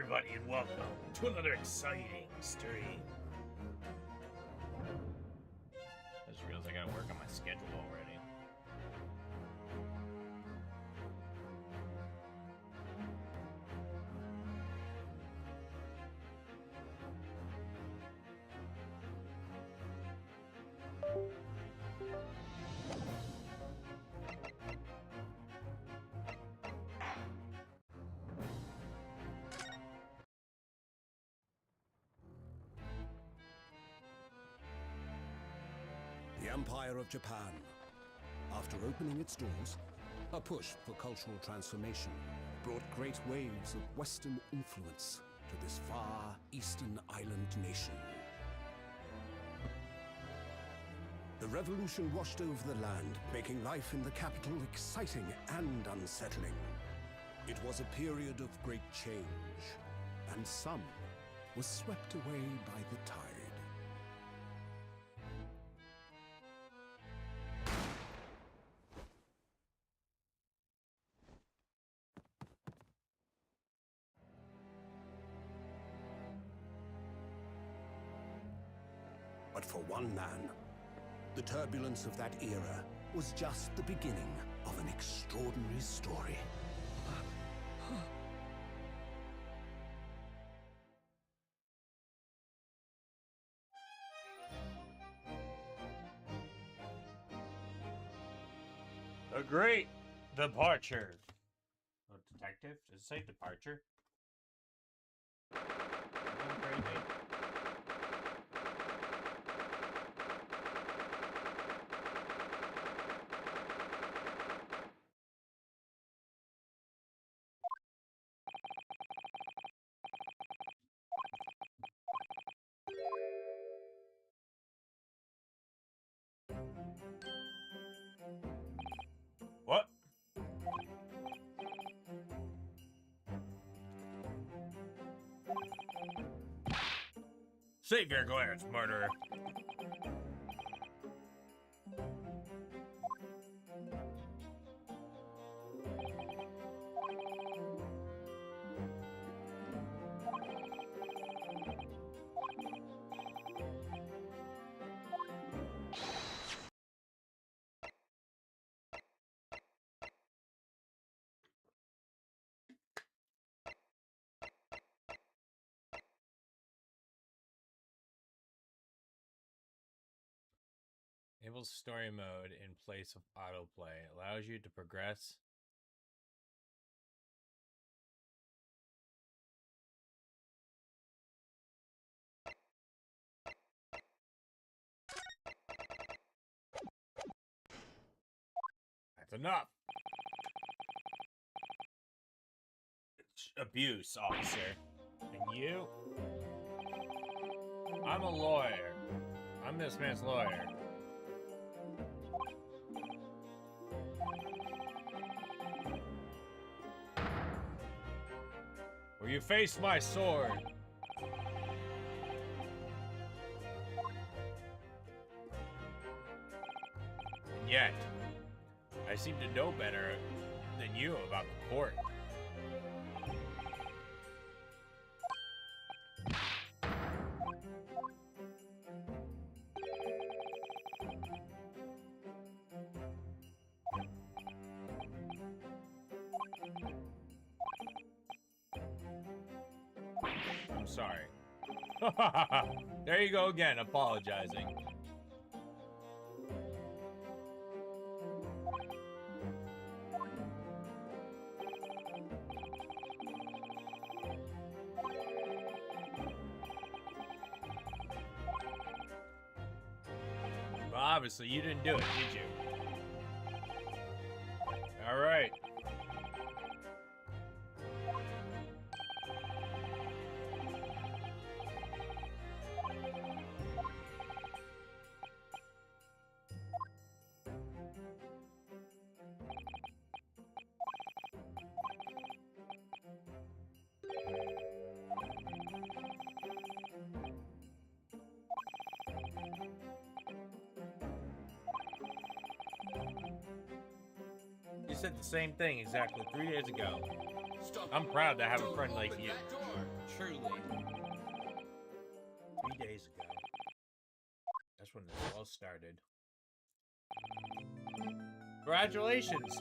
everybody, and welcome to another exciting stream. I just realized I gotta work on my schedule already. The Empire of Japan. After opening its doors, a push for cultural transformation brought great waves of Western influence to this far eastern island nation. The revolution washed over the land, making life in the capital exciting and unsettling. It was a period of great change, and some was swept away by the tide. But for one man, the turbulence of that era was just the beginning of an extraordinary story. A great departure. Oh, detective? Does it say departure? Going crazy. What? Save your glance, murderer. Enables story mode in place of autoplay. Allows you to progress. That's enough. It's abuse, officer. And you? I'm a lawyer. I'm this man's lawyer. Will you face my sword? And yet, I seem to know better than you about the court. I'm sorry. There you go again, apologizing. Well, obviously, you didn't do it, did you? All right. You said the same thing exactly 3 days ago. I'm proud to have a friend like you. truly. 3 days ago. That's when this all started. Congratulations!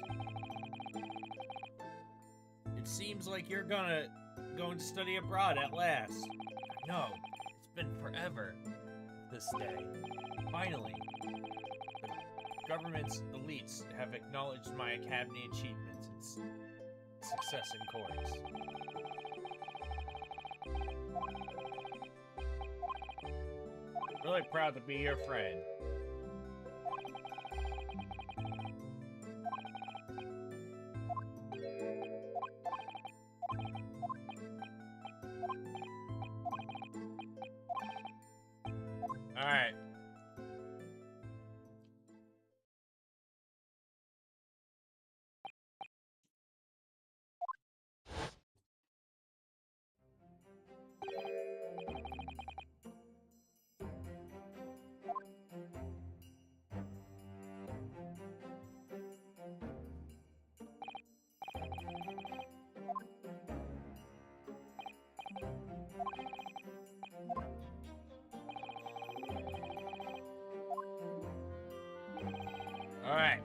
It seems like you're going to study abroad at last. No, it's been forever. This day. Finally. The government's elites have acknowledged my academy achievements and success in courts. Really proud to be your friend. Alright. Alright.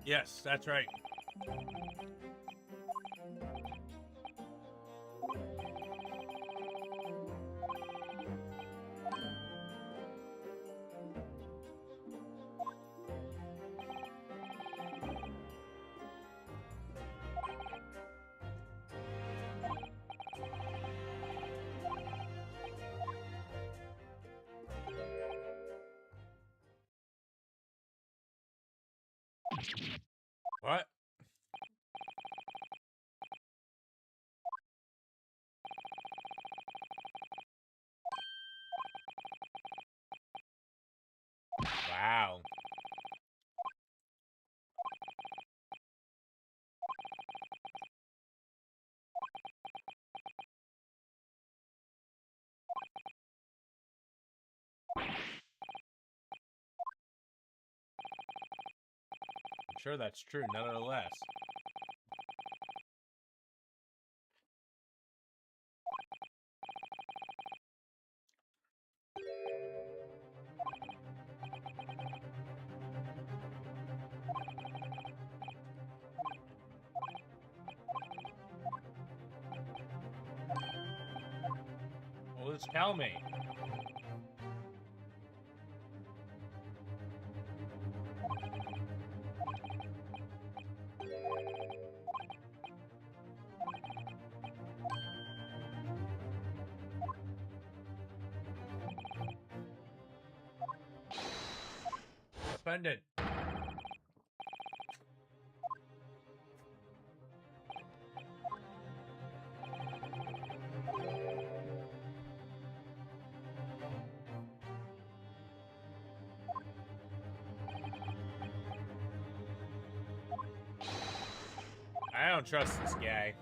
Yes, that's right. What? Wow. I'm sure that's true, nonetheless. Well, just tell me. Offended. I don't trust this guy.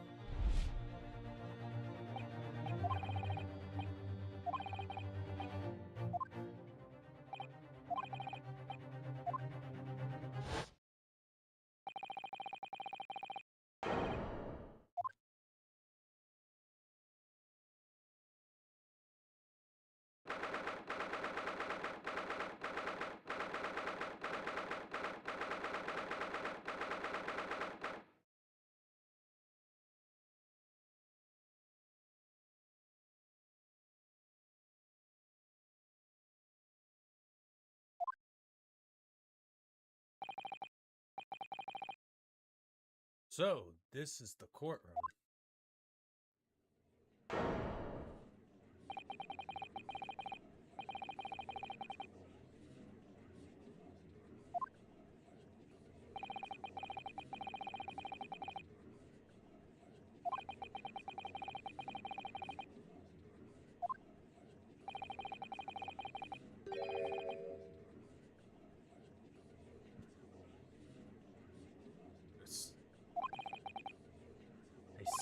So, this is the courtroom.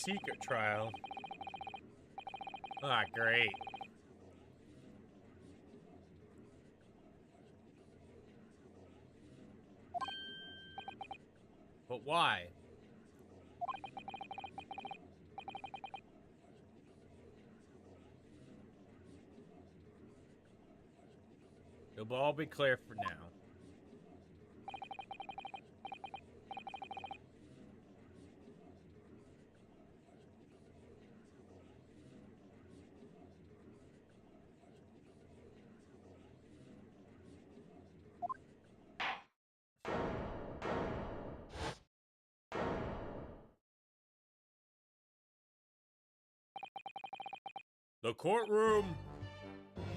secret trial. Ah, great. But why? It'll all be clear for now. The courtroom.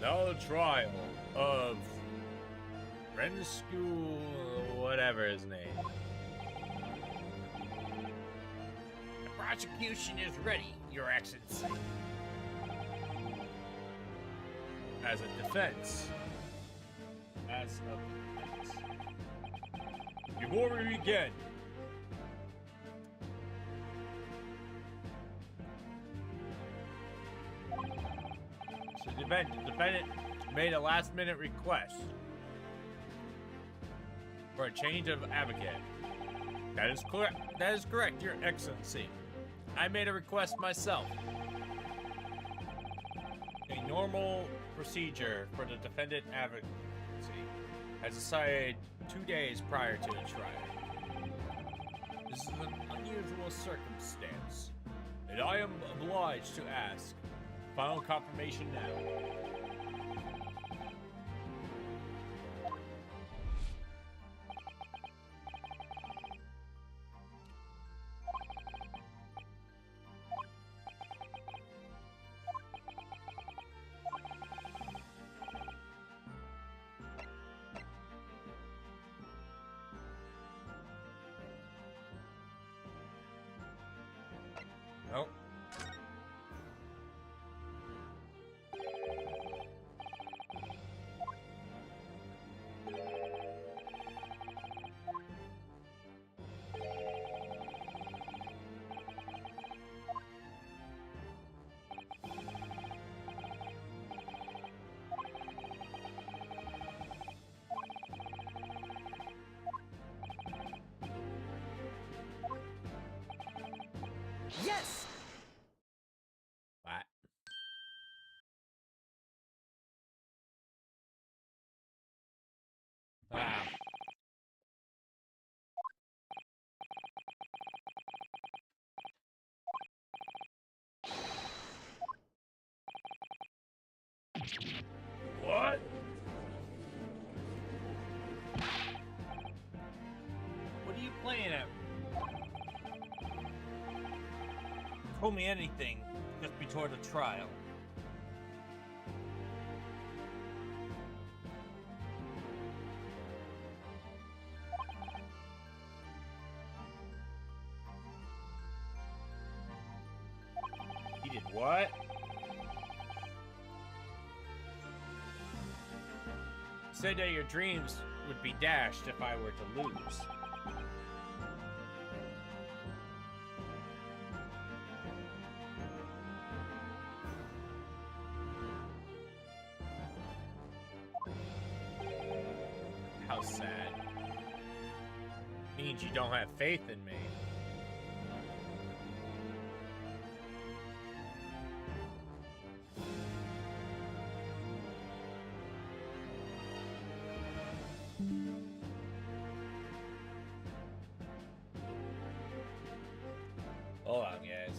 Now the trial of Rensku, whatever his name. The prosecution is ready, Your Excellency. As a defense. Before we begin, the defendant made a last-minute request for a change of advocate. That is correct. That is correct, Your Excellency. I made a request myself. A normal procedure for the defendant advocacy has decided 2 days prior to the trial. This is an unusual circumstance, and I am obliged to ask. Final confirmation now. Nope. Yes! What? Ah. What? What are you playing at? Told me anything just before the trial. He did what? Said that your dreams would be dashed if I were to lose. How sad. Means you don't have faith in me. Hold on, guys.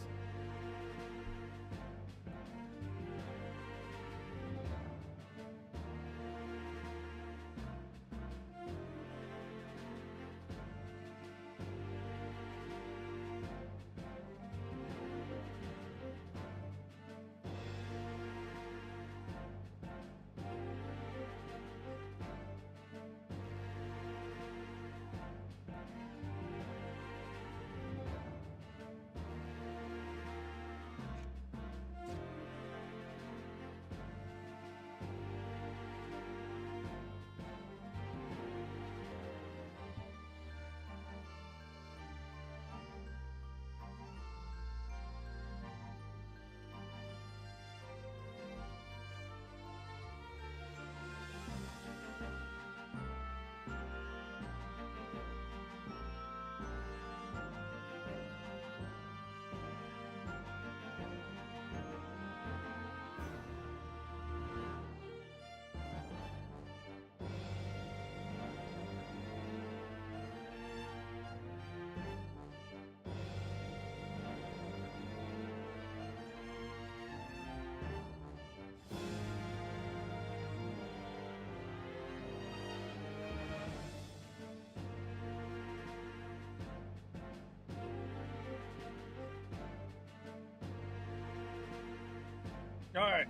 Alright.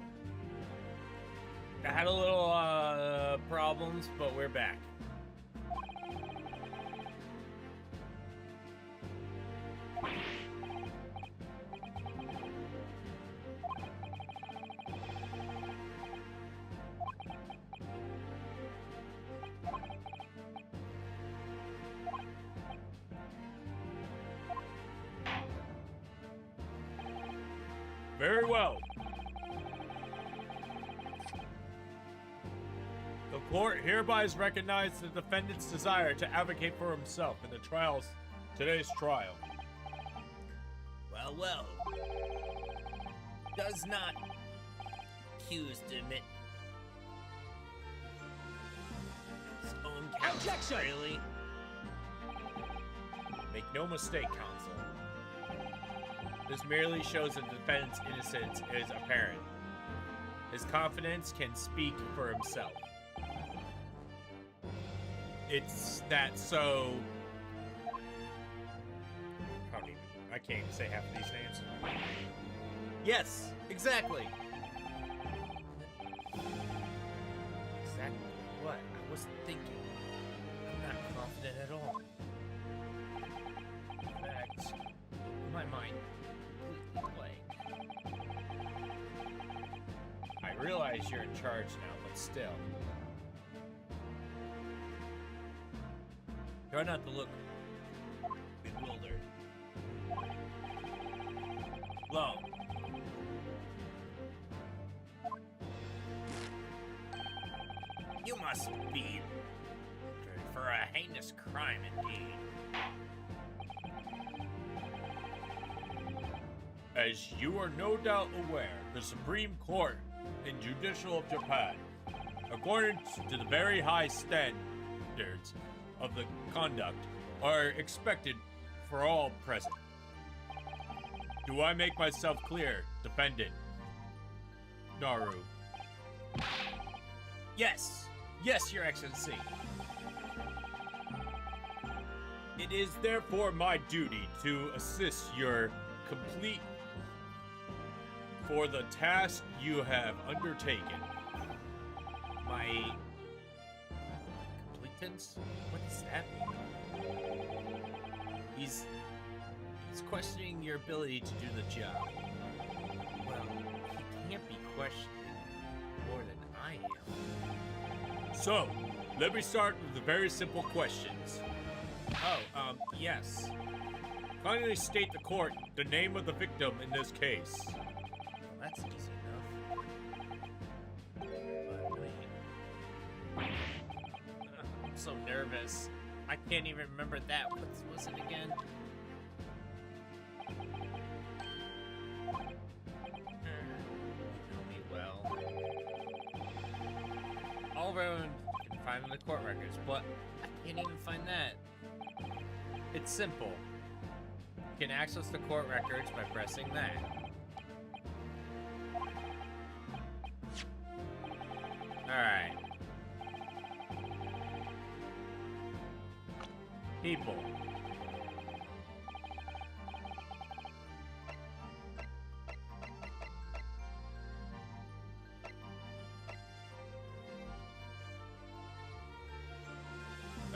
I had a little problems, but we're back. Very well. The court hereby has recognized the defendant's desire to advocate for himself in today's trial. Well, well. Does not accused admit his own counsel, Objection! really? Make no mistake, counsel. This merely shows that the defendant's innocence is apparent. His confidence can speak for himself. It's that so... I can't even say half of these names. Yes, exactly. Exactly what I was thinking. I'm not confident at all. In fact, my mind completely blank. I realize you're in charge now, but still. Try not to look bewildered. Lo, you must be for a heinous crime indeed. As you are no doubt aware, the Supreme Court and Judicial of Japan, according to the very high standards of the conduct, are expected for all present. Do I make myself clear, defendant? Naru. Yes, yes, Your Excellency. It is therefore my duty to assist your complete for the task you have undertaken. My completance? What does that mean? He's questioning your ability to do the job. Well, he can't be questioning more than I am. So, let me start with the very simple questions. Oh, yes. Kindly state the court the name of the victim in this case. Well, that's easy enough. But wait. I'm so nervous. I can't even remember that. What was it again? You know me well. All around, you can find in the court records, but I can't even find that. It's simple. You can access the court records by pressing that. Alright. People.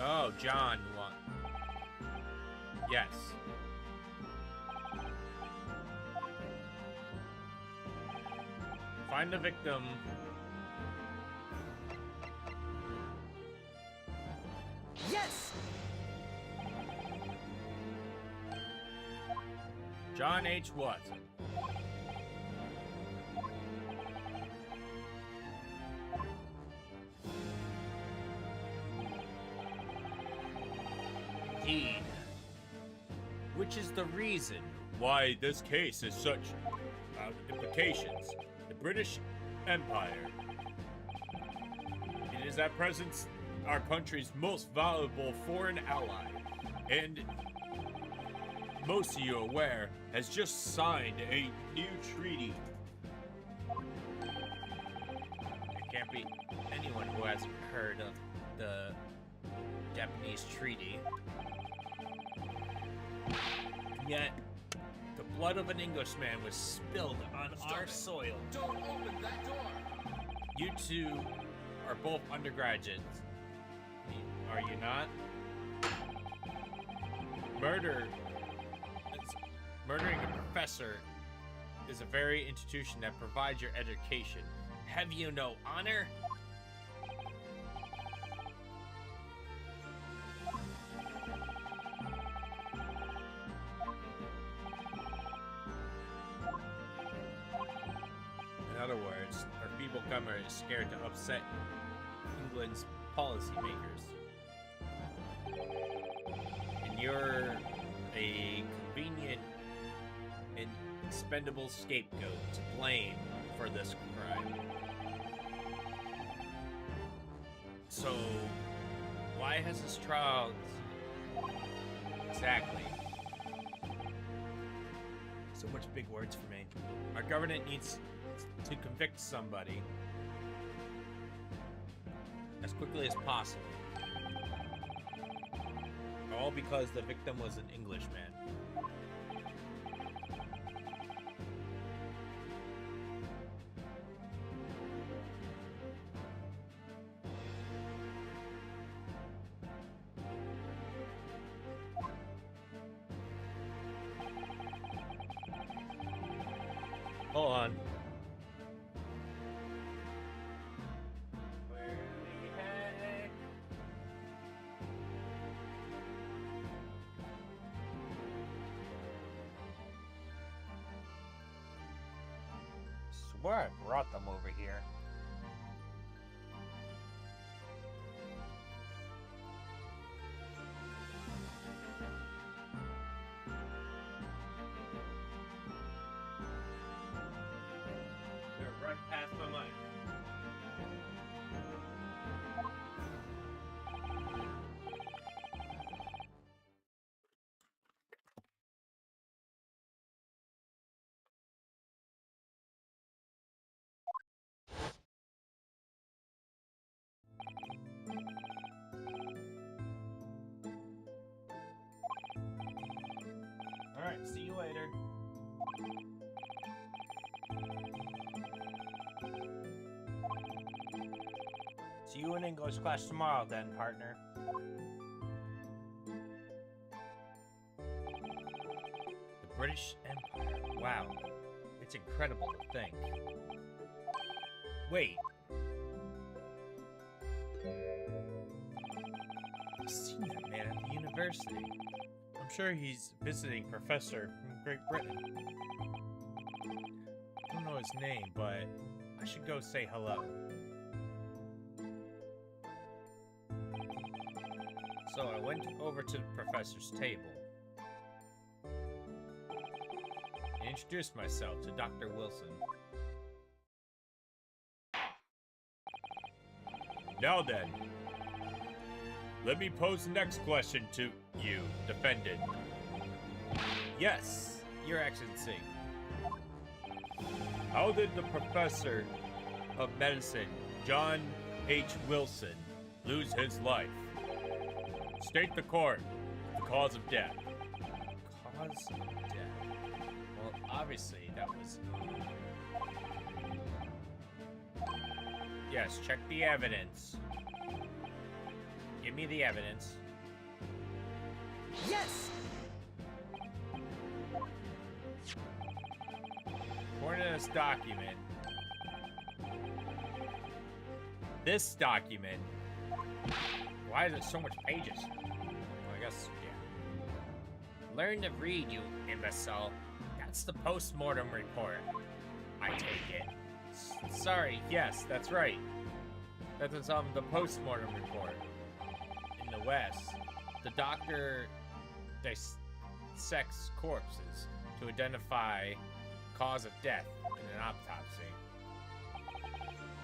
Oh, John won. Yes. Find the victim. Yes! John H. Watson. Indeed. Which is the reason. Why this case is such implications. The British Empire. It is at present our country's most valuable foreign ally, and most of you are aware, has just signed a new treaty. There can't be anyone who hasn't heard of the Japanese treaty. Yet, the blood of an Englishman was spilled on our soil. Don't open that door! You two are both undergraduates. Are you not? Murdering a professor is a very institution that provides your education. Have you no honor? In other words, our feeble government is scared to upset England's policymakers. And you're a convenient and expendable scapegoat to blame for this crime. So, why has this trial... Exactly. So much big words for me. Our government needs to convict somebody as quickly as possible. All because the victim was an Englishman. Hold on. Where the heck? Swear I brought them over here. They're right past my mind. Alright, see you later. See you in English class tomorrow then, partner. The British Empire. Wow. It's incredible to think. Wait. I've seen that man at the university. I'm sure he's visiting professor from Great Britain. I don't know his name, but I should go say hello. So I went over to the professor's table and introduced myself to Dr. Wilson. Now then, let me pose the next question to you, defendant. Yes, Your Excellency. How did the professor of medicine, John H. Wilson, lose his life? State the court, the cause of death. Cause of death? Well, obviously that was... Yes, check the evidence. Give me the evidence. Yes! According to this document, why is it so much pages? Well, I guess, yeah. Learn to read, you imbecile. That's the post-mortem report. I take it. Sorry, yes, that's right. That is the post-mortem report. In the West, the doctor dissects corpses to identify cause of death in an autopsy.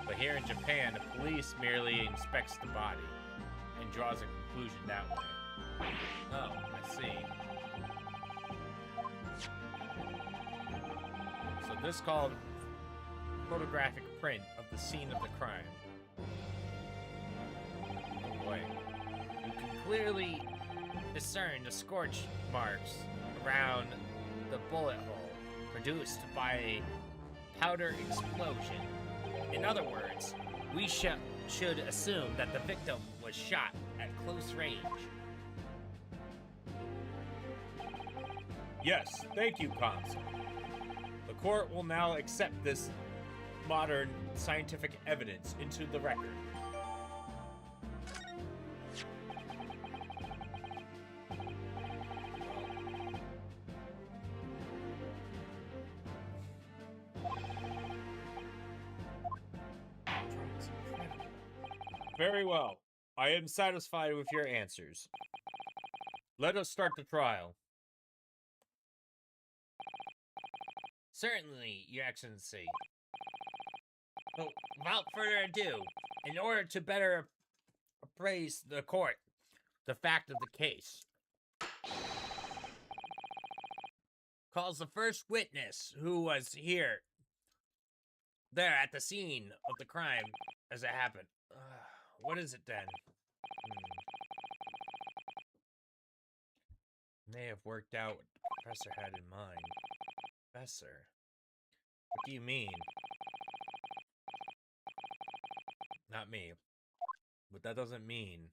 But here in Japan, the police merely inspects the body and draws a conclusion that way. Oh, I see. So this is called photographic print of the scene of the crime. Oh boy. You can clearly discern the scorch marks around the bullet hole produced by a powder explosion. In other words, we should assume that the victim was shot at close range. Yes, thank you, Consul. The court will now accept this modern scientific evidence into the record. Very well. I am satisfied with your answers. Let us start the trial. Certainly, Your Excellency. But without further ado, in order to better appraise the court the fact of the case, calls the first witness who was there at the scene of the crime as it happened. What is it then? May have worked out what the professor had in mind. Professor? What do you mean? Not me. But that doesn't mean...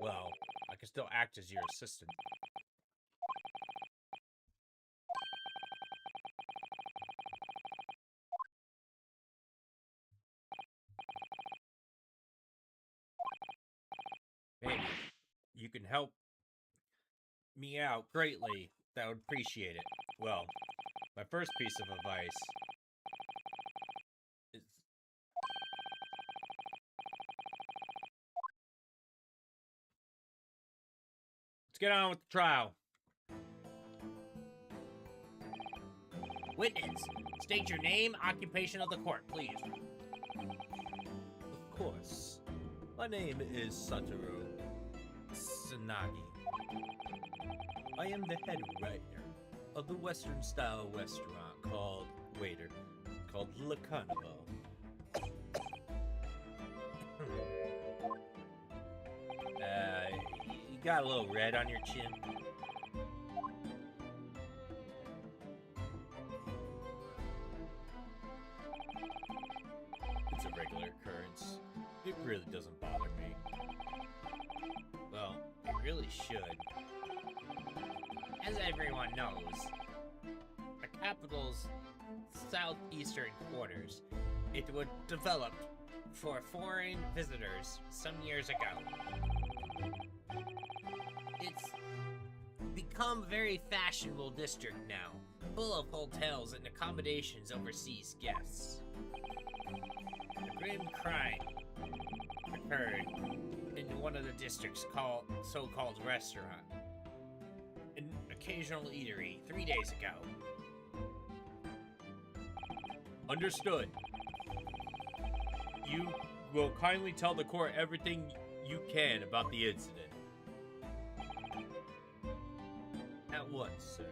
Well, I can still act as your assistant. Maybe you can help me out greatly. That would appreciate it. Well, my first piece of advice is... Let's get on with the trial. Witness, state your name, occupation of the court, please. Of course. My name is Satoru Tsunagi. I am the head writer of the Western-style restaurant called Le Carnival. You got a little red on your chin. It's a regular occurrence. It really doesn't bother me. Well, it really should. As everyone knows, the capital's southeastern quarters, it was developed for foreign visitors some years ago. It's become a very fashionable district now, full of hotels and accommodations overseas guests. A grim crime occurred in one of the district's so-called restaurant. An occasional eatery 3 days ago. Understood. You will kindly tell the court everything you can about the incident. At once, sir.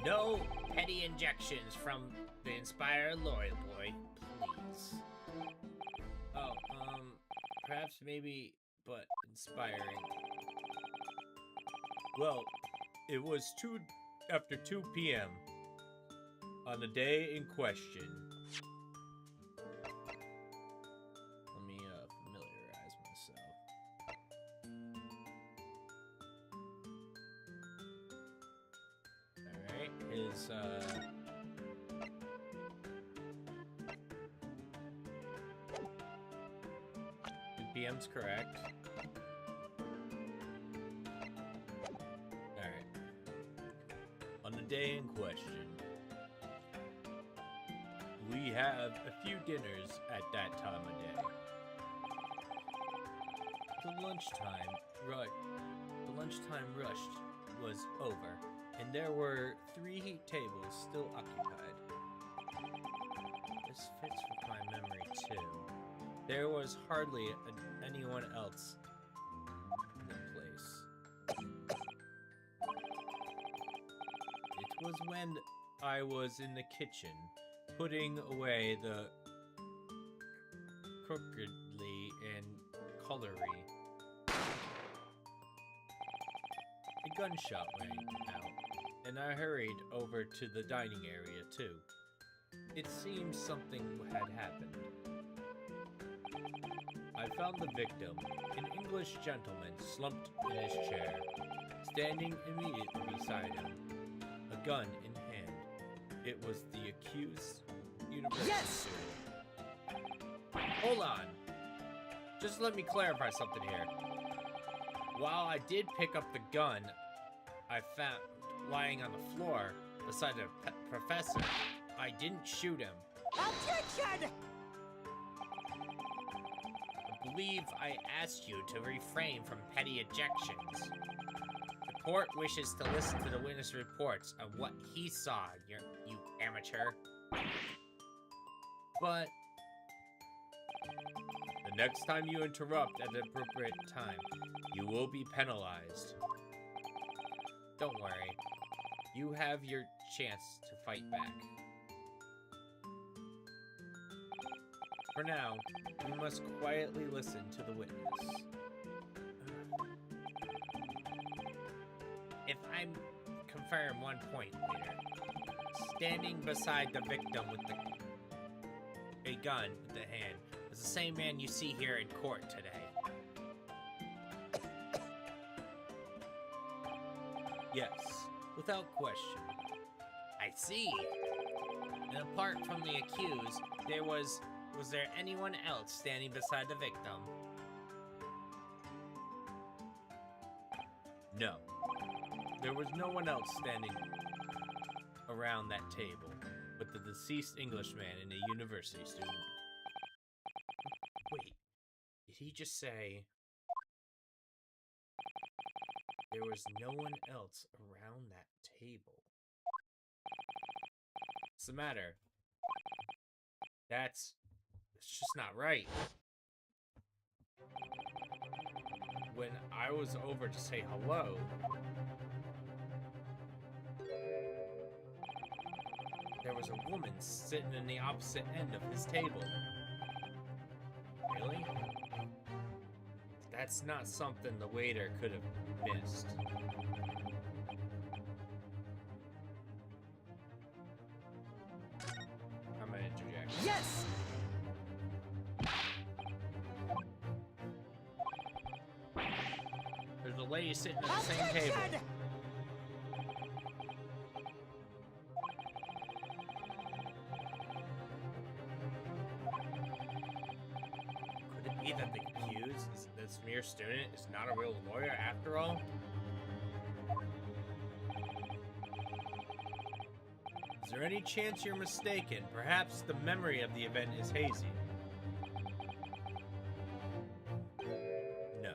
No petty injections from the Inspire Loyal Boy, please. Oh, perhaps maybe, but inspiring. Well, it was after 2 p.m. on the day in question. Let me familiarize myself. Alright, his 2 p.m.'s correct. On the day in question, we have a few dinners at that time of day. The lunchtime rush was over, and there were 3 tables still occupied. This fits with my memory too. There was hardly anyone else in the place. It was when I was in the kitchen, putting away the crookedly and colory. A gunshot rang out. and I hurried over to the dining area too. It seems something had happened. I found the victim, an English gentleman slumped in his chair, standing immediately beside him, a gun in hand. It was the accused university student. Hold on. Just let me clarify something here. While I did pick up the gun I found lying on the floor beside the professor, I didn't shoot him. Objection! I believe I asked you to refrain from petty ejections. The court wishes to listen to the witness reports of what he saw, you amateur. But the next time you interrupt at the appropriate time, you will be penalized. Don't worry. You have your chance to fight back. For now, you must quietly listen to the witness. If I confirm one point later, standing beside the victim with a gun in the hand is the same man you see here in court today. Yes, without question. I see. And apart from the accused, was there anyone else standing beside the victim? No. There was no one else standing around that table but the deceased Englishman and a university student. Wait, did he just say there was no one else around that table? What's the matter? It's just not right. When I was over to say hello, there was a woman sitting in the opposite end of his table. Really? That's not something the waiter could have missed. I'm gonna interject. Yes! There's a lady sitting at the same table. Could it be that the accused, this mere student, is not a real lawyer after all? Is there any chance you're mistaken? Perhaps the memory of the event is hazy. No.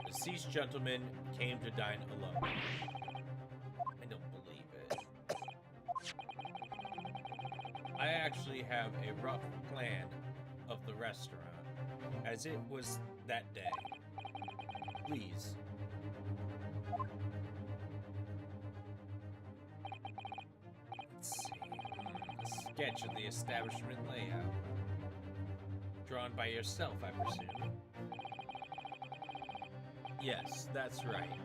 The deceased gentleman came to dine alone. I don't believe it. I actually have a rough plan of the restaurant, as it was that day. Please. Let's see. A sketch of the establishment layout. Drawn by yourself, I presume. Yes, that's right.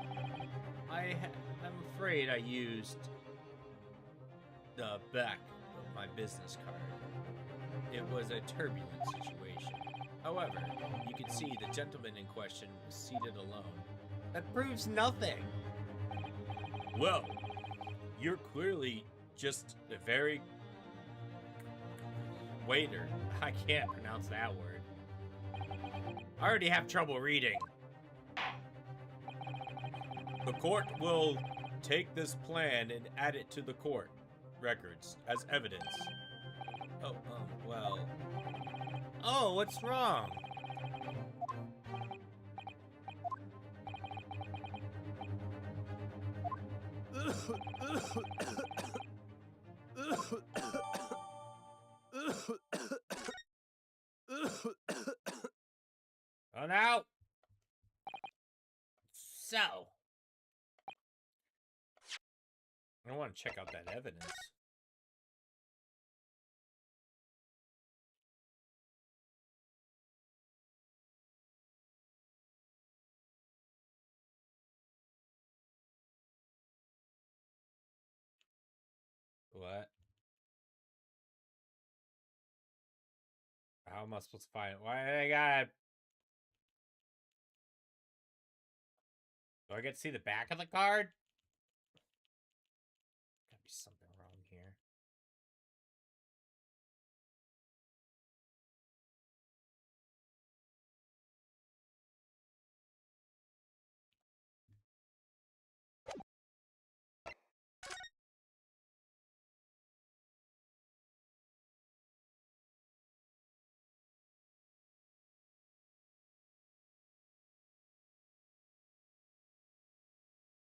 I'm afraid I used the back of my business card. It was a turbulent situation. However, you can see the gentleman in question was seated alone. That proves nothing! Well, you're clearly just a very... waiter. I can't pronounce that word. I already have trouble reading. The court will take this plan and add it to the court records as evidence. Oh, well... Oh, what's wrong? Oh, now! So... I want to check out that evidence. How am I supposed to find it? Why do I gotta... Do I get to see the back of the card? Gotta be something wrong here.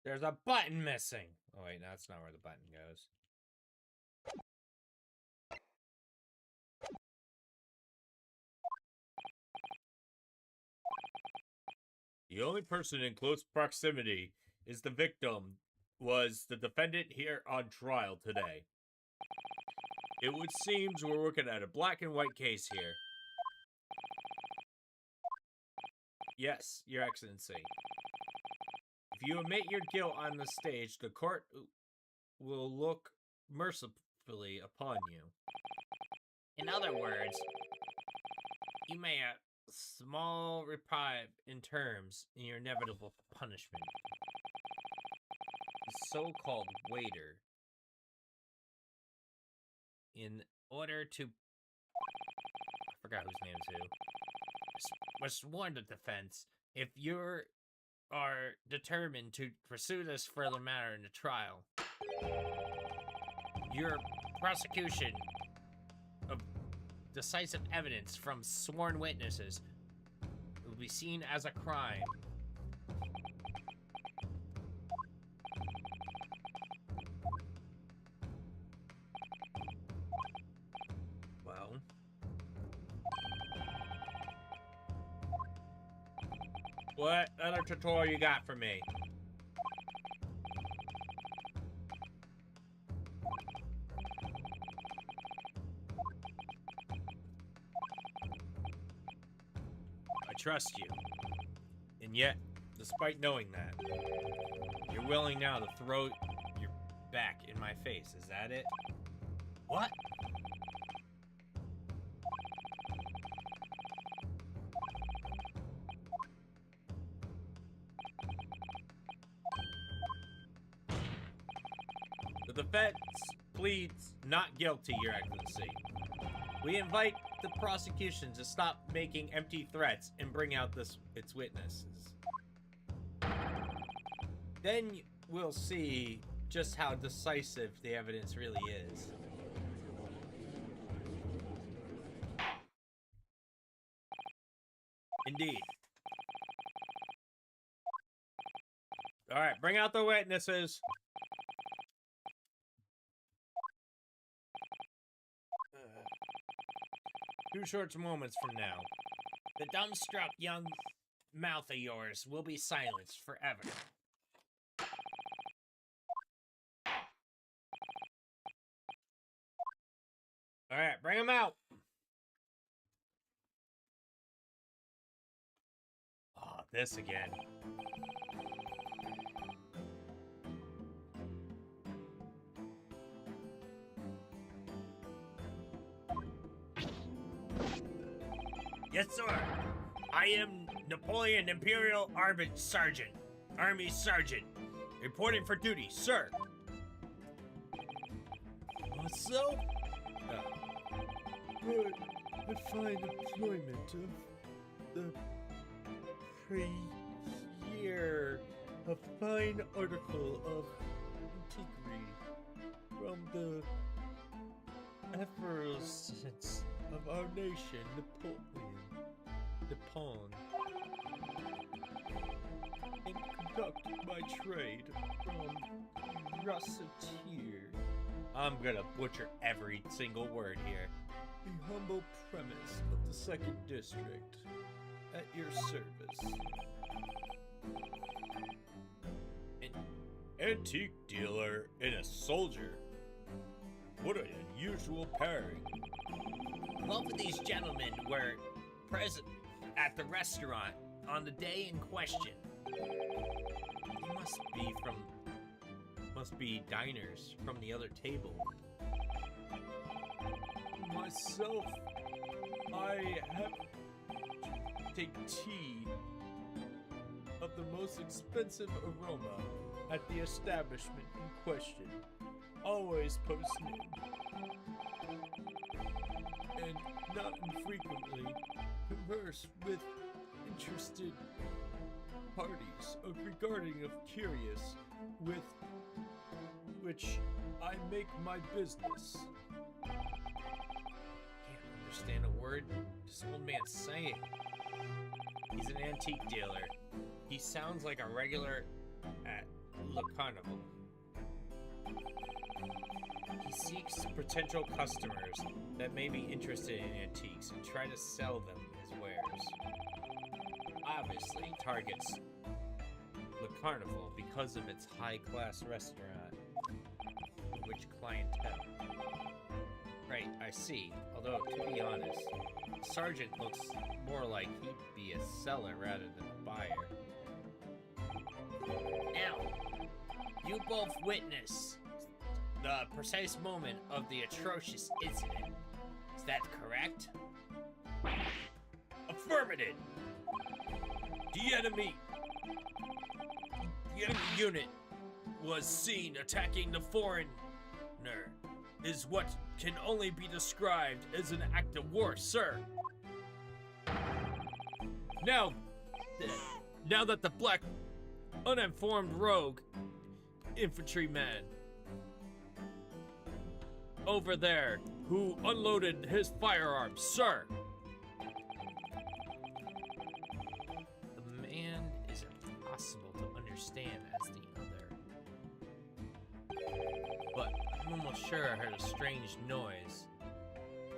There's a button missing. Oh wait, no, that's not where the button goes. The only person in close proximity is the victim, was the defendant here on trial today. It would seem we're looking at a black and white case here. Yes, Your Excellency. If you admit your guilt on the stage, the court will look mercifully upon you. In other words, you may have a small reprieve in terms in your inevitable punishment. The so-called waiter, in order to... I forgot whose name's who. Must warn the defense, if you are determined to pursue this further matter in the trial, your prosecution of decisive evidence from sworn witnesses will be seen as a crime. Well, what other tutorial you got for me? I trust you. And yet, despite knowing that, you're willing now to throw your back in my face. Is that it? What? The defense pleads not guilty, Your Excellency. We invite the prosecution to stop making empty threats and bring out its witnesses. Then we'll see just how decisive the evidence really is. Indeed. All right, bring out the witnesses. Two short moments from now, the dumbstruck young mouth of yours will be silenced forever. All right, bring him out. Oh, this again. Yes, sir. I am Napoleon Imperial Army Sergeant, reporting for duty, sir. Myself? Good. I find employment of the here a fine article of antiquity from the effervescence of our nation, Nippon, and conduct my trade from Russeteer. I'm gonna butcher every single word here. A humble premise of the 2nd District, at your service. An antique dealer and a soldier. What an unusual pairing. Both of these gentlemen were present at the restaurant on the day in question. They must be diners from the other table. Myself, I I have to take tea of the most expensive aroma at the establishment in question, always post-noon, and not infrequently converse with interested parties regarding of curious with which I make my business. Can't understand a word this old man's saying. He's an antique dealer. He sounds like a regular at the carnival. He seeks potential customers that may be interested in antiques and try to sell them his wares. Obviously targets the carnival because of its high-class restaurant. Which clientele? Right, I see. Although, to be honest, Sergeant looks more like he'd be a seller rather than a buyer. Now, you both witnessed the precise moment of the atrocious incident. Is that correct? Affirmative. The enemy unit was seen attacking the foreigner. Is what can only be described as an act of war, sir. Now that the black, uninformed rogue infantryman over there who unloaded his firearms, sir. The man is impossible to understand as the other. But I'm almost sure I heard a strange noise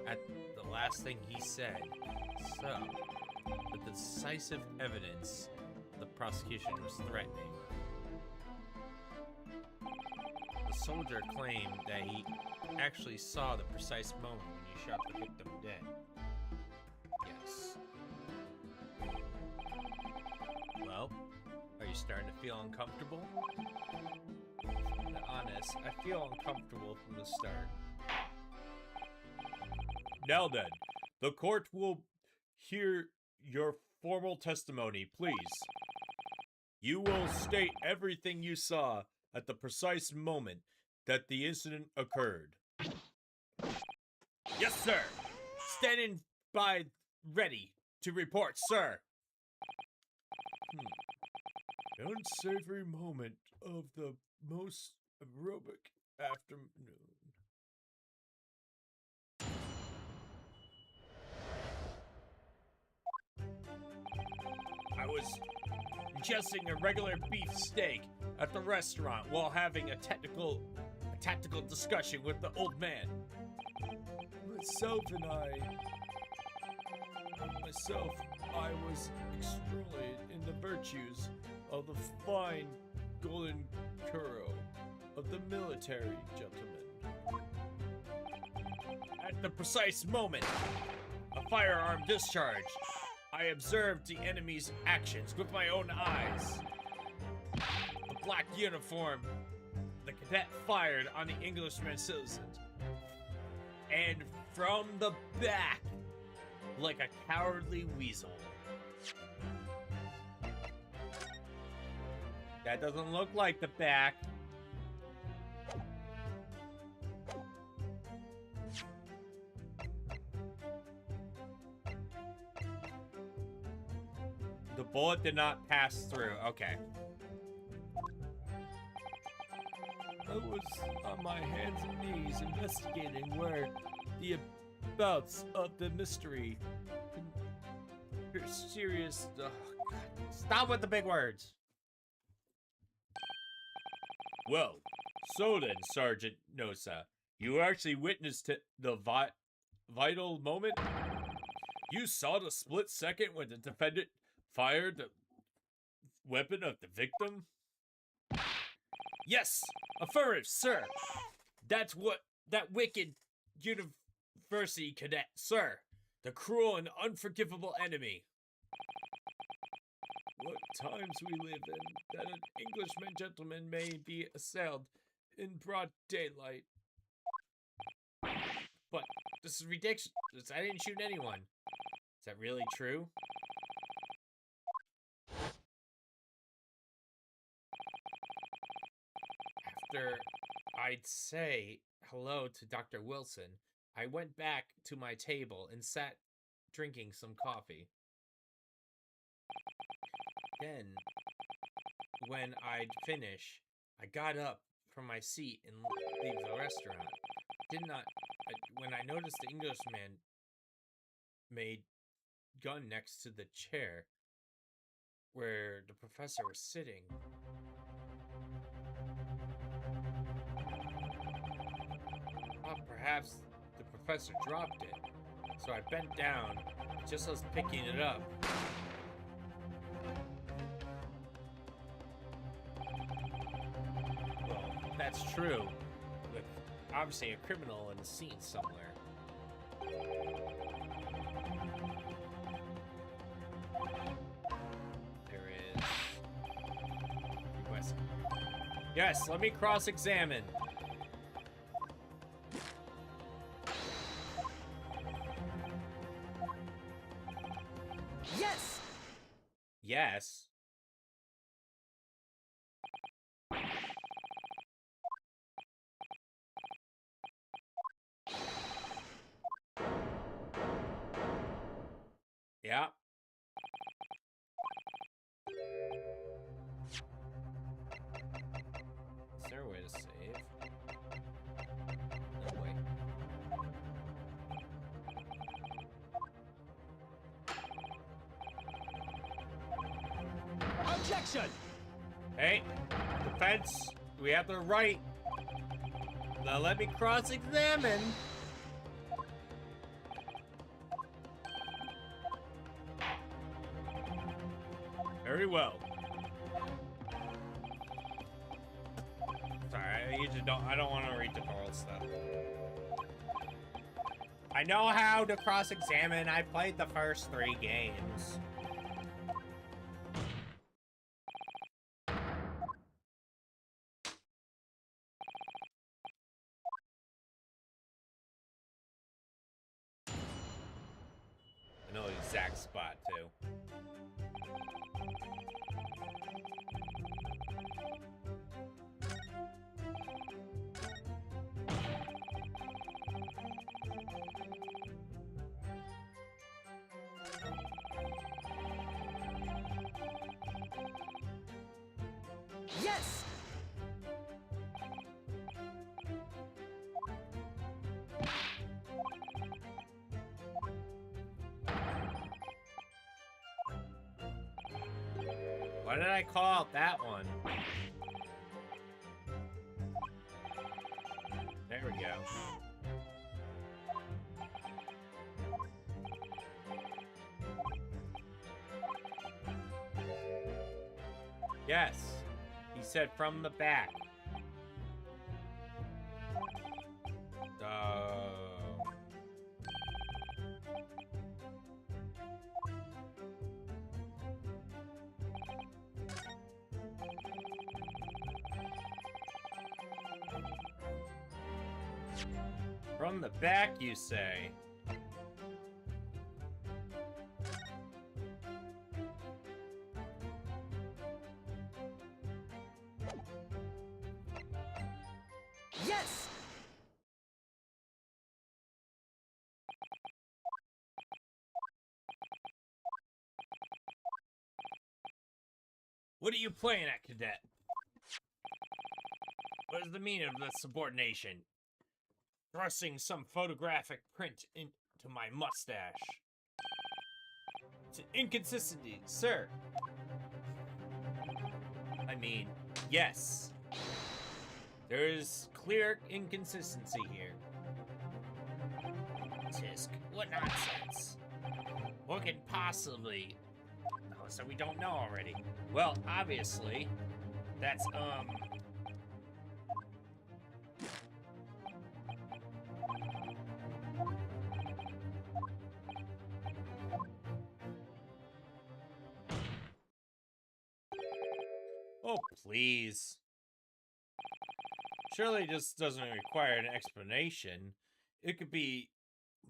at the last thing he said. So, the decisive evidence the prosecution was threatening. The soldier claimed that he actually saw the precise moment when you shot the victim dead. Yes. Well, are you starting to feel uncomfortable? To be honest, I feel uncomfortable from the start. Now then, the court will hear your formal testimony, please. You will state everything you saw at the precise moment that the incident occurred. Yes, sir. Standing by, ready to report, sir. Unsavory moment of the most aerobic afternoon. I was ingesting a regular beef steak at the restaurant while having a tactical discussion with the old man. Myself, I was extolling in the virtues of the fine golden curl of the military gentleman. At the precise moment, a firearm discharged. I observed the enemy's actions with my own eyes. The black uniform, the cadet fired on the Englishman citizen. And from the back, like a cowardly weasel. That doesn't look like the back. The bullet did not pass through. Okay. I was on my hands and knees investigating where the abouts of the mystery. Serious. Stop with the big words. Well, so then, Sergeant Nosa, you actually witnessed the vital moment? You saw the split second when the defendant fired the weapon of the victim? Yes, affirmative, sir. That's what that wicked university cadet, sir. The cruel and unforgivable enemy. What times we live in, that an Englishman gentleman may be assailed in broad daylight. But This is ridiculous. I didn't shoot anyone. Is that really true? After I'd say hello to Dr. Wilson, I went back to my table and sat drinking some coffee. Then, when I'd finish, I got up from my seat and leave the restaurant. When I noticed the Englishman made gun next to the chair where the professor was sitting. Thought perhaps the professor dropped it, so I bent down just as picking it up. Well, that's true, with obviously a criminal in the scene somewhere. There is request. Yes, let me cross-examine. Yes! Yes. Yeah. Is there a way to save? No way. Objection! Hey, defense, we have the right. Now let me cross-examine. Very well. Sorry, I don't want to read the moral stuff. I know how to cross-examine. I played the first 3 games. I know the exact spot, too. Yes! Why did I call out that one? There we go. Yes, he said from the back. From the back, you say? Yes! What are you playing at, cadet? What is the meaning of this subordination? Thrusting some photographic print into my mustache. It's an inconsistency, sir. I mean, yes. There is clear inconsistency here. Tisk, what nonsense. What could possibly... Oh, so we don't know already. Well, obviously, that's, Oh, please. Surely this doesn't require an explanation. It could be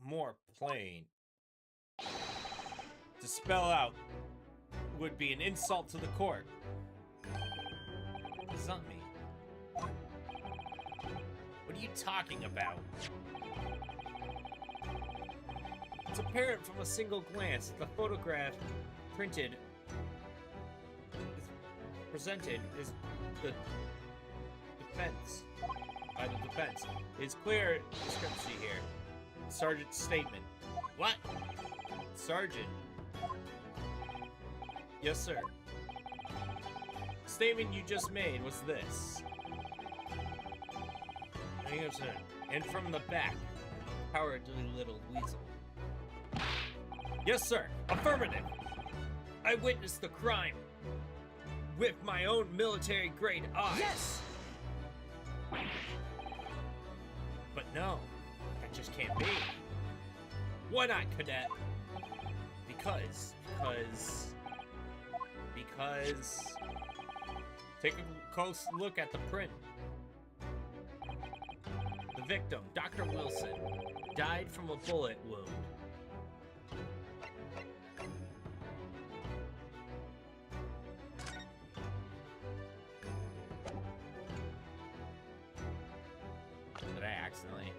more plain. To spell out would be an insult to the court. What does that mean? What are you talking about? It's apparent from a single glance that the photograph presented is the defense. By the defense. It's clear discrepancy here. Sergeant's statement. What? Sergeant. Yes, sir. The statement you just made was this. And from the back, cowardly little weasel. Yes, sir. Affirmative. I witnessed the crime with my own military-grade eyes. Yes! But no, that just can't be. Why not, Cadet? Because... Take a close look at the print. The victim, Dr. Wilson, died from a bullet wound. Did I accidentally?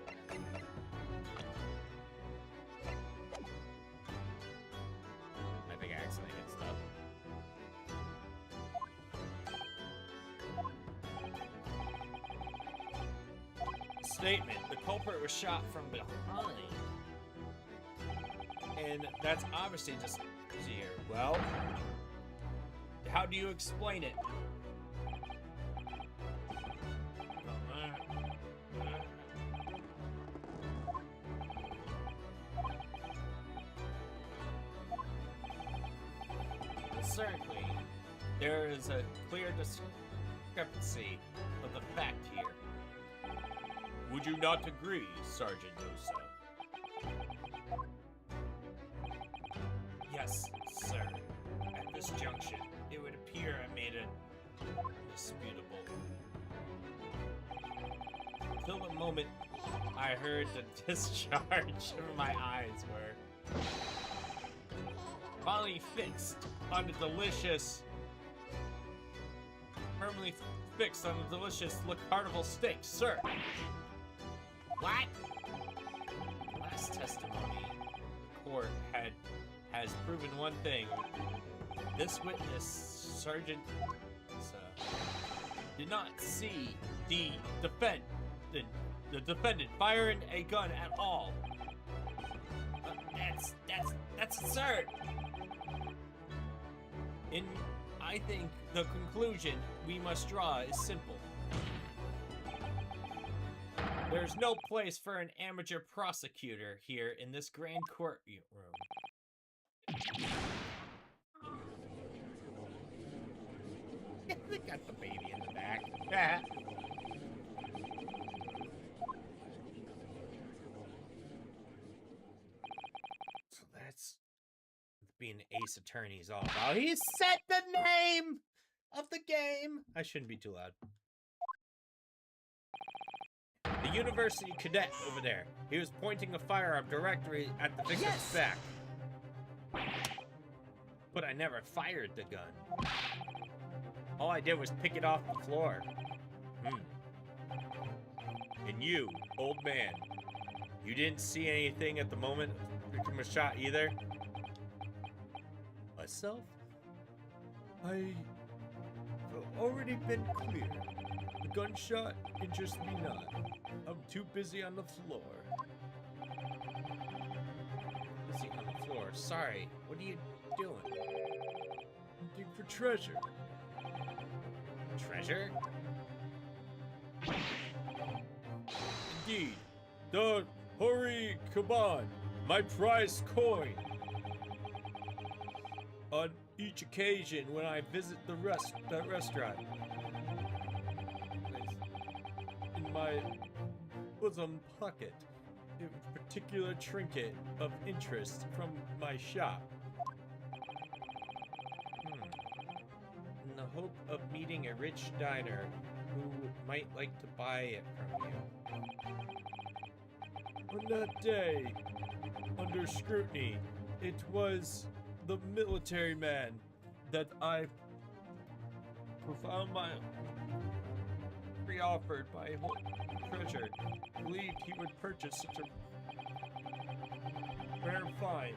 I think I accidentally hit stuff. Statement. The culprit was shot from behind. And that's obviously just here. Well, how do you explain it? Certainly, there is a clear discrepancy of the fact here. Would you not agree, Sergeant Nosa? Yes, sir. At this junction, it would appear I made it disputable. Till the moment I heard the discharge, my eyes were finally fixed on the delicious, firmly fixed on the delicious carnival steak, sir. What? Last testimony, the court has proven one thing. This witness, Sergeant, did not see the defendant firing a gun at all. That's absurd. I think the conclusion we must draw is simple. There's no place for an amateur prosecutor here in this grand courtroom. They got the baby in the back. So that's being Ace Attorney's all about. He said the name of the game. I shouldn't be too loud. The university cadet over there. He was pointing a firearm directly at the victim's back. But I never fired the gun. All I did was pick it off the floor. And you, old man, you didn't see anything at the moment the victim was shot either? Myself? I've already been clear. The gunshot interests me not. I'm too busy on the floor. Busy on the floor. Sorry. What are you doing? Looking for treasure. Treasure? Indeed. The Hori Kaban, my prized coin. On each occasion when I visit that restaurant. In my bosom pocket, a particular trinket of interest from my shop. In the hope of meeting a rich diner who might like to buy it from you. On that day, under scrutiny. It was the military man that I found my pre-offered by treasure. Believed he would purchase such a rare find.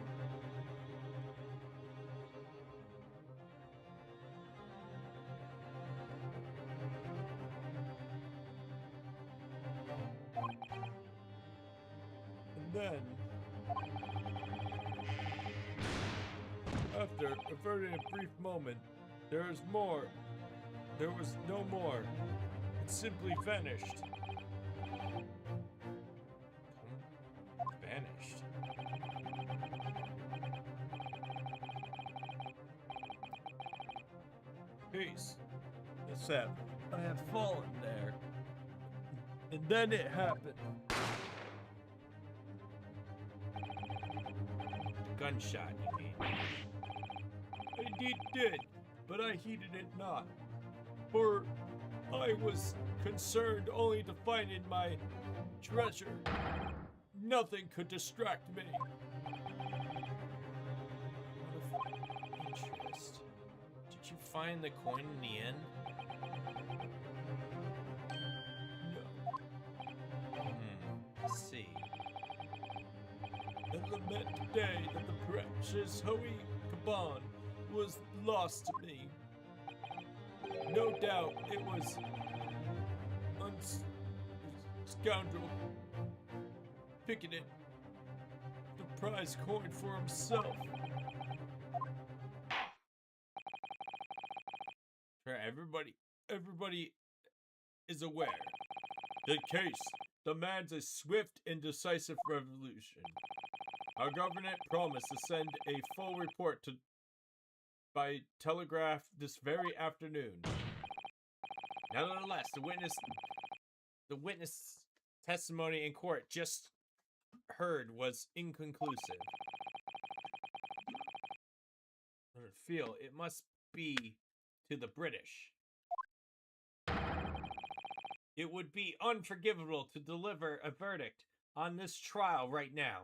And then, after averting a brief moment, there was more. There was no more. It simply vanished. Vanished. Peace. Except I have fallen there. And then it happened. Gunshot, you mean? I indeed did, but I heeded it not. For I was concerned only to find in my treasure. Nothing could distract me. Out of interest, did you find the coin in the end? No. I see. And lament today that the precious Hoey Kaban was lost to me. No doubt it was scoundrel picketed the prize coin for himself. For Everybody is aware. The case demands a swift and decisive revolution. Our government promised to send a full report by telegraph this very afternoon. nevertheless, the witness testimony in court just heard was inconclusive. I feel it must be to the British. It would be unforgivable to deliver a verdict on this trial right now.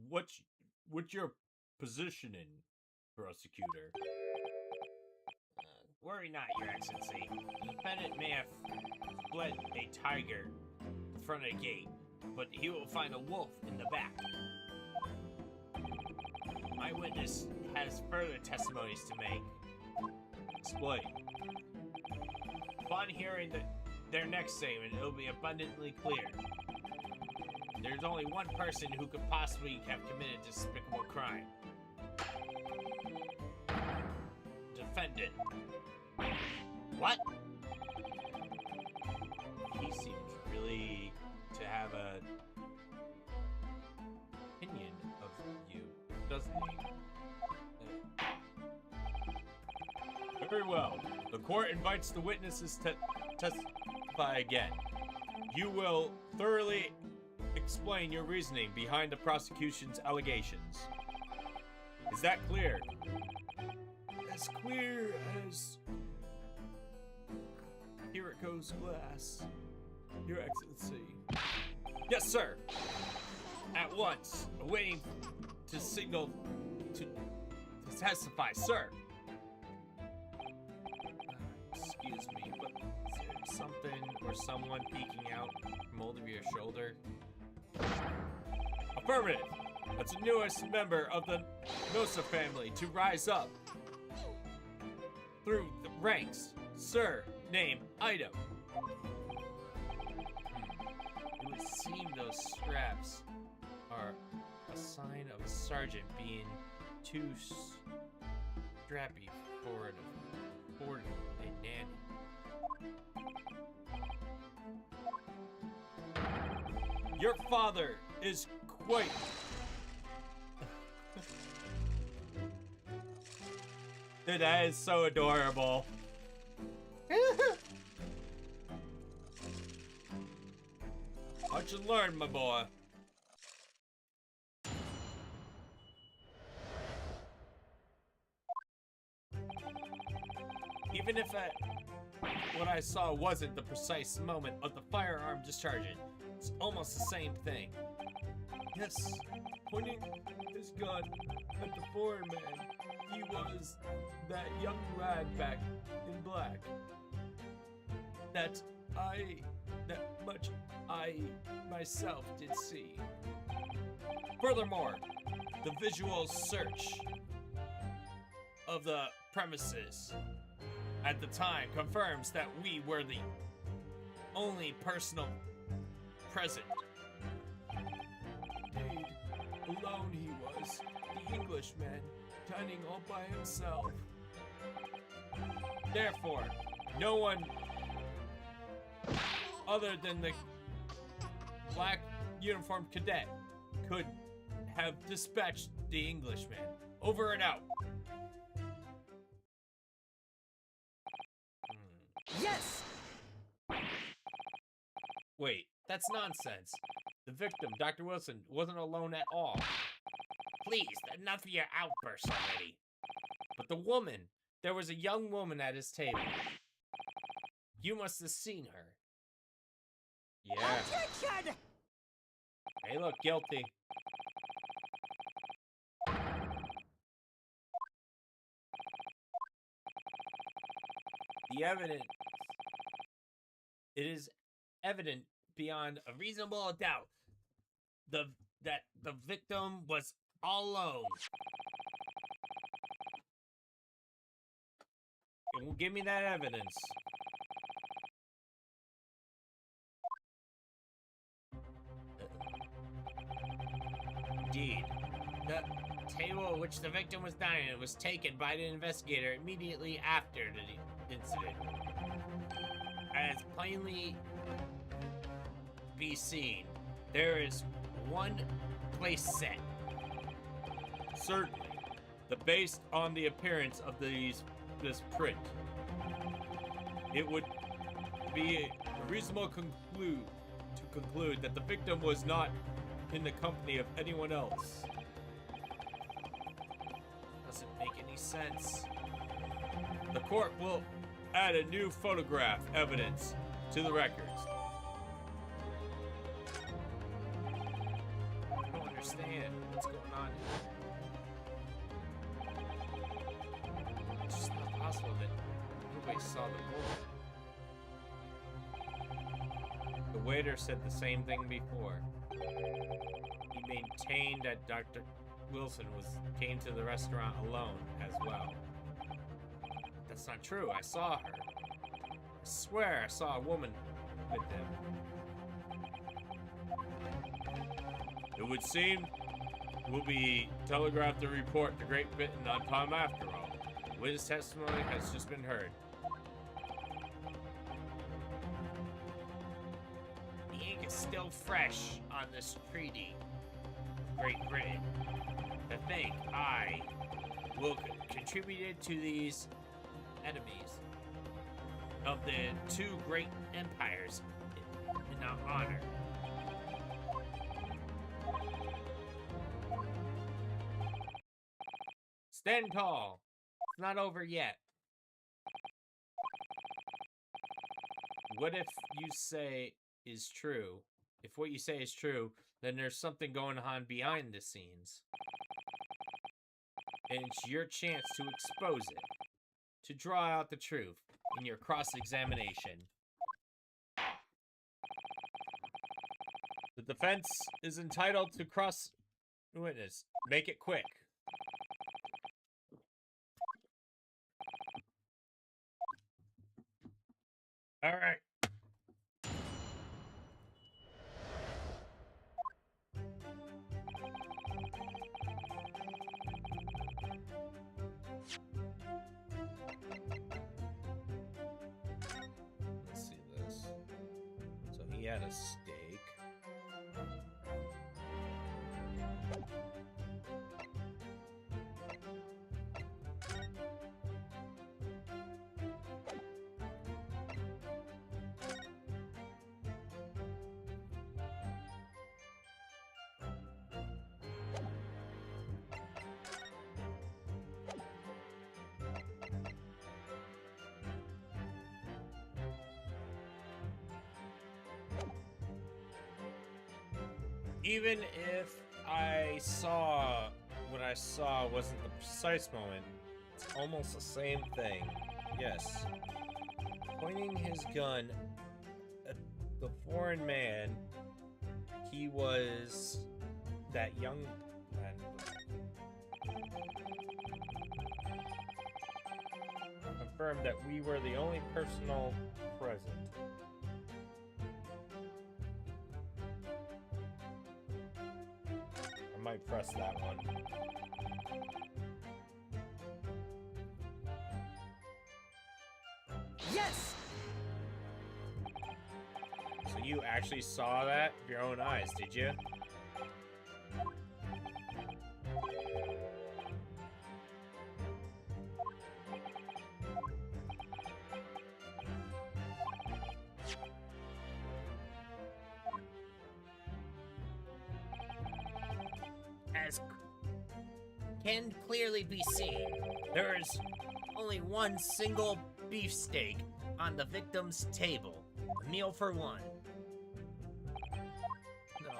What's your positioning, prosecutor? Worry not, Your Excellency. The defendant may have fled a tiger in front of the gate, but he will find a wolf in the back. My witness has further testimonies to make. Explain. Upon hearing their next statement, it will be abundantly clear. There's only one person who could possibly have committed this despicable crime. Defendant. What? He seems really to have a opinion of you, doesn't he? Very well. The court invites the witnesses to testify again. You will thoroughly explain your reasoning behind the prosecution's allegations. Is that clear? As clear as here it goes glass, Your Excellency. Yes, sir. At once, awaiting to signal to testify, sir. Excuse me, but is there something or someone peeking out from over your shoulder? Affirmative. That's the newest member of the Nosa family to rise up Through the ranks, sir. Name, item. It would seem those straps are a sign of a sergeant being too strappy for a nanny. Your father is quite... Dude, that is so adorable. Watch and learn, my boy. Even if what I saw wasn't the precise moment of the firearm discharging, It's almost the same thing. Yes, pointing his gun at the foreign man. He was that young lad back in black. That much I myself did see. Furthermore, the visual search of the premises at the time confirms that we were the only personal present. Indeed, alone he was, the Englishman, dining all by himself. Therefore, no one other than the black uniformed cadet could have dispatched the Englishman. Over and out. Yes! Wait, that's nonsense. The victim, Dr. Wilson, wasn't alone at all. Please, enough of your outbursts already. But the woman, there was a young woman at his table. You must have seen her. Yeah. Attention! They look guilty. The evidence. It is evident beyond a reasonable doubt that the victim was all alone. It will give me that evidence. Indeed. The table at which the victim was dining was taken by the investigator immediately after the incident. As plainly be seen, there is one place set. Certainly, based on the appearance of this print, it would be a reasonable conclude that the victim was not in the company of anyone else. Doesn't make any sense. The court will add a new photograph evidence to the records. I don't understand what's going on here. It's just not possible that nobody saw the woman. The waiter said the same thing before. He maintained that Dr. Wilson came to the restaurant alone as well. That's not true. I saw her. I swear I saw a woman with him. It would seem we'll be telegraphed the report to Great Britain on time after all. Witness testimony has just been heard. The ink is still fresh on this treaty of Great Britain. To think I will contributed to these enemies of the two great empires in our honor. Stand tall. It's not over yet. What if you say is true? If what you say is true, then there's something going on behind the scenes. And it's your chance to expose it. To draw out the truth in your cross-examination. The defense is entitled to cross-witness. Make it quick. All right. Let's see this. So he had a steak. Even if I saw what I saw wasn't the precise moment, it's almost the same thing. Yes. Pointing his gun at the foreign man, he was that young man. Confirmed that we were the only personnel present. I might press that one. Yes! So you actually saw that with your own eyes, did you? As can clearly be seen, there is only one single beefsteak on the victim's table. A meal for one. No.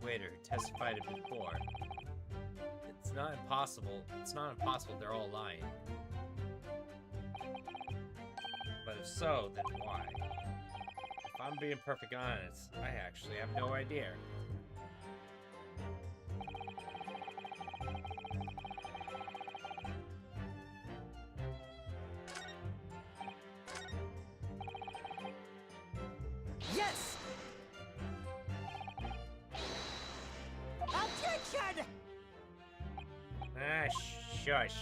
Waiter testified it before. It's not impossible. It's not impossible they're all lying. But if so, then why? If I'm being perfectly honest, I actually have no idea. Yes! Objection! Ah, shush.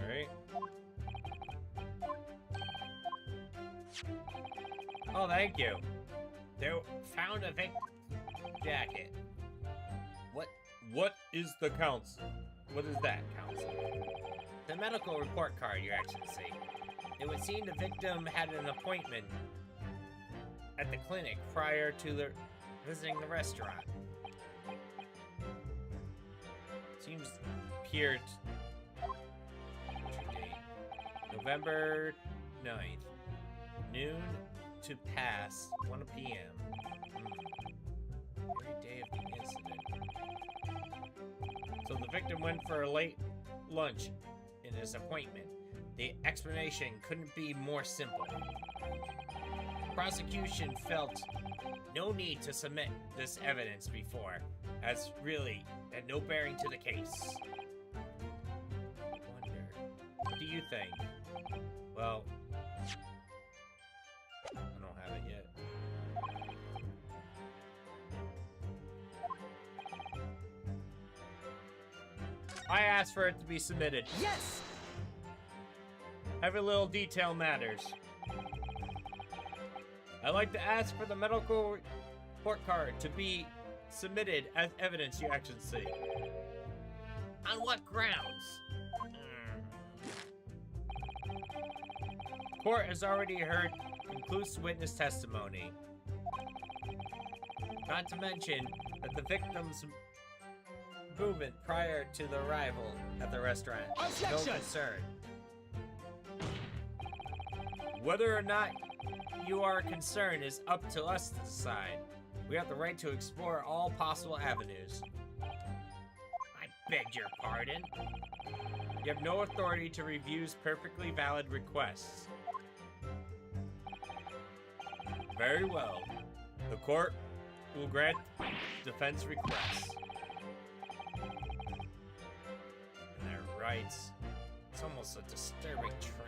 Alright. Oh, thank you. They found a jacket. What is the council? What is that, council? The medical report card, Your Excellency. It would seem the victim had an appointment at the clinic prior to visiting the restaurant. Seems appeared date. November 9th. Noon to pass 1 p.m. Every day of the incident. So the victim went for a late lunch in his appointment. The explanation couldn't be more simple. Prosecution felt no need to submit this evidence before, as really had no bearing to the case. Wonder. What do you think? Well, I don't have it yet. I asked for it to be submitted. Yes! Every little detail matters. I'd like to ask for the medical report card to be submitted as evidence, Your Excellency. On what grounds? Court has already heard conclusive witness testimony. Not to mention that the victim's movement prior to the arrival at the restaurant is no Objection! concern. Whether or not you are concerned is up to us to decide. We have the right to explore all possible avenues. I beg your pardon. You have no authority to refuse perfectly valid requests. Very well. The court will grant defense requests. And their rights. It's almost a disturbing trend.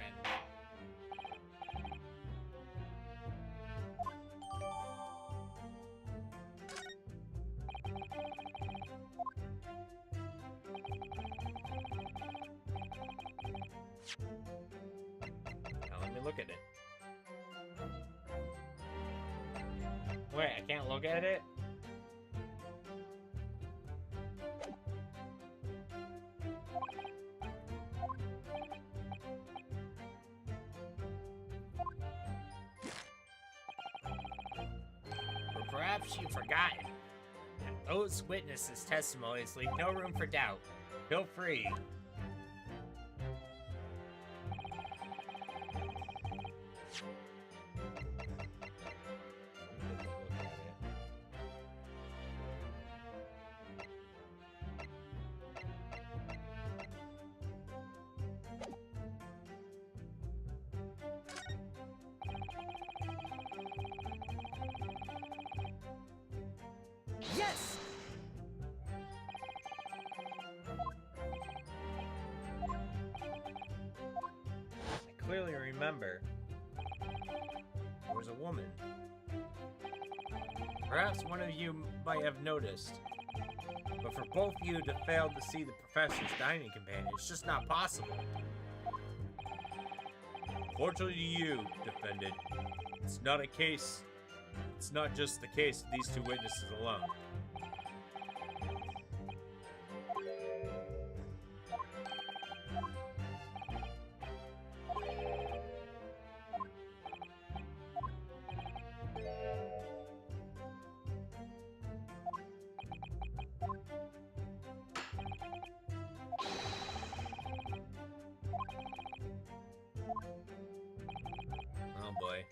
Now let me look at it. Wait, I can't look at it? Perhaps you've forgotten. Those witnesses' testimonies leave no room for doubt. Feel free. Yes! I clearly remember there was a woman. Perhaps one of you might have noticed. But for both of you to fail to see the professor's dining companion, it's just not possible. Fortunately to you, defendant, it's not a case. It's not just the case of these two witnesses alone. Oh boy.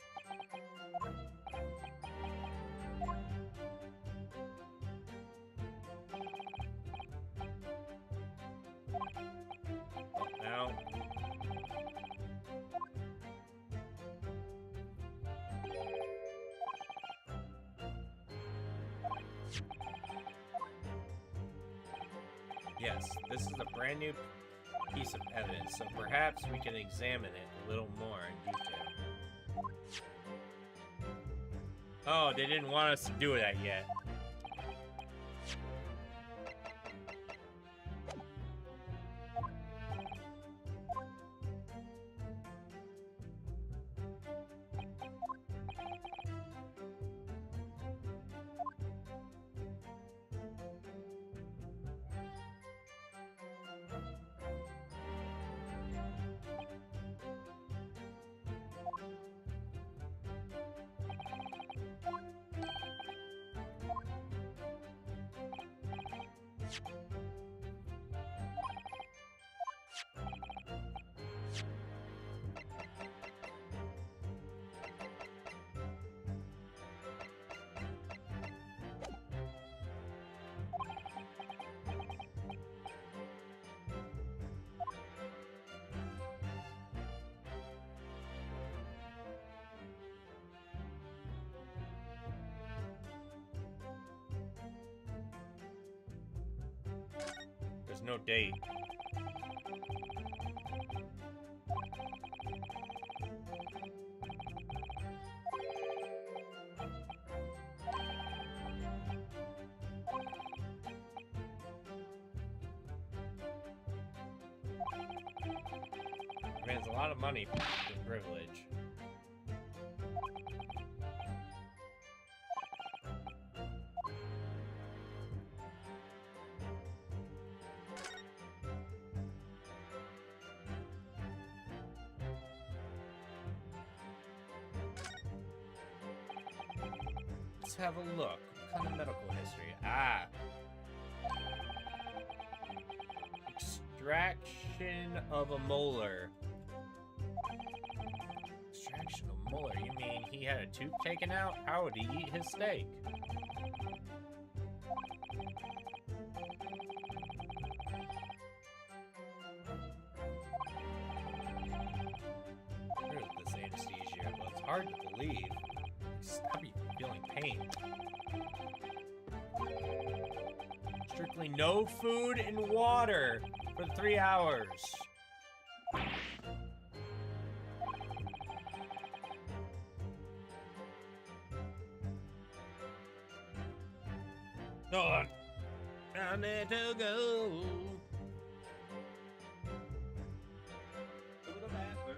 Now, Yes, this is a brand new piece of evidence, so perhaps we can examine it a little more in detail. Oh, they didn't want us to do that yet. There's no date. Demands a lot of money for the privilege. Let's have a look. What kind of medical history? Ah. Extraction of a molar. Extraction of molar? You mean he had a tooth taken out? How would he eat his steak? Here's this anesthesia, but it's hard to believe. Stop you from feeling pain. Strictly no food and water for 3 hours. Oh, I need to go to the bathroom.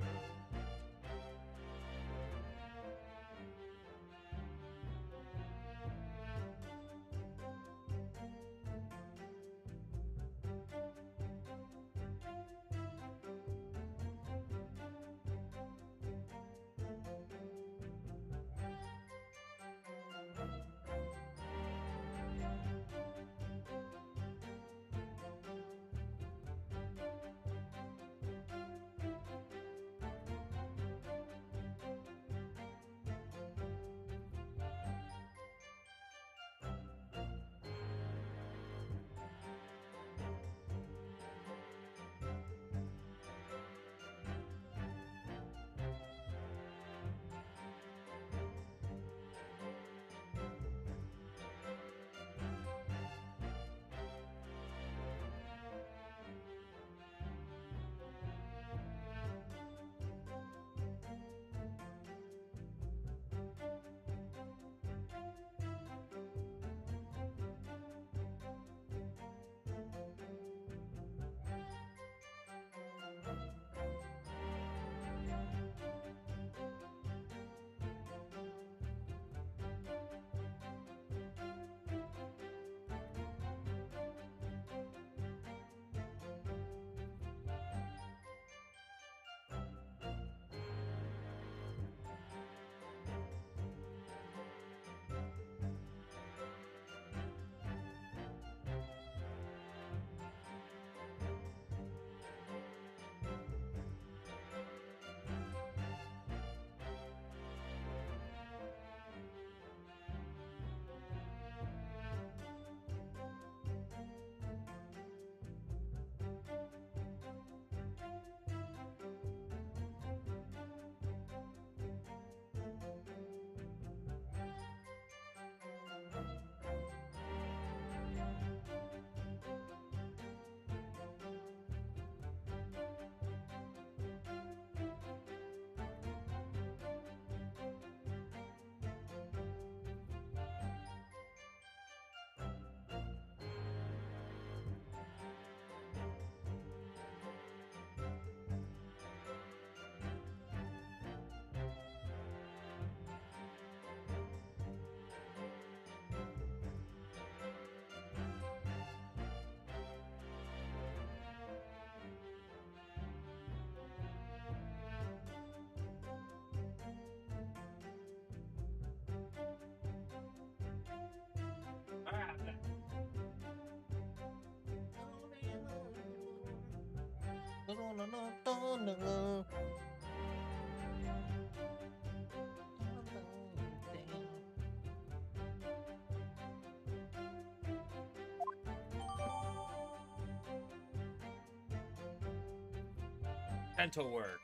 Dental work.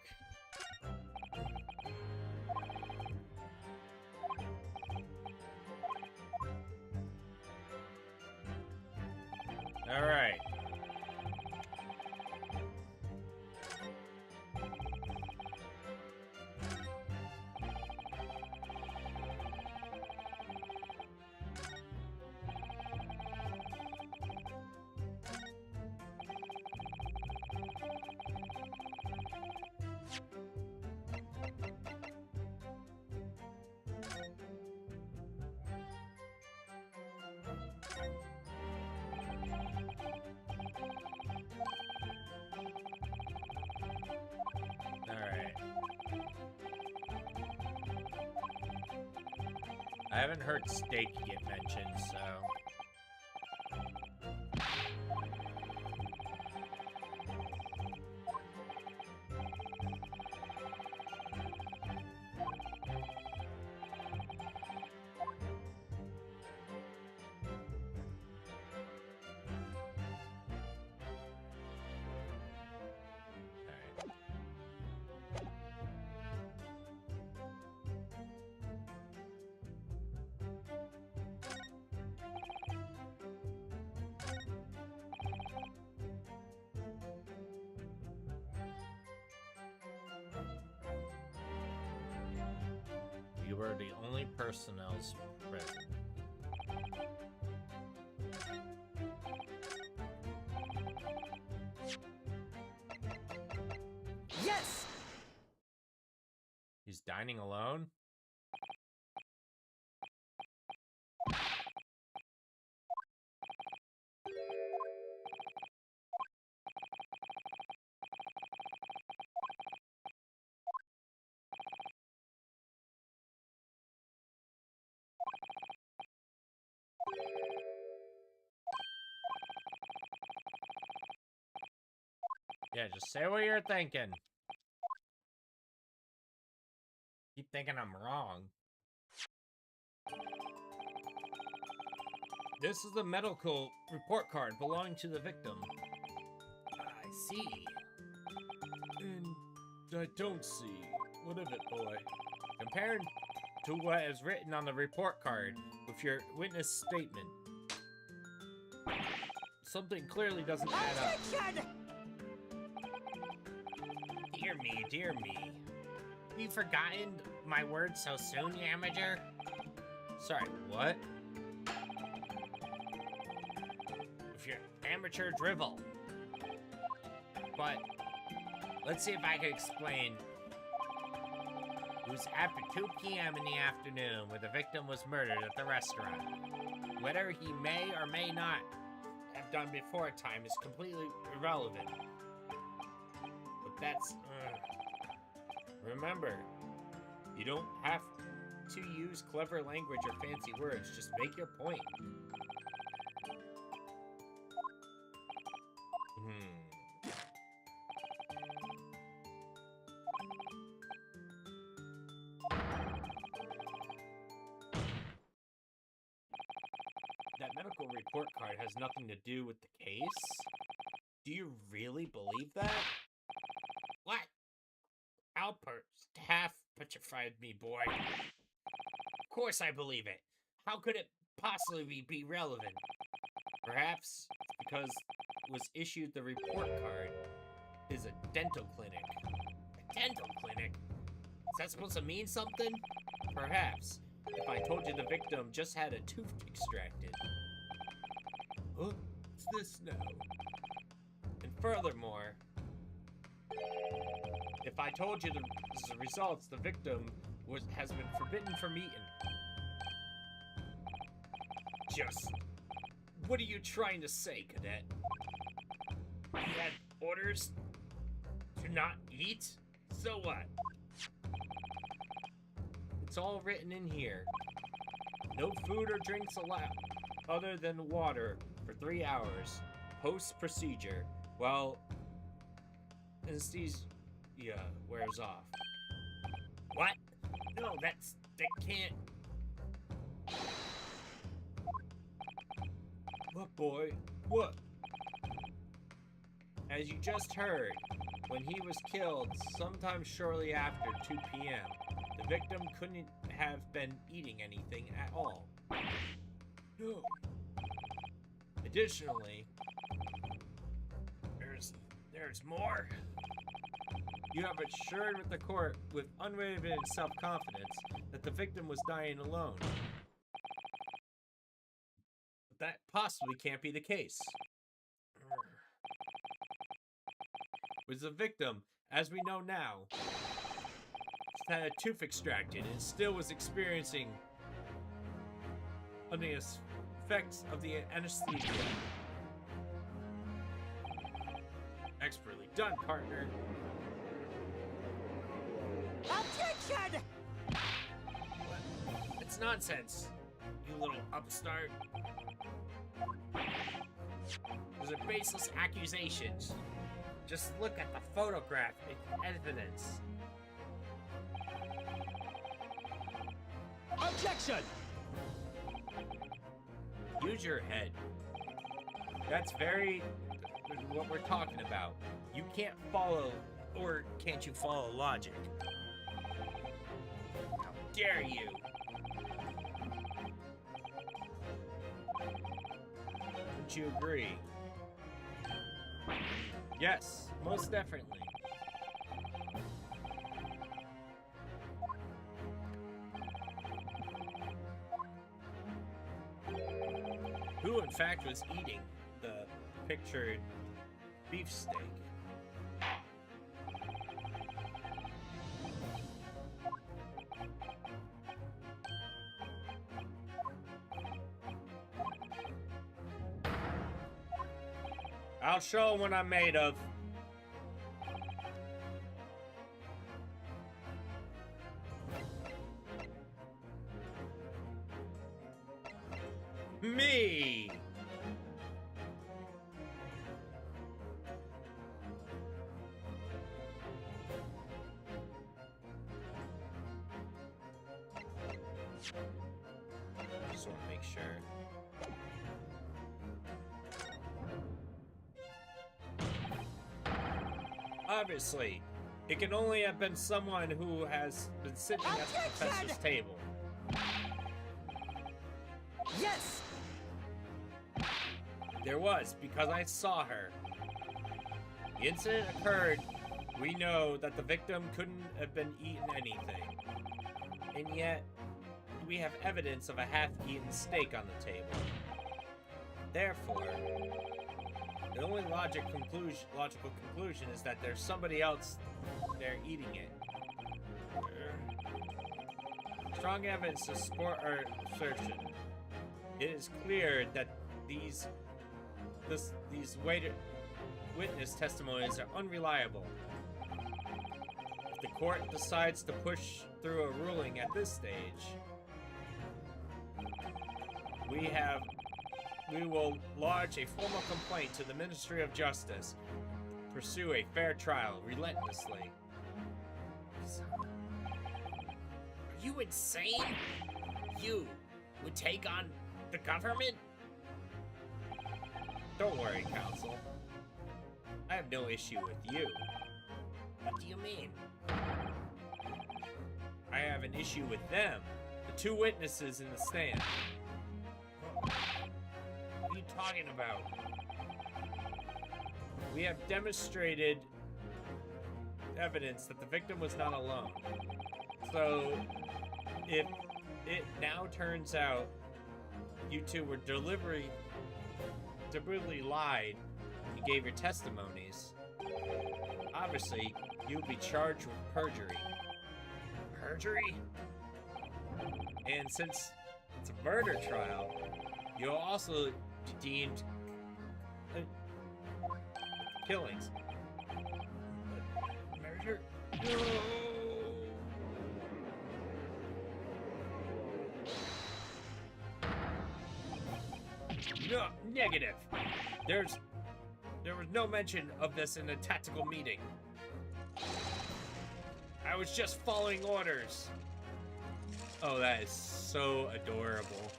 All right. All right. I haven't heard steak get mentioned, so. All right. You were the only personnel's present. Yes! He's dining alone? Yeah, just say what you're thinking. Keep thinking I'm wrong. This is the medical report card belonging to the victim. I see. And I don't see. What of it, boy? Compared to what is written on the report card with your witness statement, something clearly doesn't add up. Attention! Dear me, dear me. Have you forgotten my words so soon, you amateur? Sorry, what? With your amateur drivel. But, let's see if I can explain. It was after 2 p.m. in the afternoon where the victim was murdered at the restaurant. Whether he may or may not have done before time is completely irrelevant. But that's... Remember, you don't have to use clever language or fancy words. Just make your point. That medical report card has nothing to do with the case? Do you really believe that? What? Outburst half petrified me, boy. Of course I believe it. How could it possibly be relevant? Perhaps because it was issued the report card is a dental clinic. A dental clinic? Is that supposed to mean something? Perhaps. If I told you the victim just had a tooth extracted. What's this now? And furthermore, if I told you the results, the victim has been forbidden from eating. Just, what are you trying to say, Cadet? He had orders to not eat? So what? It's all written in here. No food or drinks allowed, other than water, for 3 hours. Post-procedure. Well, anesthesia wears off. What? No, that can't. What, boy? What? As you just heard, when he was killed sometime shortly after 2 p.m., the victim couldn't have been eating anything at all. No. Additionally, there's more. You have assured with the court with unwavering self-confidence that the victim was dying alone. But that possibly can't be the case. Was the victim, as we know now, had a tooth extracted and still was experiencing the effects of the anesthesia. Expertly done, partner. Objection! It's nonsense, you little upstart. Those are baseless accusations. Just look at the photograph and evidence. Objection! Use your head. That's what we're talking about. You can't follow, or can't you follow logic? How dare you? Don't you agree? Yes, most definitely. Who, in fact, was eating the pictured beefsteak? I'll show 'em what I'm made of. Me! Just want to make sure. Obviously, it can only have been someone who has been sitting at the professor's table. Yes! There was, because I saw her. The incident occurred. We know that the victim couldn't have been eaten anything. And yet, we have evidence of a half-eaten steak on the table. Therefore, the only logical conclusion is that there's somebody else there eating it. Strong evidence to support our assertion. It is clear that these witness testimonies are unreliable. If the court decides to push through a ruling at this stage, we will lodge a formal complaint to the Ministry of Justice, pursue a fair trial relentlessly. Are you insane? You would take on the government? Don't worry, Counsel. I have no issue with you. What do you mean? I have an issue with them, the two witnesses in the stand. What are you talking about? We have demonstrated evidence that the victim was not alone. So, if it now turns out you two were deliberately lied when you gave your testimonies, obviously, you'll be charged with perjury. Perjury? And since it's a murder trial, you'll also be deemed killings. Murder? No! No, negative. There was no mention of this in a tactical meeting. I was just following orders. Oh, that is so adorable.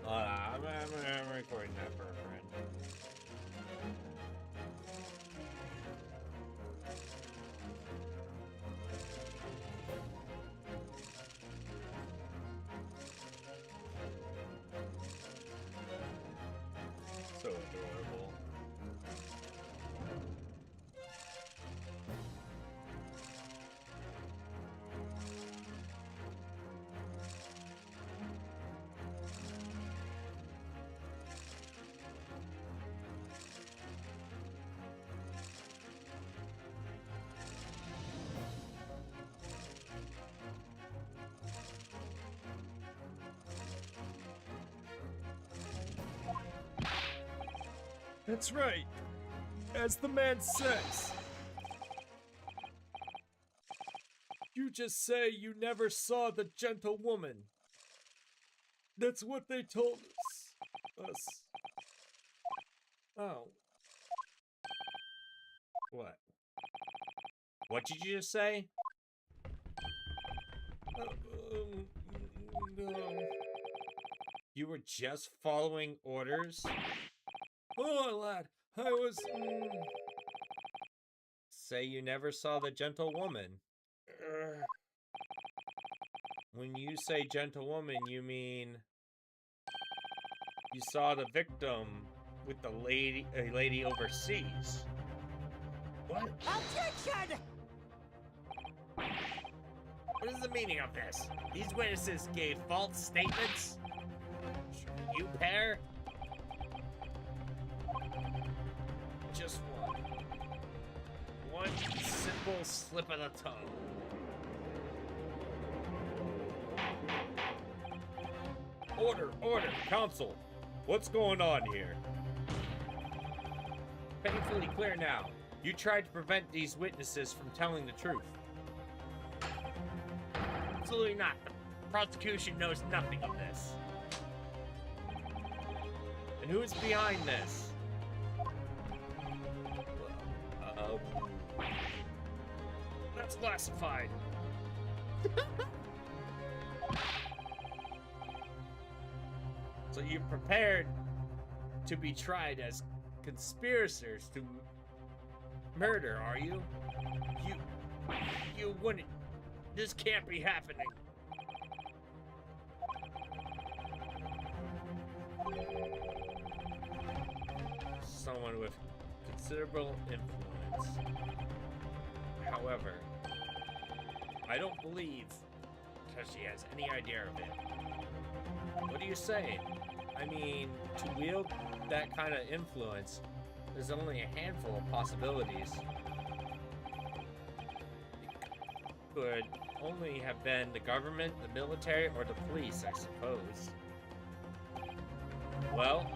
I'm recording that for a friend. So adorable. That's right. As the man says. You just say you never saw the gentle woman. That's what they told us. Oh. What? What did you just say? No. You were just following orders? Oh, lad, I was. Say you never saw the gentle woman. When you say gentle woman, you mean you saw the victim with a lady overseas. What? Objection! What is the meaning of this? These witnesses gave false statements? You pair? Just one. One simple slip of the tongue. Order, counsel. What's going on here? Painfully clear now. You tried to prevent these witnesses from telling the truth. Absolutely not. The prosecution knows nothing of this. And who is behind this? That's classified. So you're prepared to be tried as conspirators to murder, are you? You wouldn't. This can't be happening. Someone with considerable influence. However, I don't believe that she has any idea of it. What are you saying? I mean, to wield that kind of influence, there's only a handful of possibilities. It could only have been the government, the military, or the police, I suppose. Well,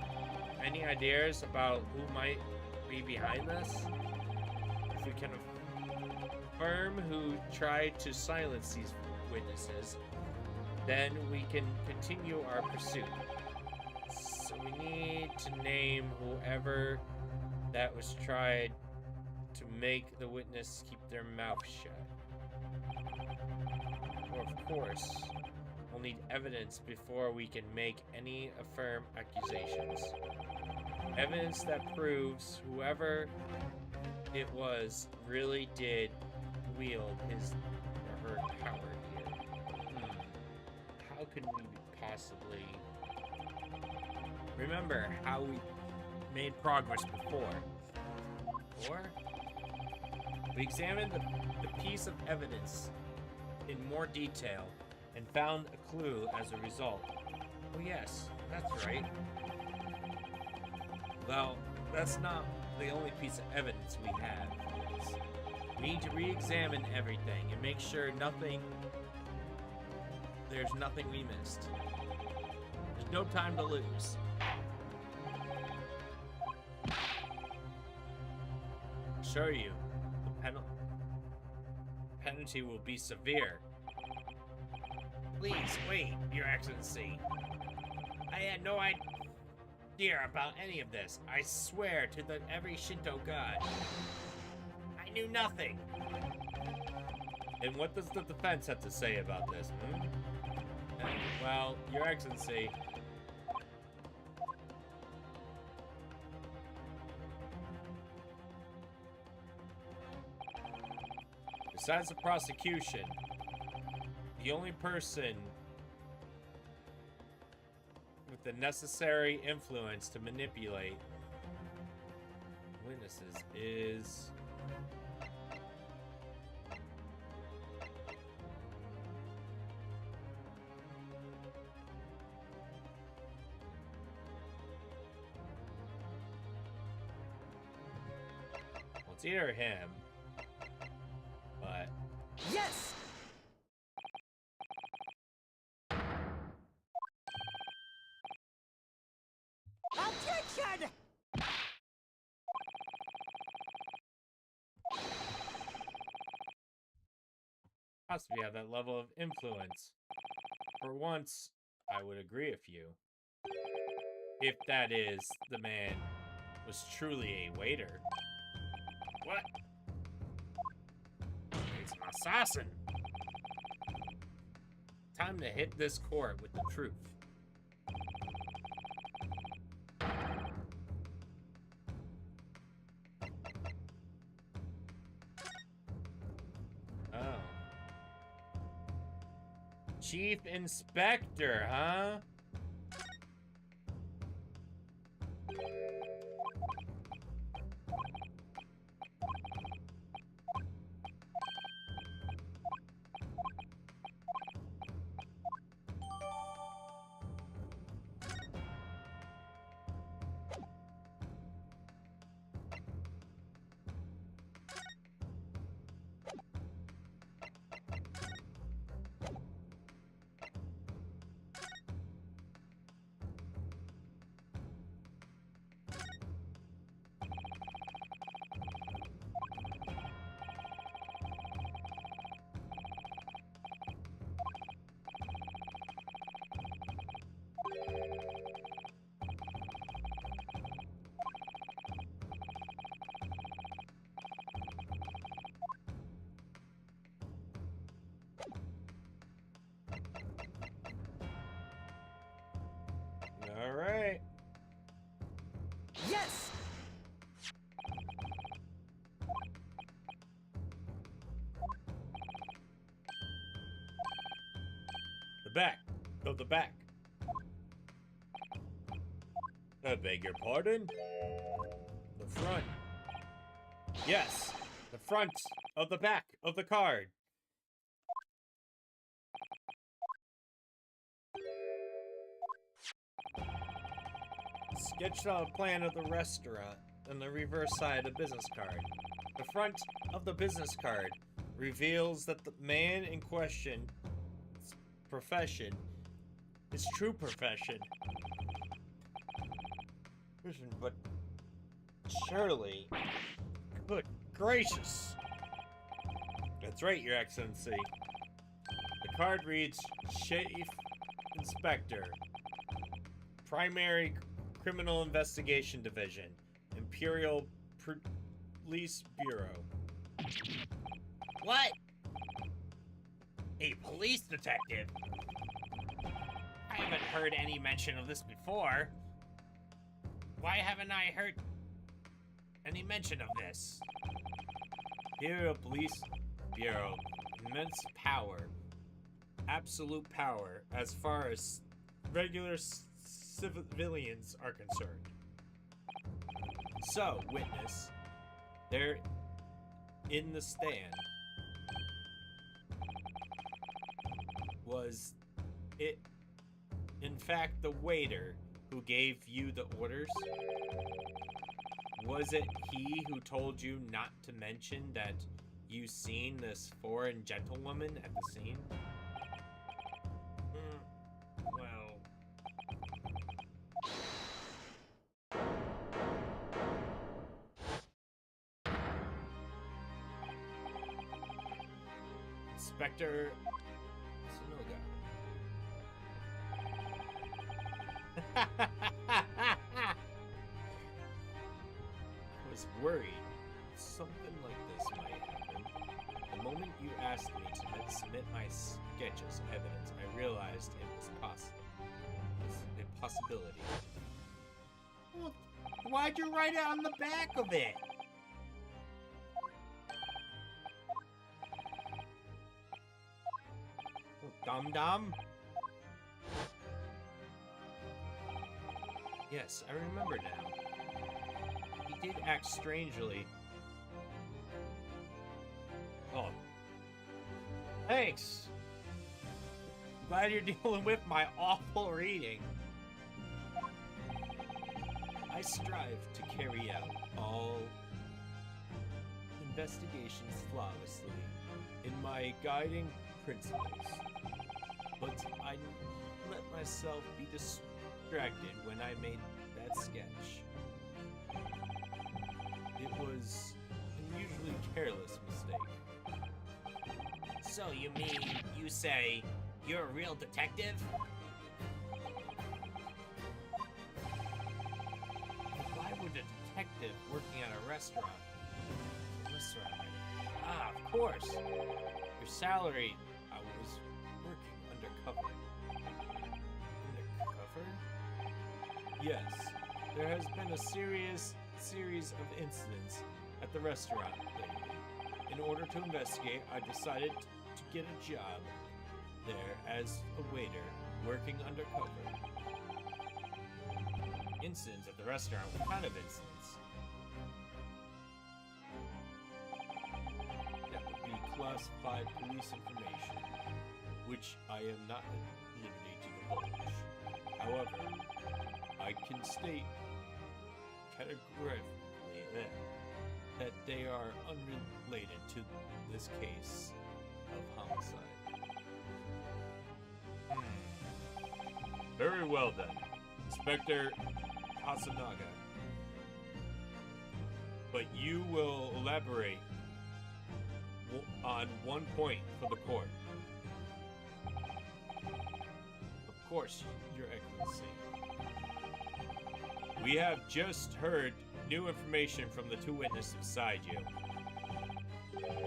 any ideas about who might be behind this? If we can affirm who tried to silence these witnesses, then we can continue our pursuit. So we need to name whoever that was tried to make the witness keep their mouth shut. Or of course, we'll need evidence before we can make any affirm accusations. Evidence that proves whoever it was really did wield his or her power here. How can we possibly remember how we made progress before? Or we examined the piece of evidence in more detail and found a clue as a result. Oh yes, that's right. Well, that's not the only piece of evidence we have. We need to re-examine everything and make sure there's nothing we missed. There's no time to lose. Assure you, the penalty will be severe. Please, wait, Your Excellency. I had no idea. idea about any of this. I swear to every Shinto god. I knew nothing. And what does the defense have to say about this? Well, Your Excellency, besides the prosecution, the only person with the necessary influence to manipulate witnesses is it's either him, but Yes! Objection! possibly have that level of influence. For once, I would agree with you. If that is, the man was truly a waiter. What? He's an assassin. Time to hit this court with the truth. Oh. Chief Inspector, huh? All right. Yes! The back. Go the back. I beg your pardon? The front. Yes, the front of the back of the card. Sketch out a plan of the restaurant on the reverse side of the business card. The front of the business card reveals that the man in question's profession, his true profession, but surely, good gracious. That's right, Your Excellency. The card reads Chief Inspector, Primary Criminal Investigation Division, Imperial Police Bureau. What? A police detective? I haven't heard any mention of this before. Why haven't I heard any mention of this? Imperial Police Bureau, immense power, absolute power as far as regular civilians are concerned. So, witness, they're in the stand. Was it, in fact, the waiter who gave you the orders? Was it he who told you not to mention that you seen this foreign gentlewoman at the scene? Well... Inspector Sonoga. I was worried something like this might happen. The moment you asked me to submit my sketch as evidence, I realized it was possible. It was a possibility. Well, why'd you write it on the back of it? Oh, dum-dum. Yes, I remember now. He did act strangely. Oh. Thanks! Glad you're dealing with my awful reading. I strive to carry out all investigations flawlessly in my guiding principles. But I let myself be distracted when I made that sketch. It was an unusually careless mistake. So you mean you say you're a real detective? Why would a detective working at a restaurant? Ah, of course. Your salary. I was working undercover. Undercover? Yes. There has been a series of incidents at the restaurant lately. In order to investigate, I decided to get a job there as a waiter, working undercover. Incidents at the restaurant? What kind of incidents? That would be classified police information, which I am not at liberty to divulge. However, I can state categorically that they are unrelated to this case of homicide. Very well then, Inspector Hasanaga. But you will elaborate on one point for the court. Of course, Your Excellency. We have just heard new information from the two witnesses beside you.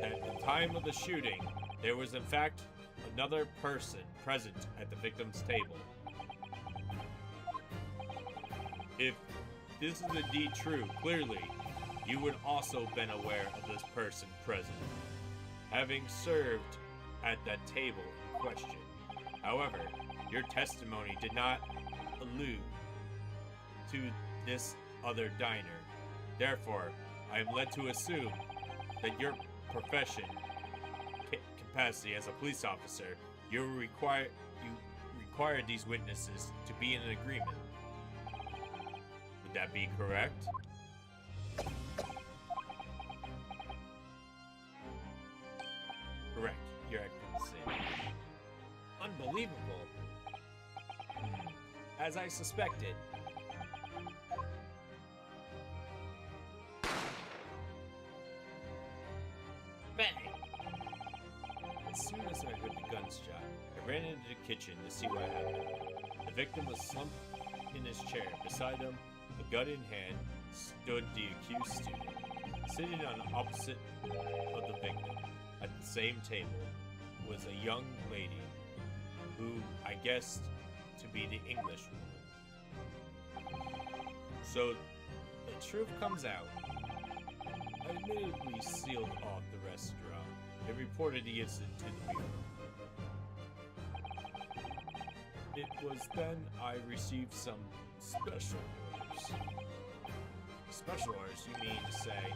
At the time of the shooting, there was in fact another person present at the victim's table. If this is indeed true, clearly, you would also been aware of this person present, having served at that table in question. However, your testimony did not allude to this other diner. Therefore, I am led to assume that your profession capacity as a police officer, you required these witnesses to be in an agreement. Would that be correct? Correct, Your Excellency. Unbelievable. As I suspected. Bang! As soon as I heard the gunshot, I ran into the kitchen to see what happened. The victim was slumped in his chair. Beside him, a gun in hand, stood the accused student. Sitting on the opposite of the victim, at the same table, was a young lady who I guessed to be the English woman. So, the truth comes out. I admittedly sealed off the restaurant and reported the incident to the Bureau. It was then I received some special orders. Special orders, you mean to say,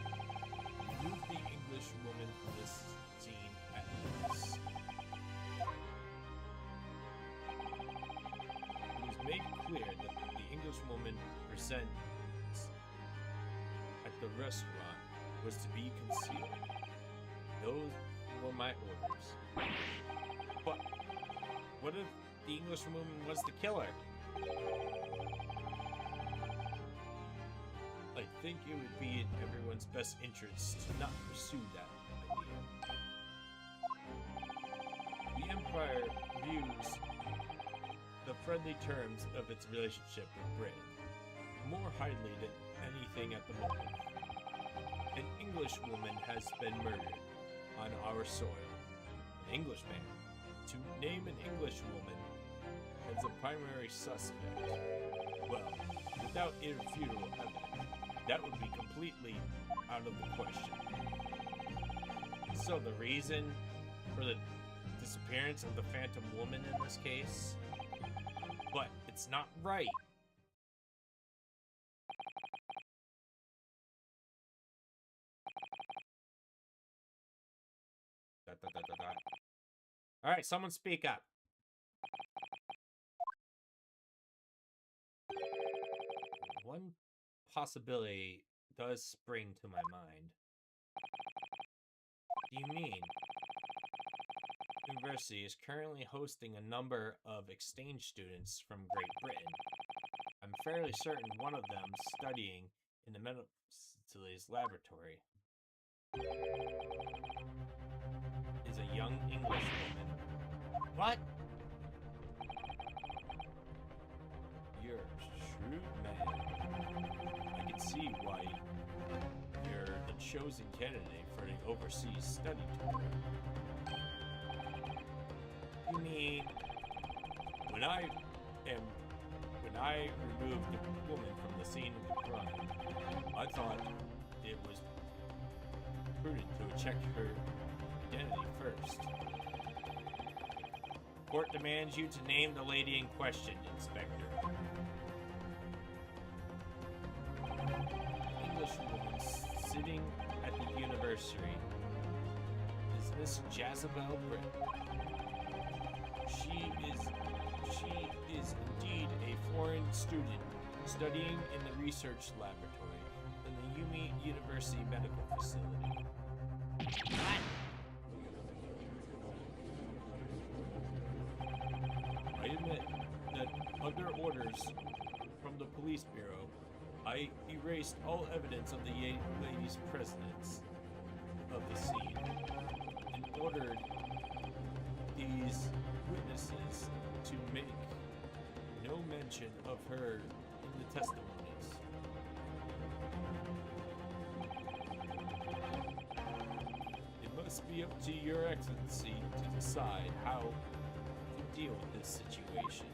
remove the English woman from this scene at once. It was made clear that the English woman present at the restaurant was to be concealed. Those were my orders. But what if the English woman was the killer? I think it would be in everyone's best interest to not pursue that idea. The Empire views the friendly terms of its relationship with Britain, more highly than anything at the moment. An Englishwoman has been murdered on our soil. An Englishman. To name an Englishwoman as a primary suspect, well, without irrefutable evidence, that would be completely out of the question. So the reason for the disappearance of the Phantom Woman in this case? But it's not right. All right, someone speak up. One possibility does spring to my mind. What do you mean? University is currently hosting a number of exchange students from Great Britain. I'm fairly certain one of them studying in the medical facilities laboratory is a young English woman. What? You're a shrewd man. I can see why you're the chosen candidate for the overseas study tour. You mean when I removed the woman from the scene of the crime, I thought it was prudent to check her identity first. Court demands you to name the lady in question, Inspector. The Englishwoman sitting at the university is Miss Jezebel Britt. She is indeed a foreign student studying in the research laboratory in the Yumi University Medical Facility. What? I admit that under orders from the police bureau, I erased all evidence of the lady's presence of the scene and ordered these witnesses to make no mention of her in the testimonies. It must be up to Your Excellency to decide how to deal with this situation.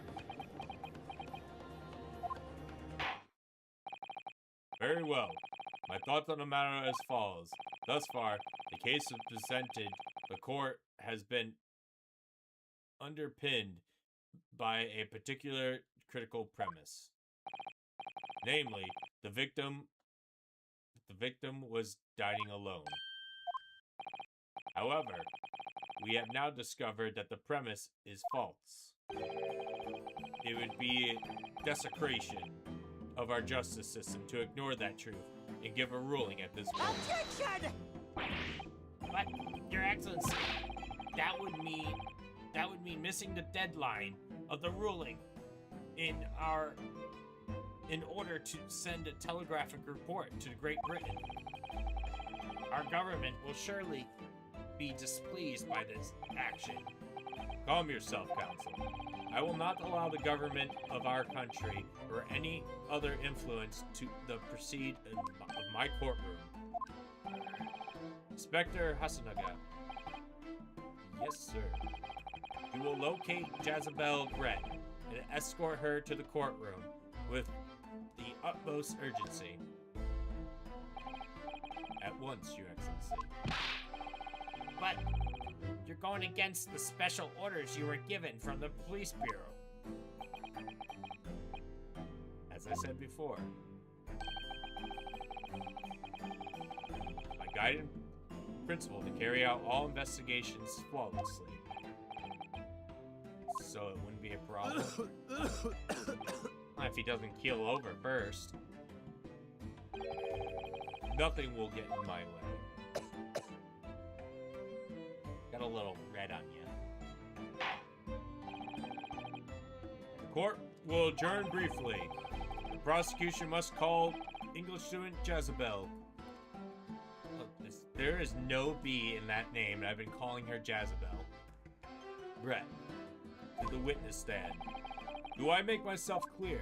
Very well. My thoughts on the matter are as follows. Thus far, the case is presented. The court has been underpinned by a particular critical premise. Namely, the victim was dining alone. However, we have now discovered that the premise is false. It would be desecration of our justice system to ignore that truth and give a ruling at this point. Objection! But, Your Excellency, that would mean missing the deadline of the ruling in order to send a telegraphic report to Great Britain. Our government will surely be displeased by this action. Calm yourself, Counsel. I will not allow the government of our country or any other influence to proceed of my courtroom. Inspector Hasanaga. Yes, sir. You will locate Jezebel Brett and escort her to the courtroom with the utmost urgency. At once, Your Excellency. But you're going against the special orders you were given from the police bureau. As I said before, my guiding principle to carry out all investigations flawlessly. So it wouldn't be a problem. If he doesn't keel over first. Nothing will get in my way. Got a little red on you. The court will adjourn briefly. The prosecution must call English student Jezebel. Look, there is no B in that name, and I've been calling her Jezebel. Brett, to the witness stand. Do I make myself clear?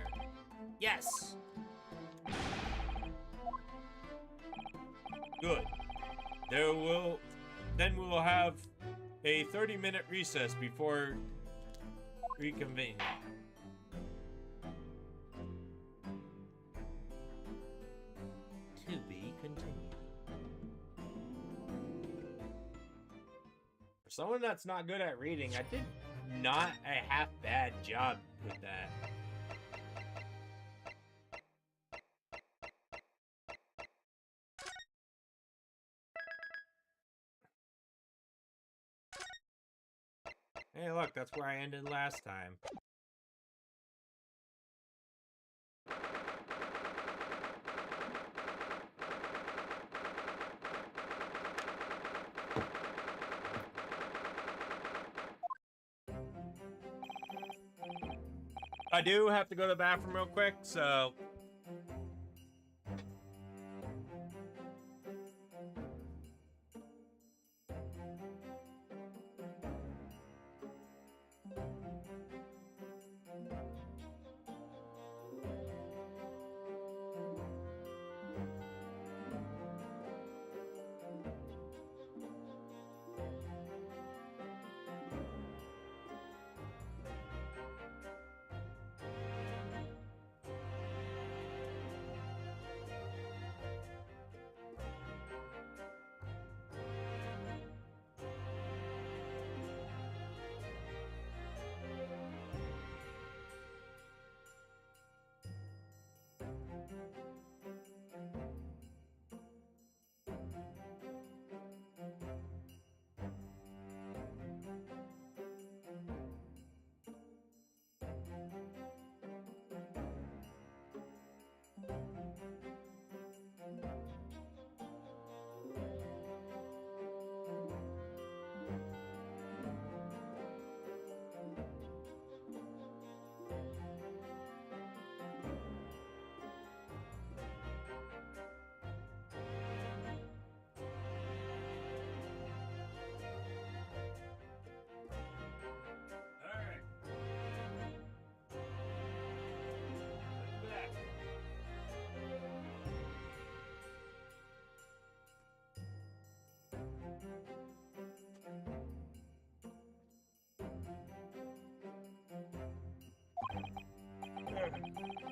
Yes. Good. Then we will have a 30-minute recess before reconvening. To be continued. For someone that's not good at reading, I did not a half bad job with that. Hey, look, that's where I ended last time. I do have to go to the bathroom real quick, so... Alright. I'm back.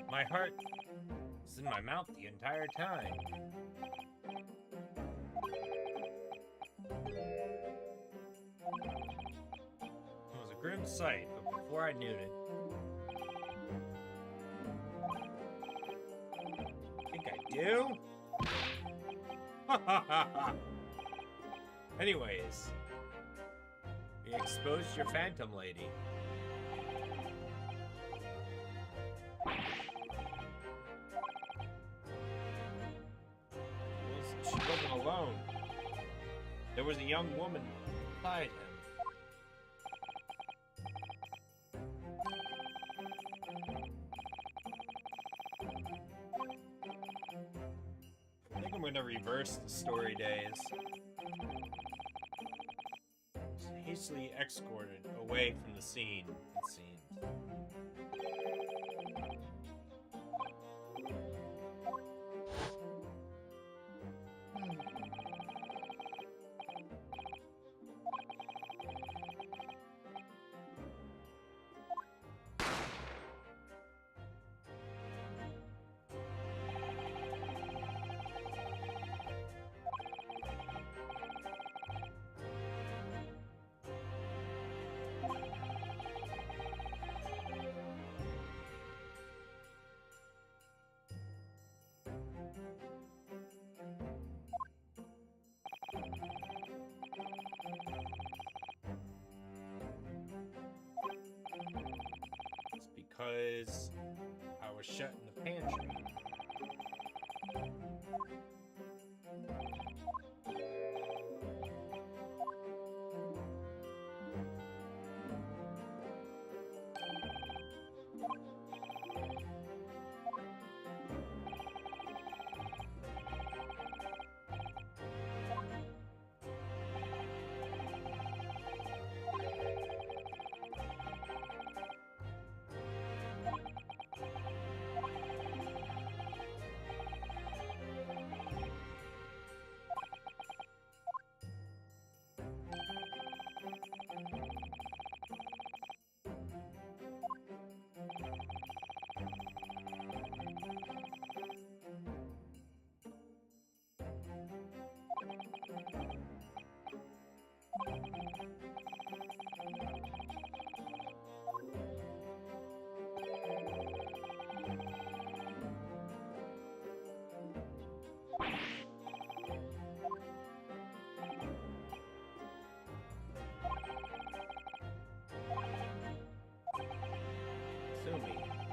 My heart is in my mouth the entire time. It was a grim sight, but before I knew it, I think I do. Anyways, you exposed your phantom lady. She wasn't alone. There was a young woman beside him. I think I'm gonna reverse the story days. Hastily escorted away from the scene, it seems. It's because I was shut in the pantry.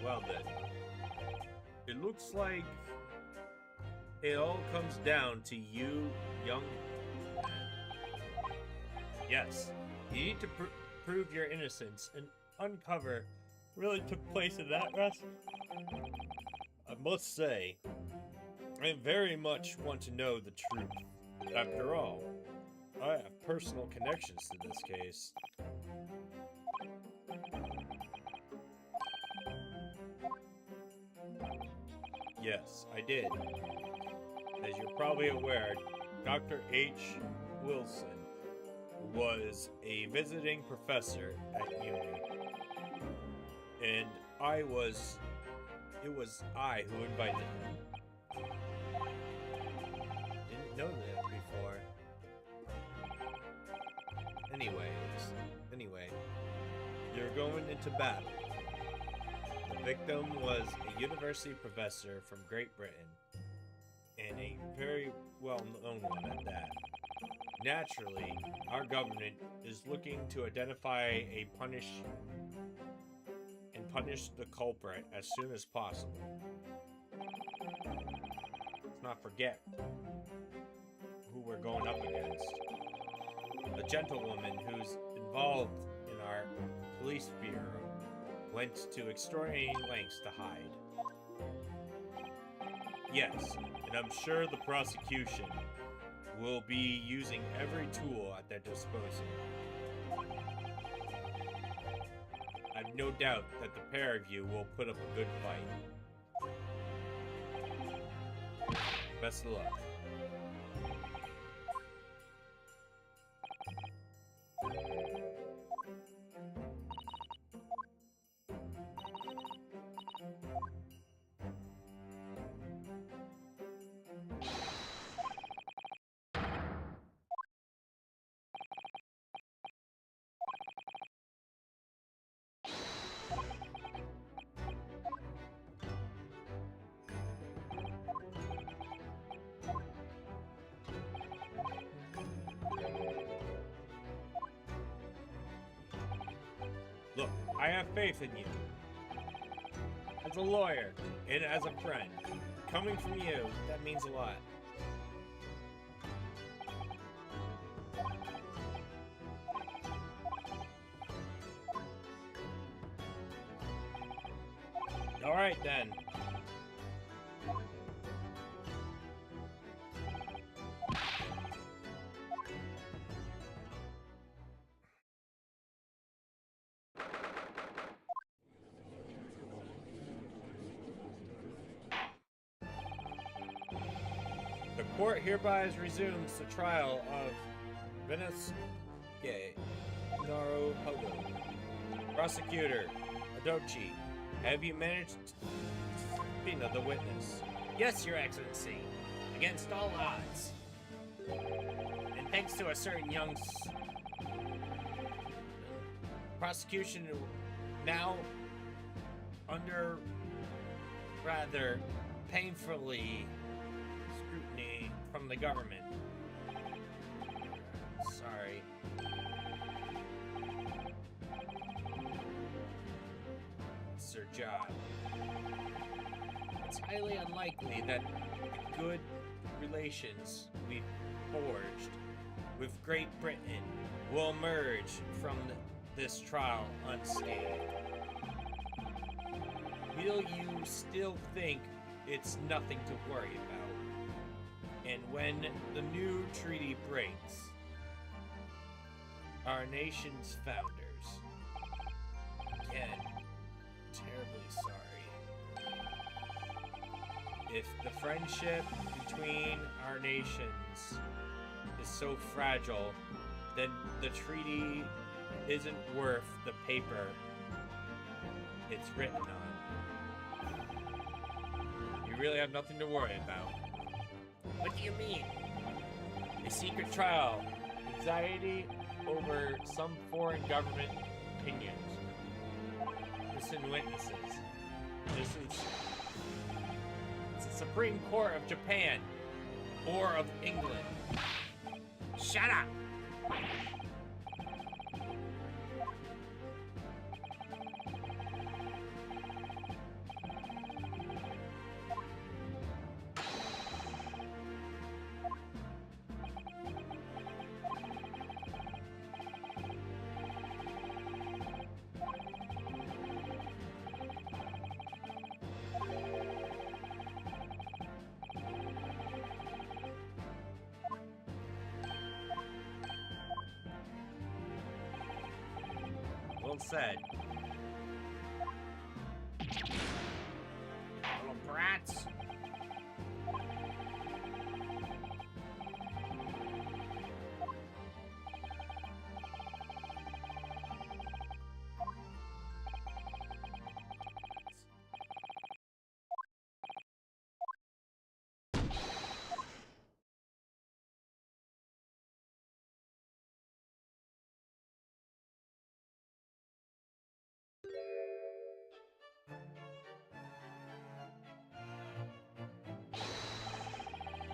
Well then, it looks like it all comes down to you, young man. Yes, you need to prove your innocence and uncover what really took place in that restaurant. I must say, I very much want to know the truth. After all, I have personal connections to this case. Yes, I did. As you're probably aware, Dr. H. Wilson was a visiting professor at uni. And it was I who invited him. Didn't know that before. Anyway, you're going into battle. The victim was a university professor from Great Britain, and a very well-known one at that. Naturally, our government is looking to identify and punish the culprit as soon as possible. Let's not forget who we're going up against. A gentlewoman who's involved in our police bureau went to extraordinary lengths to hide. Yes, and I'm sure the prosecution will be using every tool at their disposal. I've no doubt that the pair of you will put up a good fight. Best of luck. Look, I have faith in you. As a lawyer and as a friend, coming from you, that means a lot. All right then. The court hereby resumes the trial of Veniske Naruhodo. Prosecutor Adochi, have you managed to subpoena the witness? Yes, Your Excellency. Against all odds. And thanks to a certain young prosecution now under rather painfully scrutiny from the government. Sorry. It's their job. It's highly unlikely that the good relations we've forged with Great Britain will emerge from this trial unscathed. Will you still think it's nothing to worry about? And when the new treaty breaks, our nation's founders, again, terribly sorry, if the friendship between our nations is so fragile, then the treaty isn't worth the paper it's written on. You really have nothing to worry about. What do you mean? A secret trial, anxiety over some foreign government opinions. Listen, witnesses. It's the Supreme Court of Japan or of England. Shut up! Well said. Little brats.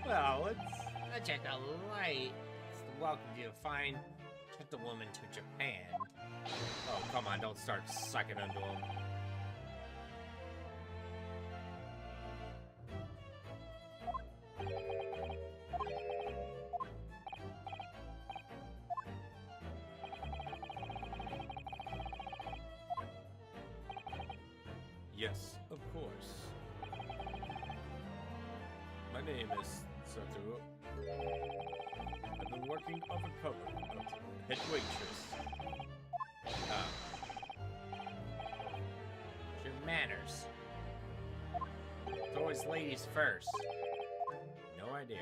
Well, let's check the light. It's the welcome to a fine gentlewoman to Japan. Oh, come on, don't start sucking into him. Yes, of course. My name is Satoru. I've been working undercover as head waitress. Your manners. It's always ladies first. No idea.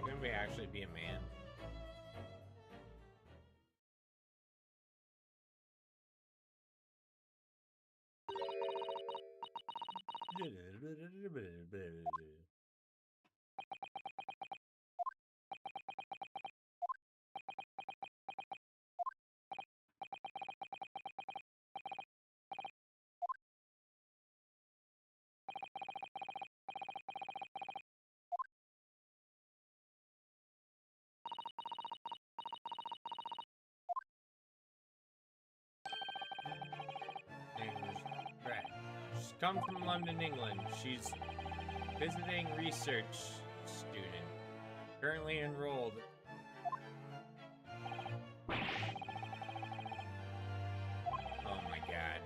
Can we actually be a man? Right. She's come from London, England. She's visiting research student. Currently enrolled. Oh my god.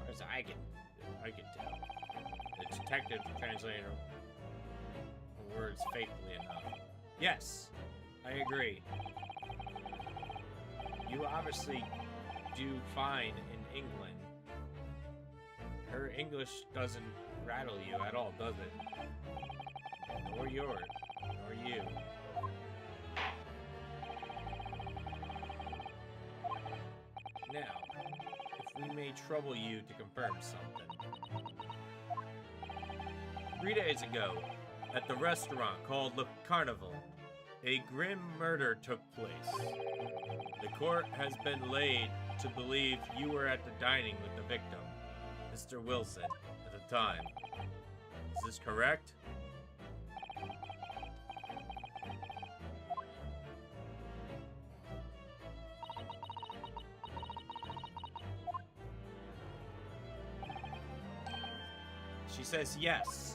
As I can tell. The detective translated her words faithfully enough. Yes, I agree. You obviously do fine in England. Her English doesn't rattle you at all, does it? Nor yours, nor you. Now, if we may trouble you to confirm something. 3 days ago, at the restaurant called Le Carnival, a grim murder took place. The court has been laid to believe you were at the dining with the victim, Mr. Wilson, at the time. Is this correct? She says yes.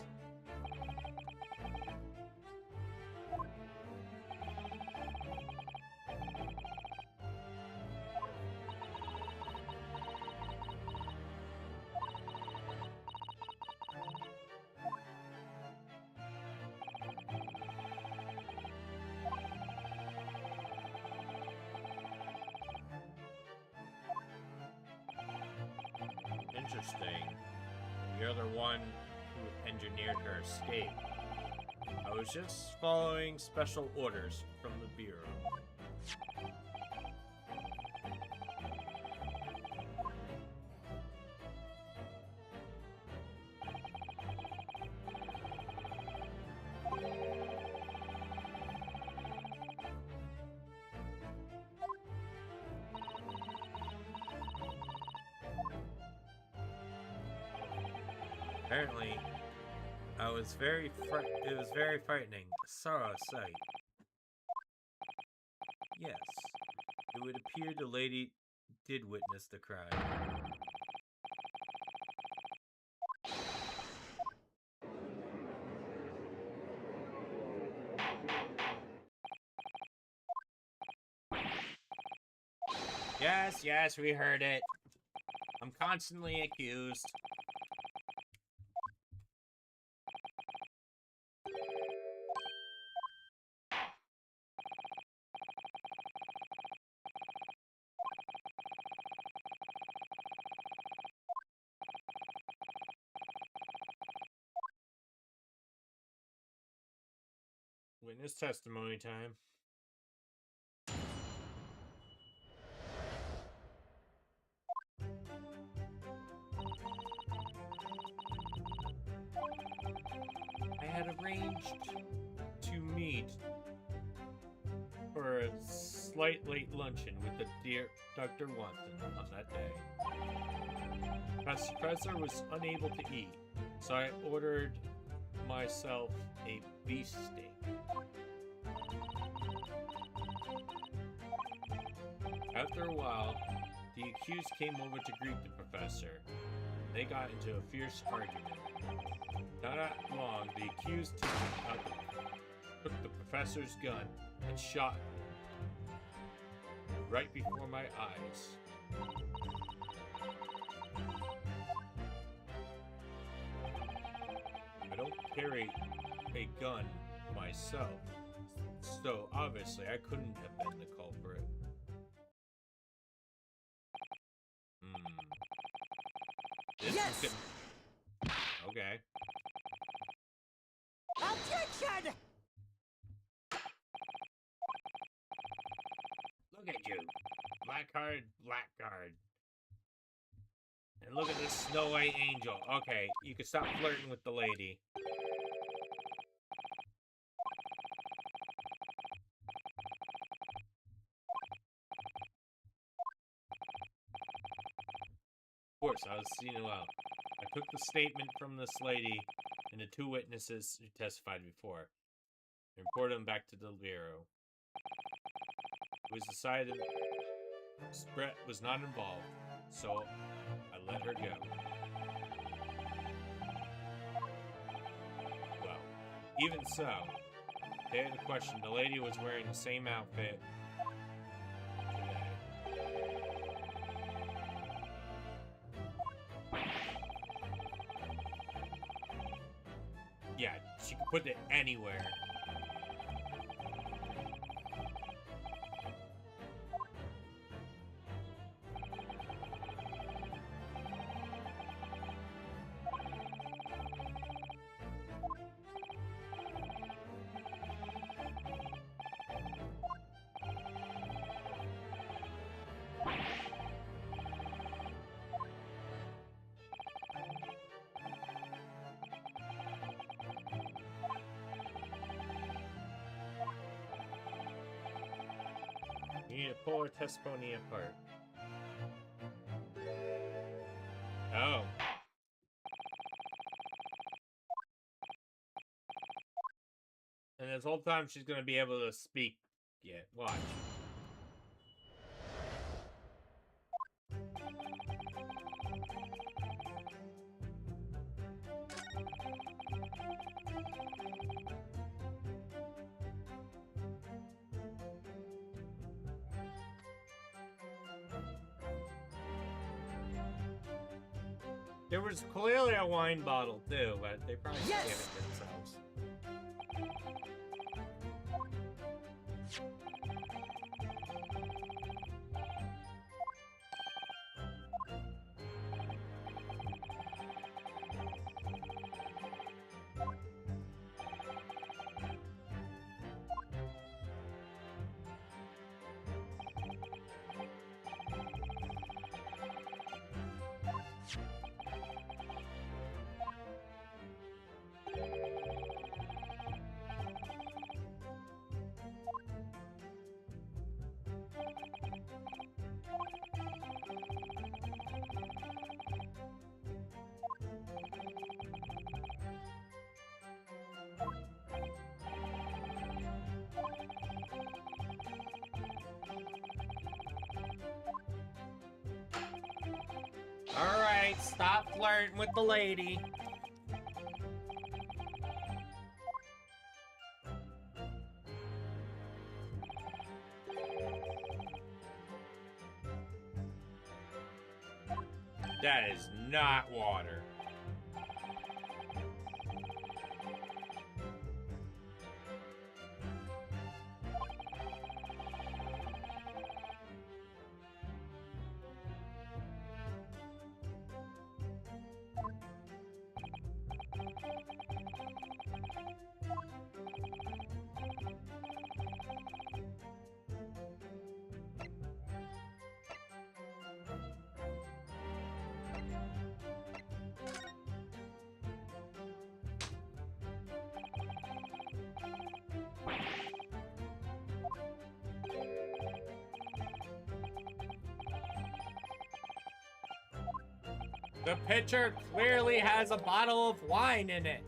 Interesting. You're the one who engineered her escape. I was just following special orders from the Bureau. Apparently, it was very frightening. Sorrow sight. Yes, it would appear the lady did witness the crime. Yes, yes, we heard it. I'm constantly accused. Witness testimony time. I had arranged To meet for a slight late luncheon with the dear Dr. Watson on that day. Professor was unable to eat, so I ordered myself a beefsteak. After a while, the accused came over to greet the professor. They got into a fierce argument. Not long, the accused took the professor's gun and shot him right before my eyes. I don't carry a gun myself, so obviously I couldn't have been the culprit. This Yes! is okay. Objection! Look at you. Blackguard, blackguard. And look at this Snow White angel. Okay, you can stop flirting with the lady. Of course, I was seeing it well. I took the statement from this lady and the two witnesses who testified before and reported them back to the bureau. It was decided Brett was not involved, so I let her go. Well, even so, to answer the question, the lady was wearing the same outfit today. Yeah, she could put it anywhere. You need to pull her testimony apart. Oh. And this whole time she's gonna be able to speak yet. Watch. There was clearly a wine bottle too, but they probably Yes! gave it to themselves. Alright, stop flirting with the lady. That is not water. The pitcher clearly has a bottle of wine in it.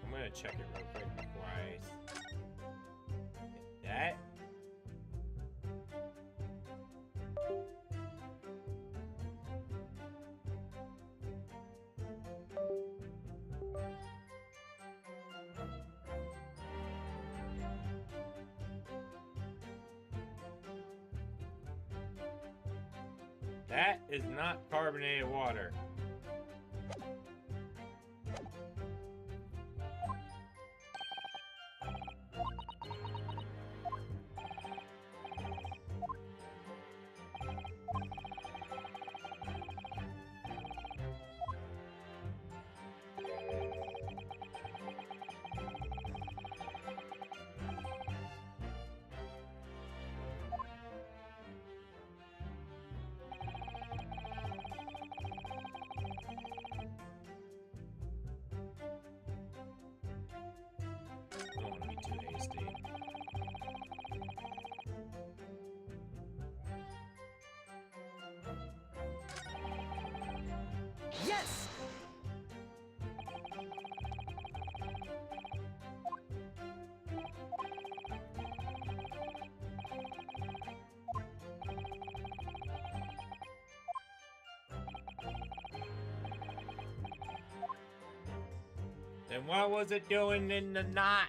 I'm gonna check it real quick before I hit that. That is not carbonated water. I don't want to be too hasty. Yes! Then what was it doing in the knot?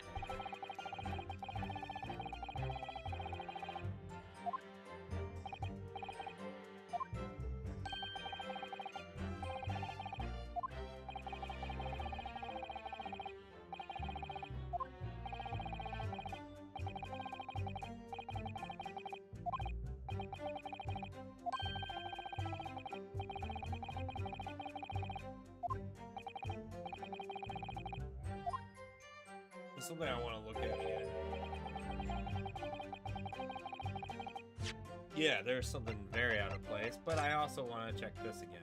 There's something I want to look at again. Yeah, there's something very out of place, but I also want to check this again.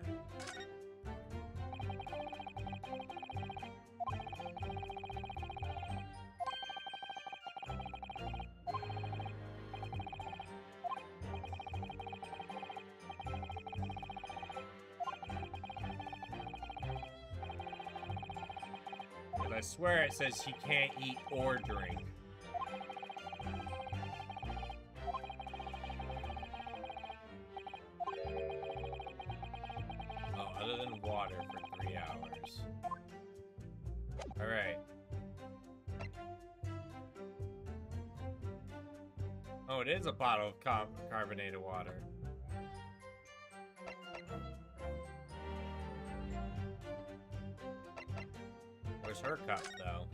But I swear it says she can't eat or drink. Oh, other than water for 3 hours. Alright. Oh, it is a bottle of carbonated water. Where's her cup, though?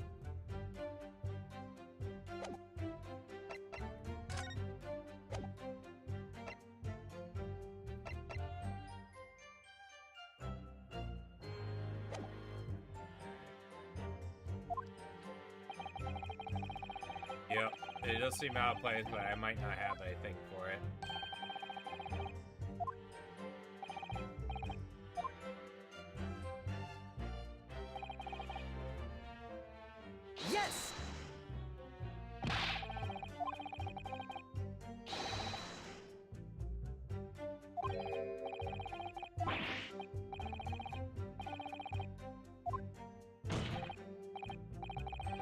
Yep, it does seem out of place, but I might not have anything for it. Yes!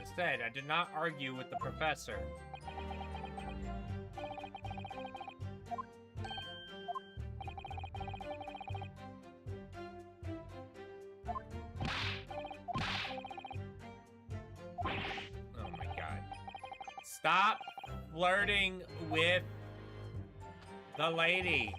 Instead, I did not argue with the professor. Stop flirting with the lady.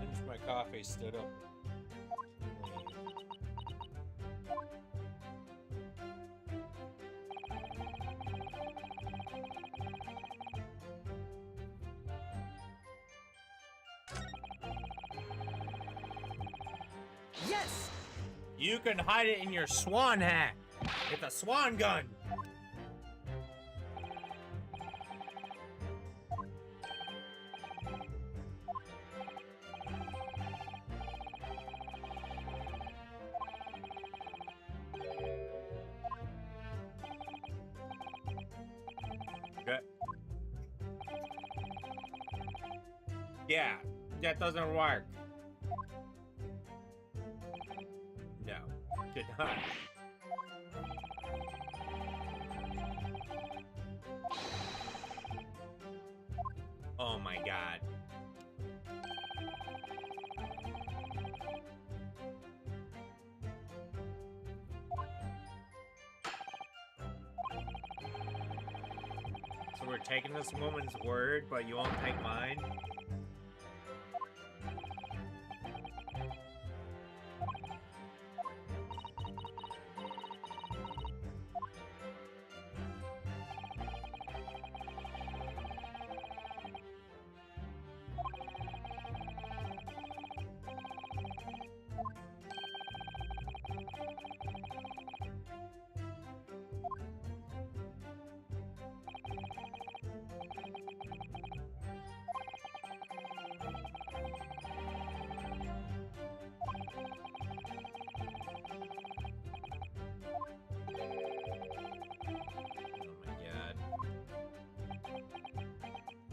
Finished my coffee, stood up. Yes! You can hide it in your swan hat. It's a swan gun. Okay. Yeah, that doesn't work. No, did not. Oh my god. So we're taking this woman's word, but you won't take mine?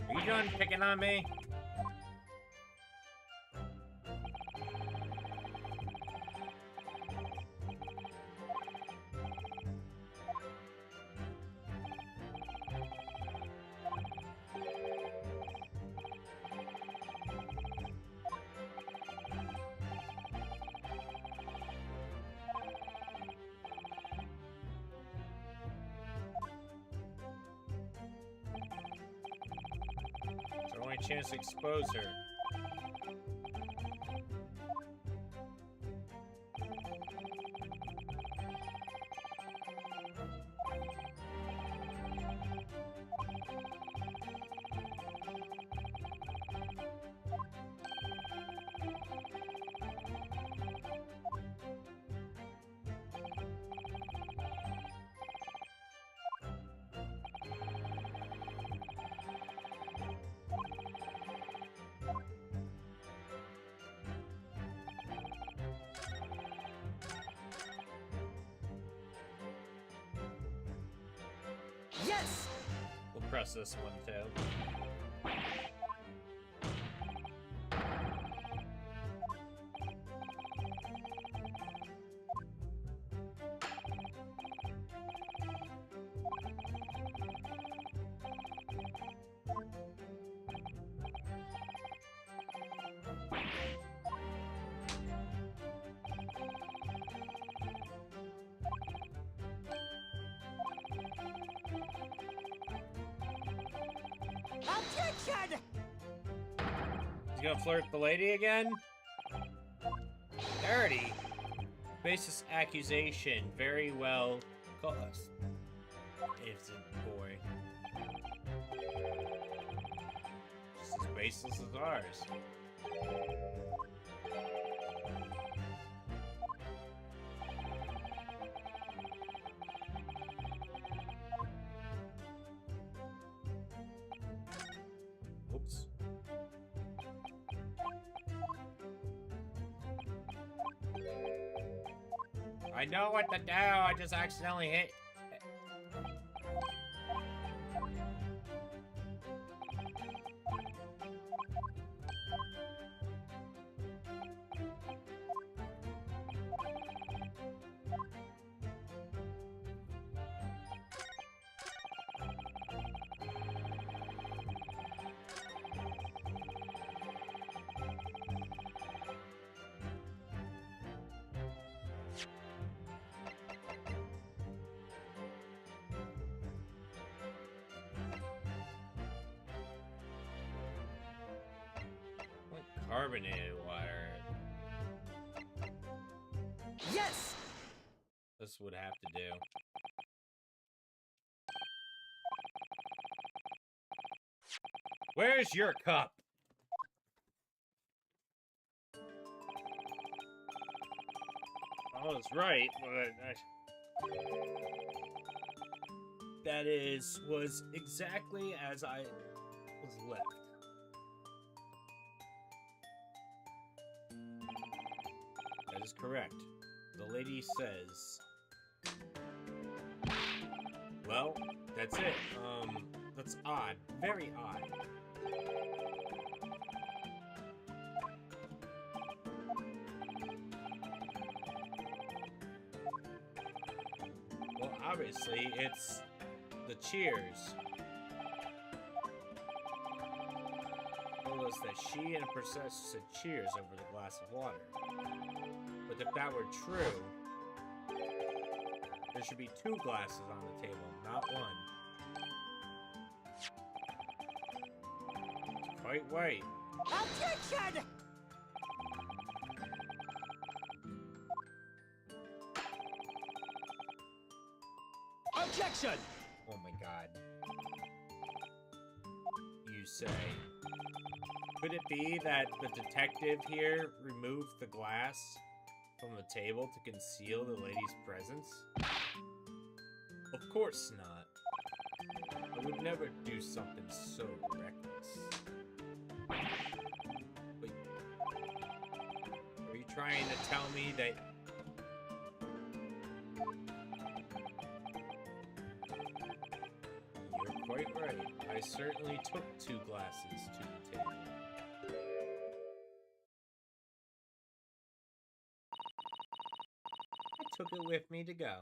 Are you done picking on me? It's our only chance to expose her. Yes! We'll press this one too. Objection! He's gonna flirt with the lady again? Dirty. Baseless accusation. Very well caused. Innocent boy. Just as baseless as ours. Oops. I know what to do. I just accidentally hit. Carbonated water. Yes! This would have to do. Where's your cup? I was right, but was exactly as I was left. That is correct. The lady says, well, that's it. That's odd. Very odd. Well, obviously, it's the cheers. Told us that she and Princess said cheers over the glass of water. But if that were true, there should be 2 glasses on the table, not 1. It's quite right. Objection! Objection! Oh my god. You say. Could it be that the detective here removed the glass from the table to conceal the lady's presence? Of course not. I would never do something so reckless. Wait. Are you trying to tell me that... You're quite right. I certainly took 2 glasses to the table. I took it with me to go.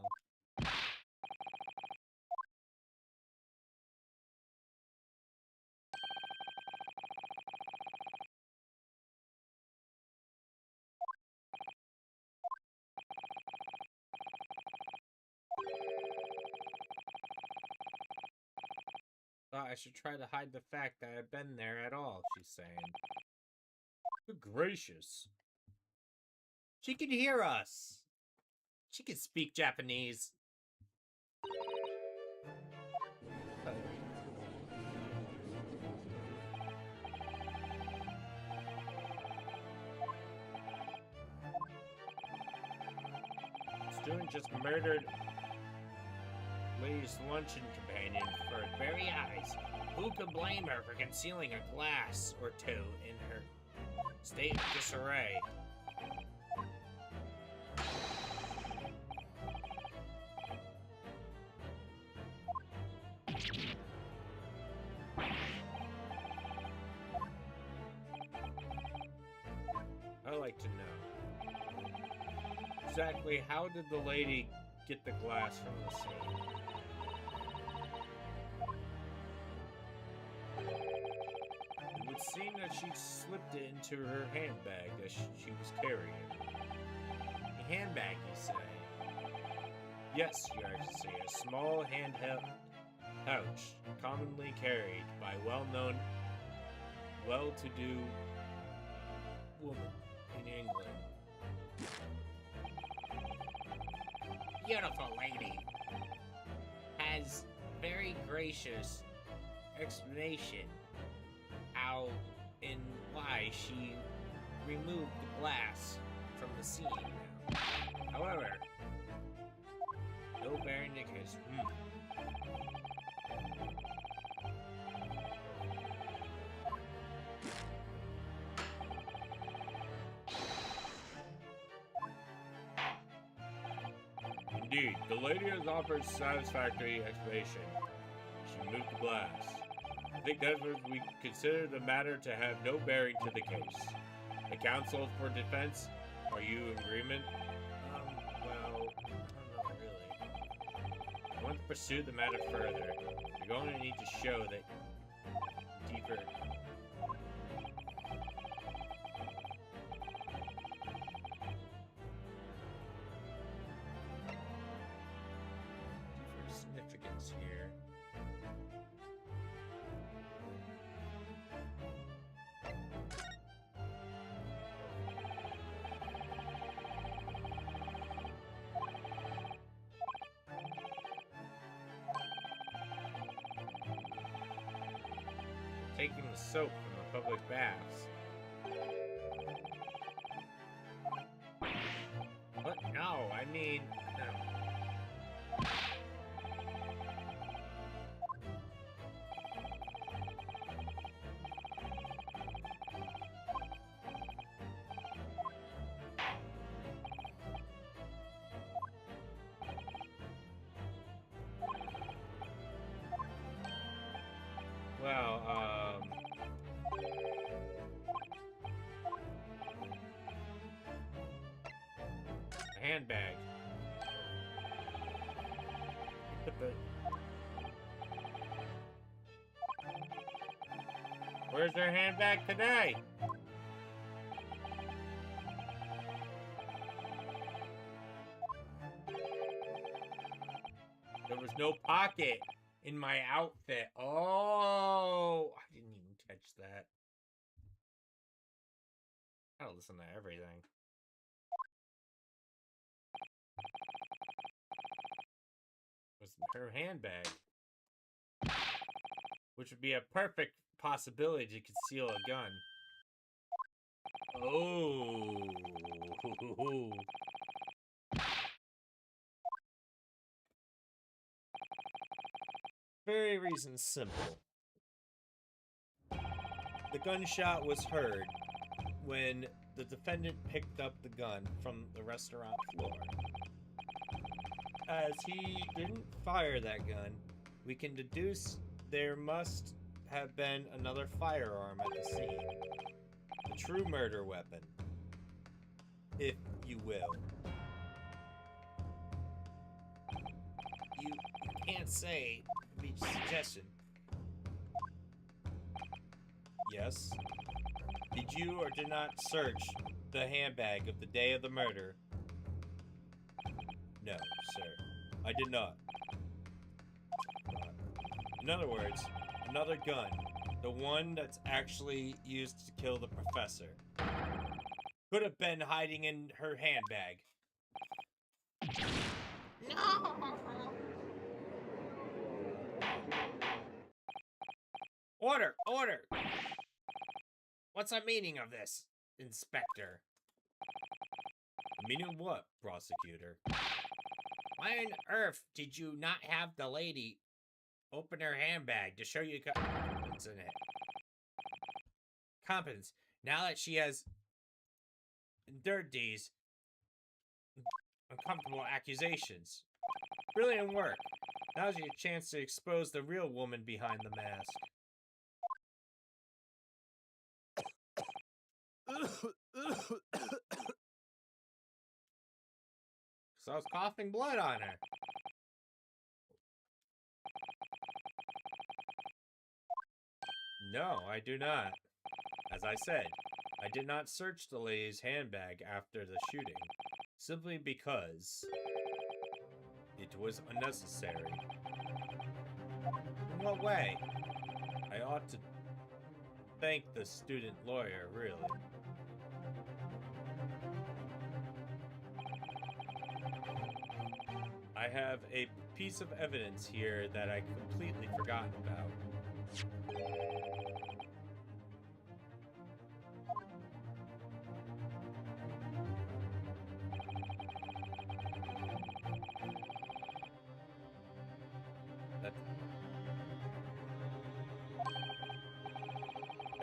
Thought I should try to hide the fact that I've been there at all, she's saying. Good gracious. She can hear us. She can speak Japanese. Student just murdered lady's luncheon companion for her very eyes. Who could blame her for concealing a glass or 2 in her state of disarray? I'd like to know. Exactly how did the lady get the glass from the scene? It would seem that she slipped it into her handbag that she was carrying. A handbag, you say? Yes, Your Excellency, a small handheld pouch commonly carried by well-known, well-to-do woman in England. Beautiful lady has very gracious explanation how and why she removed the glass from the scene now. However, no bare indicators. Indeed, the lady has offered satisfactory explanation. She moved the glass. I think that we consider the matter to have no bearing to the case. The counsel for defense, are you in agreement? Well, not really. I want to pursue the matter further. You're going to need to show that deeper. Deeper significance here. Taking the soap from the public baths. What? No, I mean, no. Well, a handbag. Where's their handbag today? There was no pocket in my outfit. Oh, I didn't even catch that. I gotta listen to everything. Was her handbag, which would be a perfect possibility to conceal a gun. Oh. Very reason simple. The gunshot was heard when the defendant picked up the gun from the restaurant floor. As he didn't fire that gun, we can deduce there must have been another firearm at the scene. A true murder weapon, if you will. You can't say be suggestion. Yes. Did you or did not search the handbag of the day of the murder? No, sir. I did not. In other words, another gun. The one that's actually used to kill the professor. Could have been hiding in her handbag. Order! Order! What's the meaning of this, Inspector? Meaning what, prosecutor? Why on earth did you not have the lady open her handbag to show you competence in it? Competence. Now that she has endured these uncomfortable accusations. Brilliant work. Now's your chance to expose the real woman behind the mask. So I was coughing blood on her. No, I do not. As I said, I did not search the lady's handbag after the shooting, simply because it was unnecessary. In what way? I ought to thank the student lawyer, really. I have a piece of evidence here that I completely forgotten about.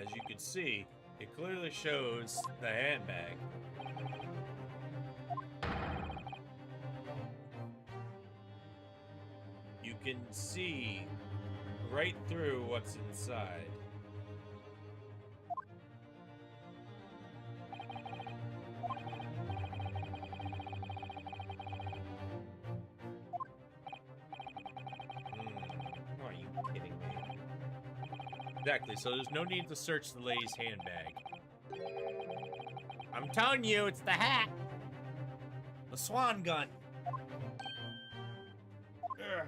As you can see, it clearly shows the handbag. can see right through what's inside. Are you kidding me? Exactly, so there's no need to search the lady's handbag. I'm telling you, it's the hat. The swan gun. Ugh.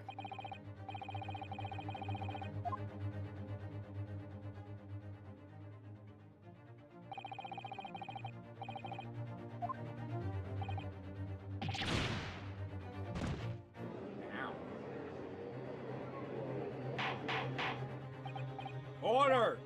Order!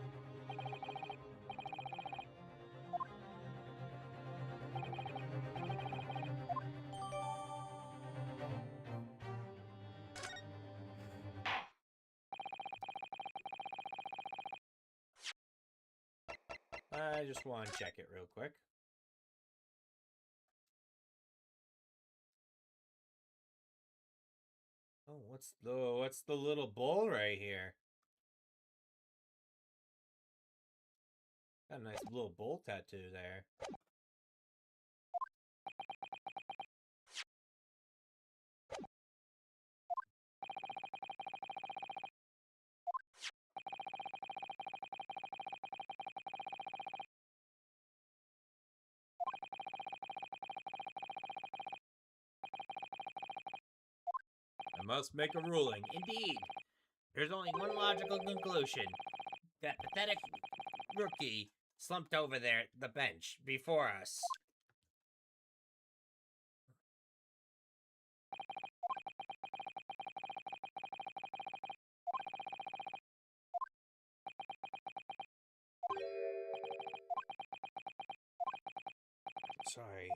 I just want to check it real quick. Oh, what's the little bull right here? Got a nice little bull tattoo there. I must make a ruling. Indeed. There's only one logical conclusion. That pathetic rookie slumped over there at the bench before us. Sorry.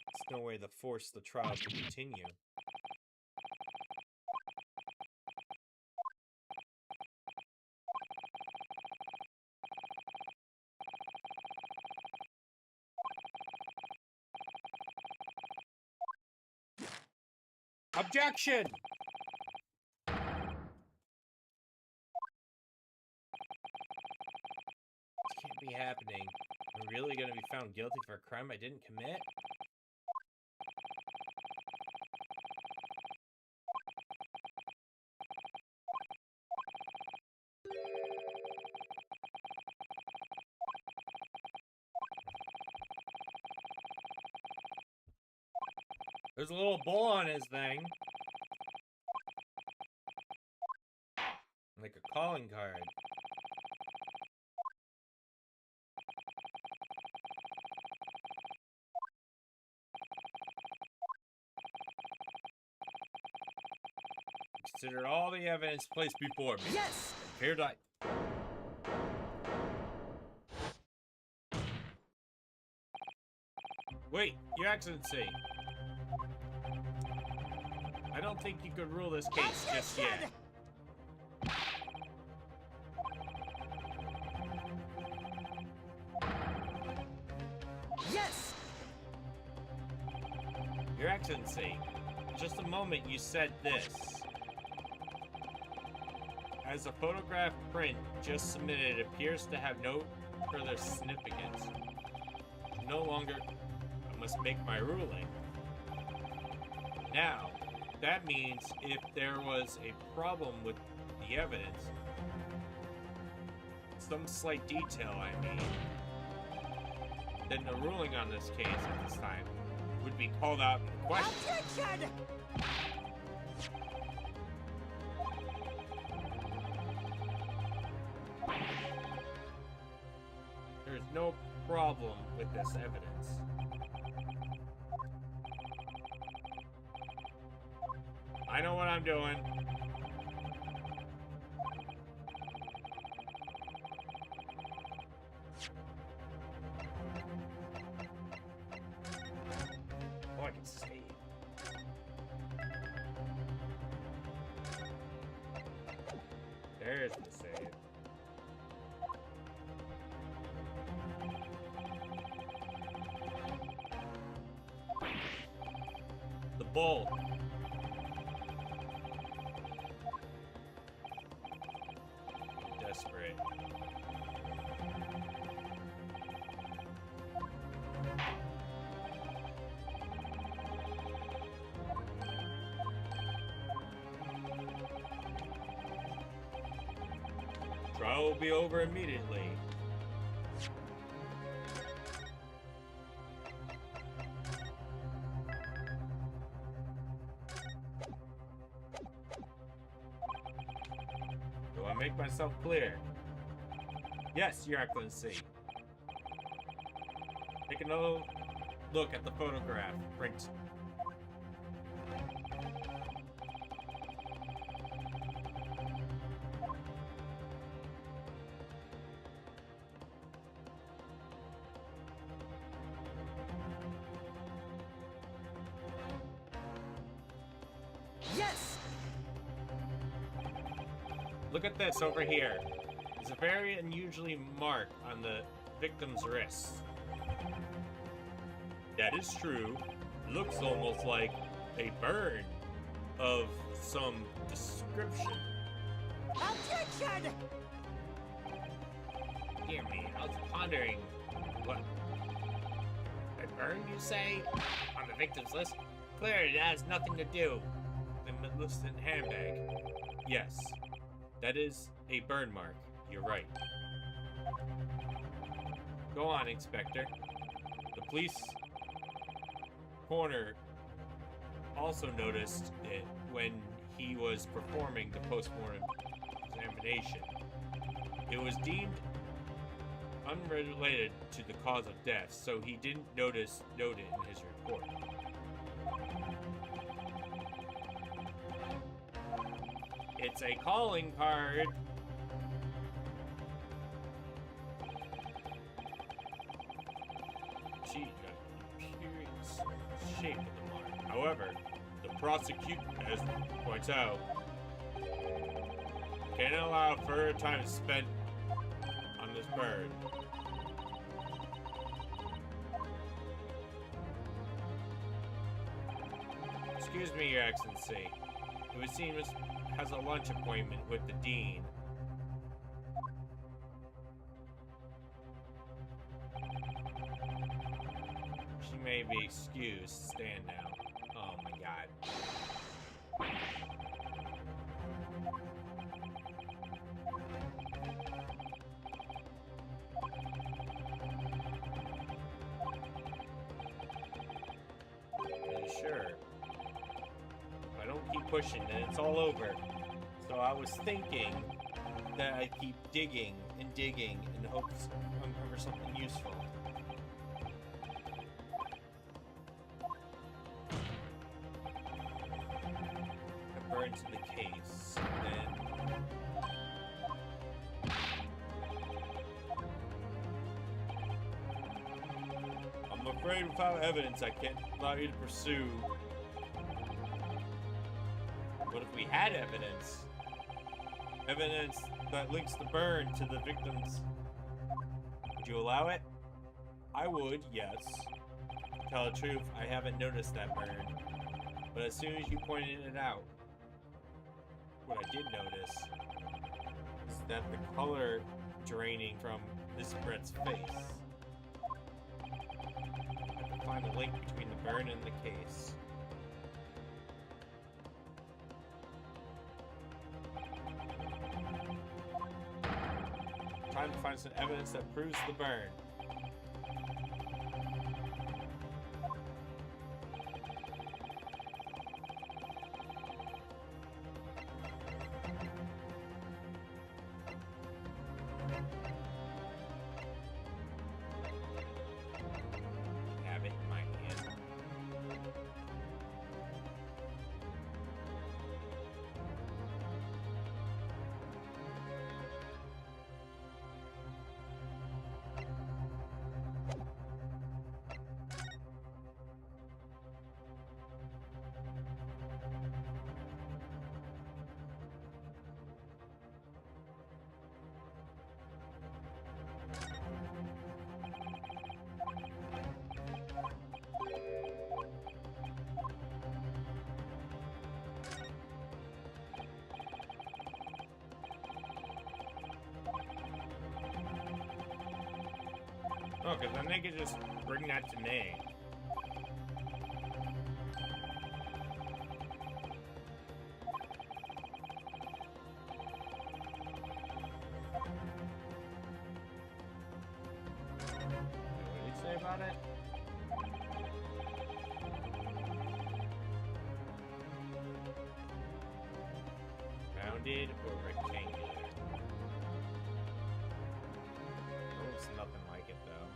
There's no way to force the trial to continue. Objection! This can't be happening. I'm really gonna be found guilty for a crime I didn't commit? There's a little bull on his thing. Like a calling card. Consider all the evidence placed before me. Yes! Fear die. Wait, Your Excellency. I don't think you could rule this case just yet. Yes! Your Excellency, just a moment you said this. As the photograph print just submitted appears to have no further significance, no longer I must make my ruling. Now, that means if there was a problem with the evidence, some slight detail I mean, then the ruling on this case at this time would be called out in question. Objection! There's no problem with this evidence. I know what I'm doing. Oh, I can see. There's the save. The bulk. Desperate. Trial will be over immediately. Do I make myself clear? Yes, Your Excellency. Take another look at the photograph print. Yes! Look at this over here. There's a very unusually mark on the victim's wrist. That is true. Looks almost like a burn of some description. Objection! Dear me, I was pondering what a burn, you say, on the victim's list? Clearly, that has nothing to do with the Millicent handbag. Yes, that is a burn mark. You're right. Go on, Inspector. The police coroner also noticed it when he was performing the postmortem examination. It was deemed unrelated to the cause of death, so he didn't note it in his report. It's a calling card. Gee, curious shape of the mark. However, the prosecutor, as points out, can't allow further time spent on this bird. Excuse me, Your Excellency. It would seem this has a lunch appointment with the Dean. She may be excused. Stand now. Oh my god. Sure. If I don't keep pushing, then it's all over. So I was thinking that I'd keep digging and digging in hopes to uncover something useful. I burned to the case, then... I'm afraid without evidence I can't allow you to pursue. What if we had evidence? Evidence that links the burn to the victims. Would you allow it? I would, yes. To tell the truth, I haven't noticed that burn. But as soon as you pointed it out, what I did notice is that the color draining from this Brett's face. I can find a link between the burn and the case. Time to find some evidence that proves the burn. Have it in my hand. Oh, because then they could just bring that to me. What did he say about it? Rounded or rectangular? Looks nothing like it though.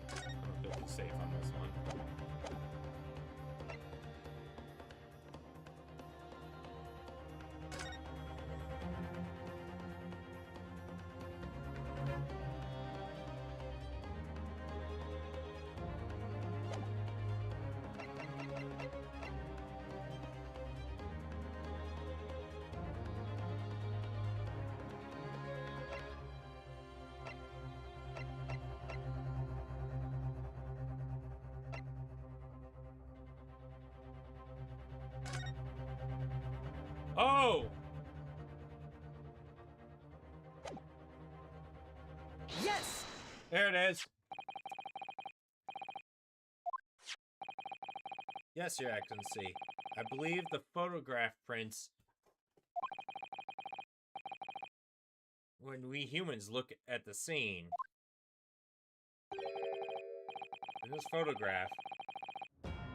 I don't feel too safe on this one. Oh! Yes! There it is. Yes, Your Excellency. I believe the photograph prints. When we humans look at the scene, in this photograph,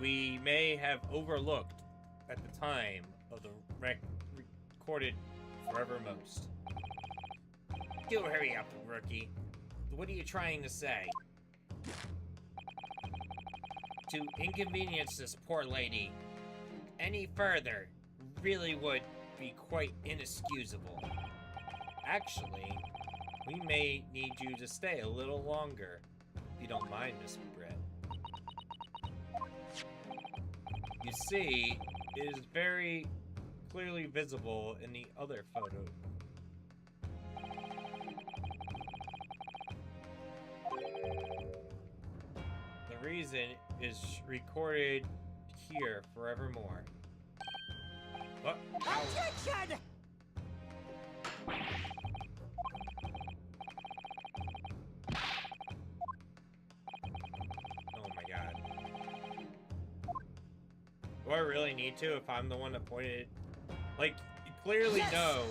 we may have overlooked at the time of the recorded forevermost. Do hurry up, rookie. What are you trying to say? To inconvenience this poor lady any further really would be quite inexcusable. Actually, we may need you to stay a little longer, if you don't mind, Miss Brett. You see, it is very clearly visible in the other photo. The reason is recorded here forevermore. What? Ow. Objection! Oh my god. Do I really need to if I'm the one that pointed it? Like, you clearly Yes! know.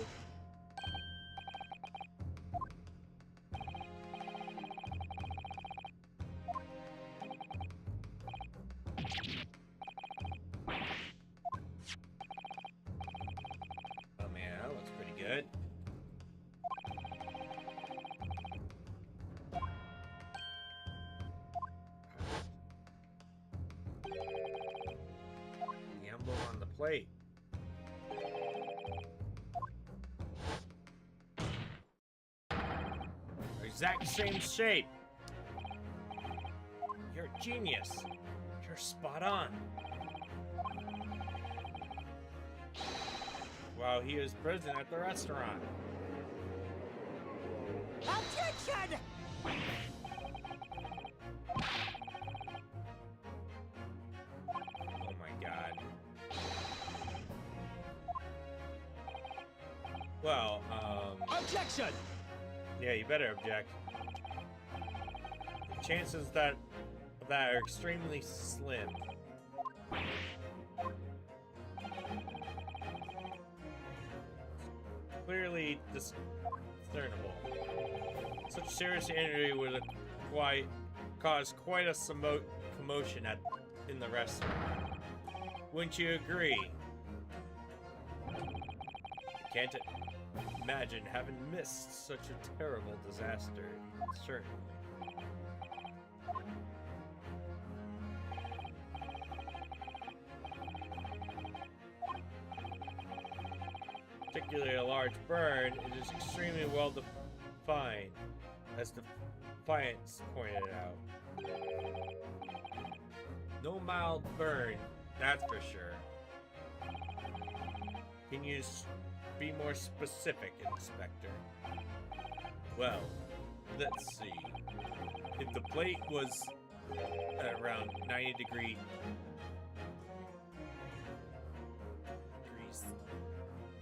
Oh man, that looks pretty good. The emblem on the plate. Exact same shape. You're a genius. You're spot on. While he was present at the restaurant. Objection! Oh my god. Well, Objection! yeah, you better object. The chances that are extremely slim. Clearly discernible. Such serious injury would have caused quite a commotion in the restaurant. Wouldn't you agree? I can't imagine having missed such a terrible disaster. Certainly. particularly a large burn, it is extremely well defined, as Defiance pointed out. No mild burn, that's for sure. Can you be more specific, Inspector? Well, let's see. If the plate was at around 90 degrees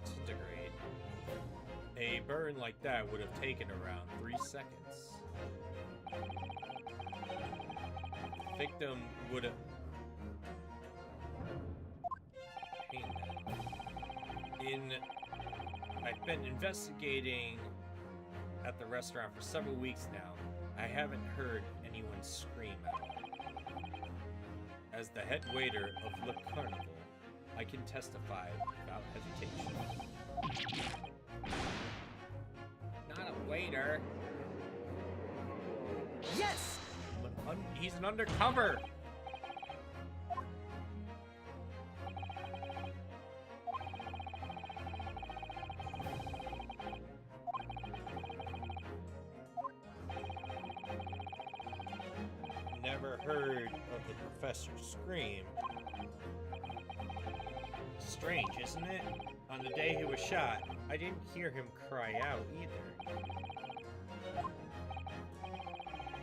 centigrade, a burn like that would have taken around 3 seconds. The victim would have... I've been investigating at the restaurant for several weeks now. I haven't heard anyone scream out. As the head waiter of Le Carnival, I can testify without hesitation. Not a waiter. Yes! He's an undercover. Never heard of the professor's scream. Strange, isn't it? On the day he was shot, I didn't hear him cry out either.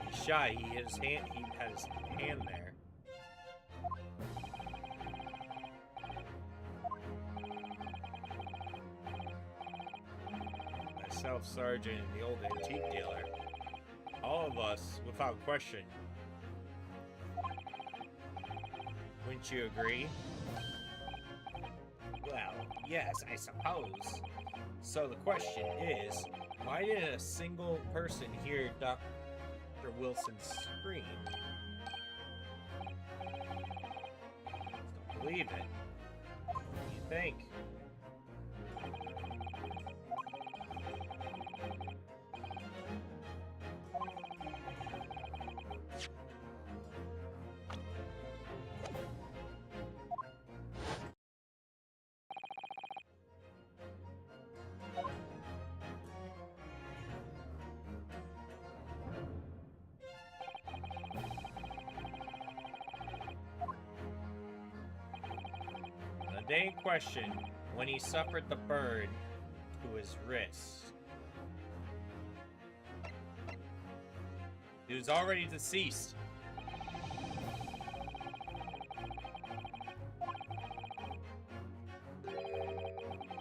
He's shot. He had his hand there. Myself, Sergeant, and the old antique dealer. All of us, without question. Wouldn't you agree? Well, yes, I suppose. So the question is, why didn't a single person hear Dr. Wilson scream? Don't believe it. What do you think? The day in question, when he suffered the burn to his wrist. He was already deceased.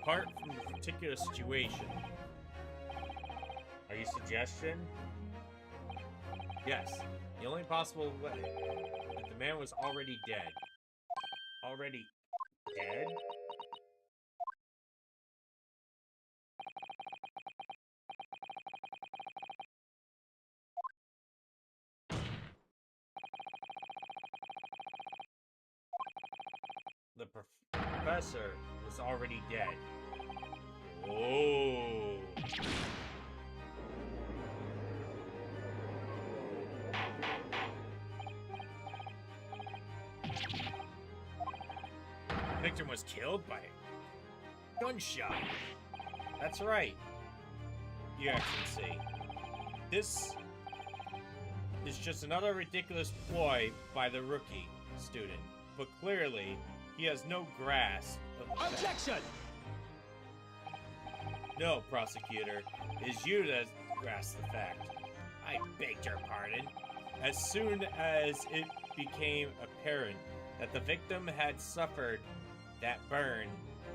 Apart from the particular situation. Are you suggestion? Yes. The only possible way that the man was already dead. Already dead? The professor was already dead. Oh. The victim was killed by a gunshot. That's right, Your Excellency. This is just another ridiculous ploy by the rookie student, but clearly he has no grasp of the fact. Objection! No, prosecutor, it is you that grasp the fact. I beg your pardon. As soon as it became apparent that the victim had suffered that burn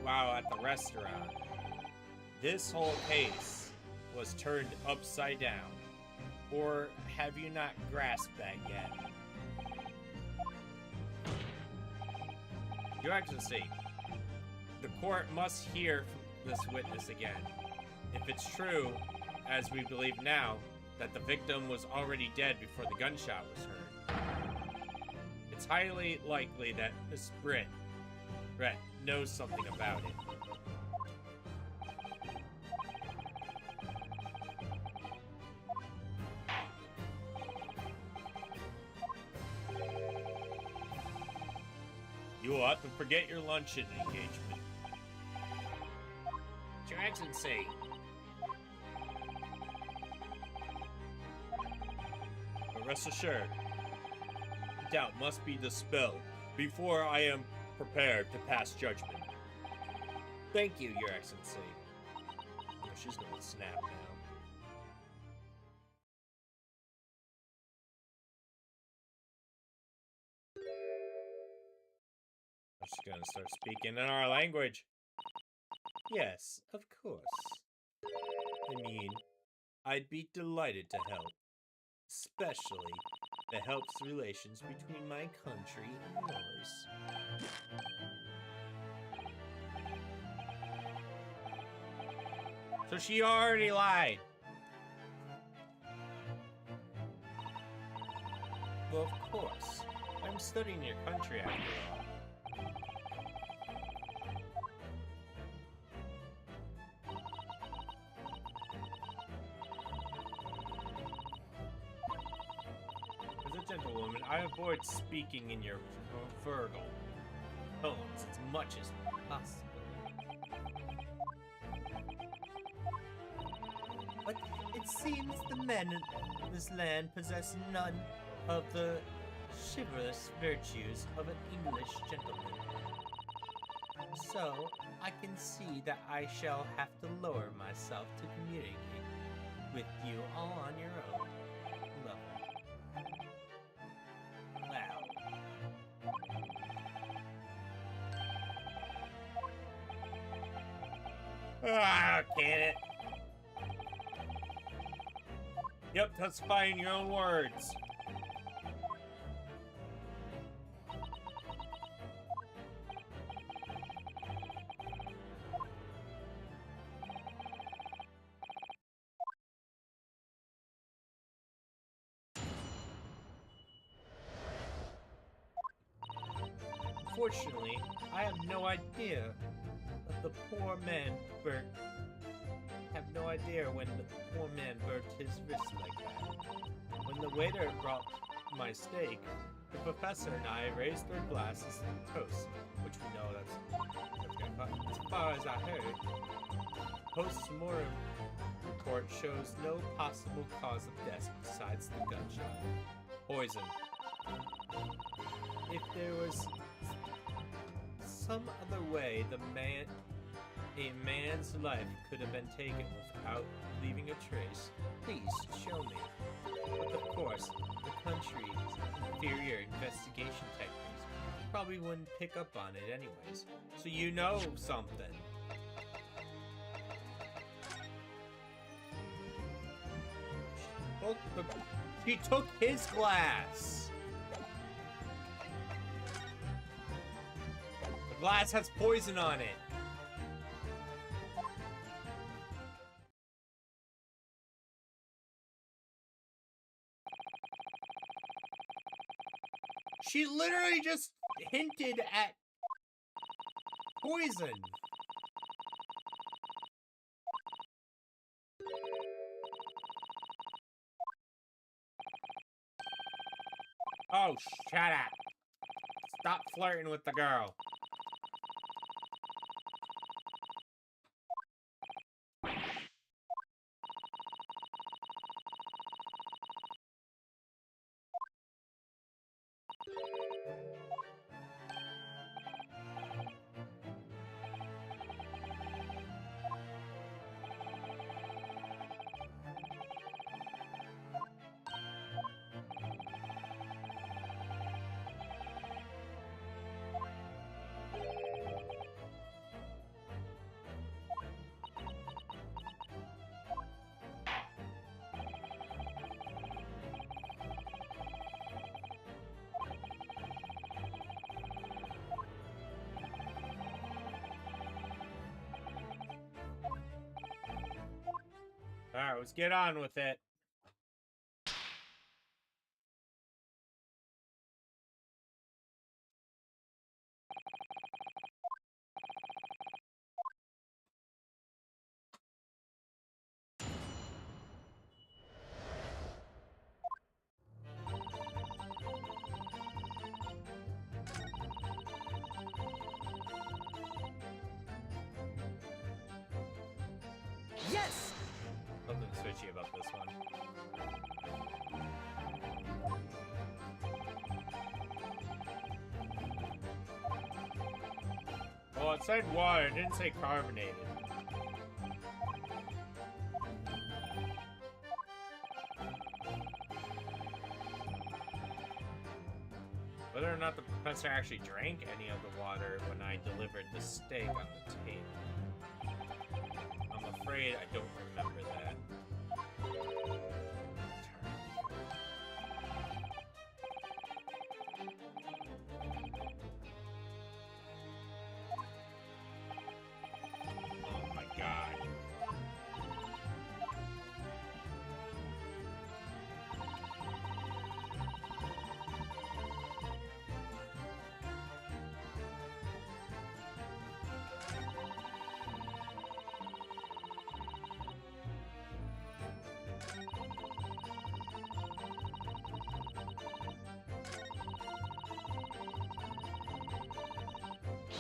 while at the restaurant, this whole case was turned upside down. Or have you not grasped that yet? Your Excellency, the court must hear from this witness again. If it's true, as we believe now, that the victim was already dead before the gunshot was heard, it's highly likely that Miss Brett knows something about it. You will have to forget your luncheon engagement. Excellency. But rest assured, doubt must be dispelled before I am prepared to pass judgment. Thank you, Your Excellency. Oh, she's gonna snap now. She's gonna start speaking in our language. Yes, of course. I mean, I'd be delighted to help. Especially that helps relations between my country and yours. So she already lied. Well, of course. I'm studying your country after all. As a gentlewoman, I avoid speaking in your verbal tones as much as possible. But it seems the men in this land possess none of the chivalrous virtues of an English gentleman. So, I can see that I shall have to lower myself to communicate with you all on your own level. Wow. Ah, can it? Yep, testify in your own words. Unfortunately, I have no idea of the poor man burnt. Have no idea when the poor man burnt his wrist like that. When the waiter brought my steak, the professor and I raised our glasses to toast, which we know that's good. But as far as I heard, post-mortem report shows no possible cause of death besides the gunshot. Poison. If there was some other way a man's life could have been taken without leaving a trace, please show me. But of course, the country's inferior investigation techniques probably wouldn't pick up on it anyways. So you know something. He took his glass. The glass has poison on it. She literally just hinted at poison. Oh, shut up. Stop flirting with the girl. Alright, let's get on with it. Yes! Something switchy about this one. Well, it said water, it didn't say carbonated. Whether or not the professor actually drank any of the water when I delivered the steak on the table, I'm afraid I don't remember that. Oh my god.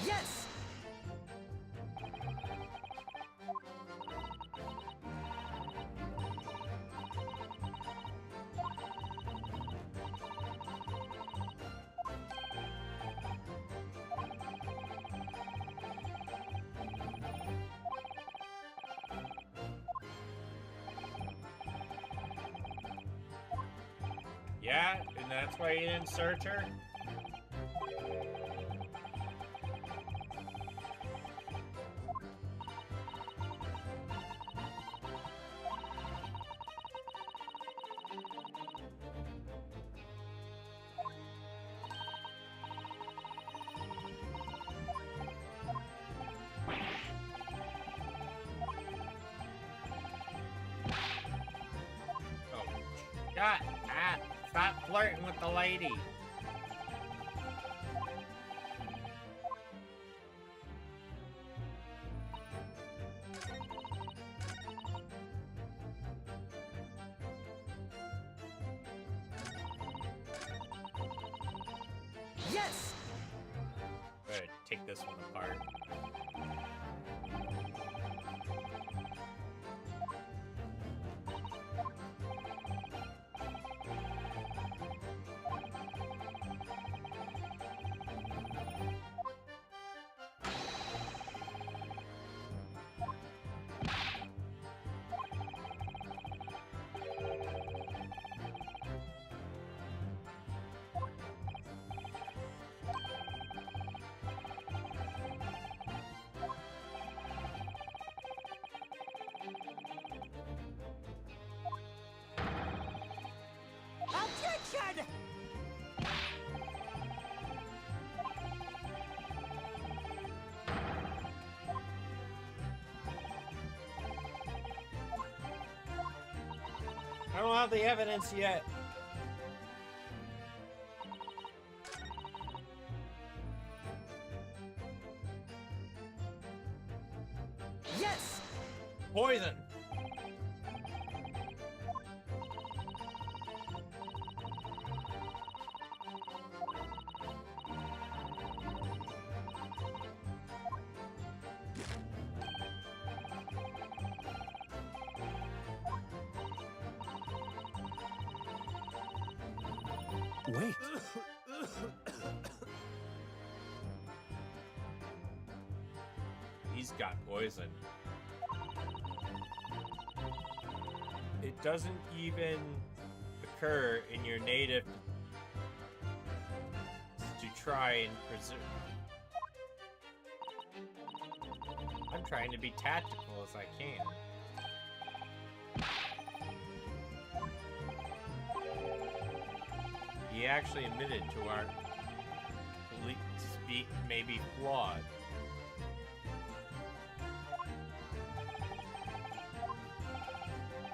Yes! Yeah, and that's why you didn't search her? Oh, God, stop flirting with the lady. Yes! Better take this one apart. Objection! I don't have the evidence yet. Yes! Poison. Wait. He's got poison. It doesn't even occur in your native to try and preserve. I'm trying to be tactical as I can. He actually admitted to our speak may be flawed.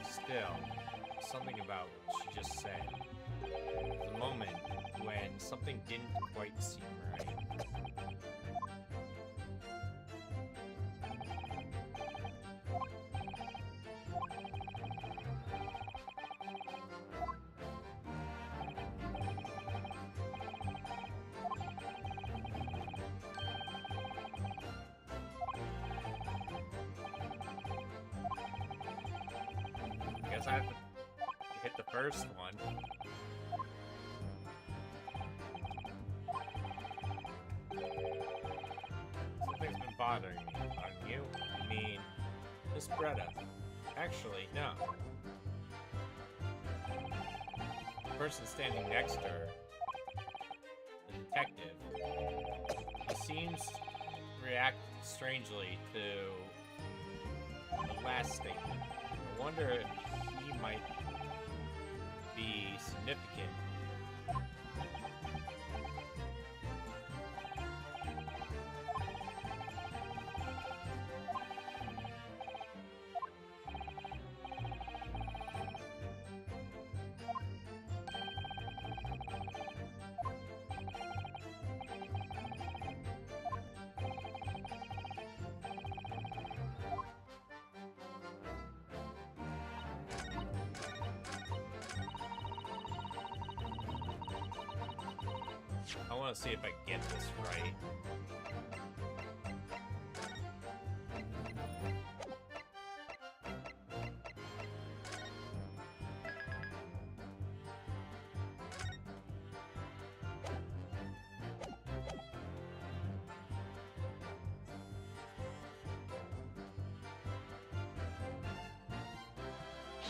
Still, something about what she just said. The moment when something didn't quite seem right. guess I have to hit the first one. Something's been bothering me. On you? I mean, Miss Bretta. Actually, no. The person standing next to her, the detective, he seems to react strangely to the last statement. I wonder if he might be significant. I want to see if I get this right.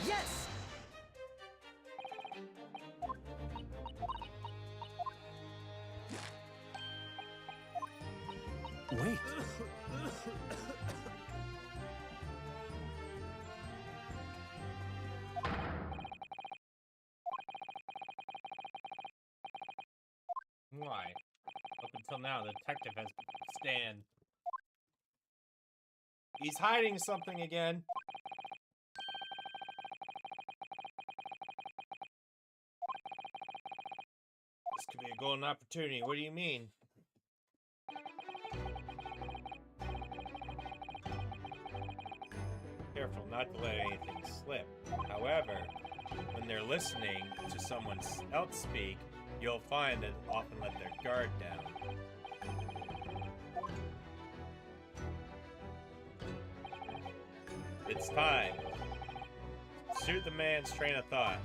Yes! Wait. Why? Up until now, the detective has stand. He's hiding something again. This could be a golden opportunity. What do you mean? Careful not to let anything slip. However, when they're listening to someone else speak, you'll find that often let their guard down. It's time. Shoot the man's train of thought.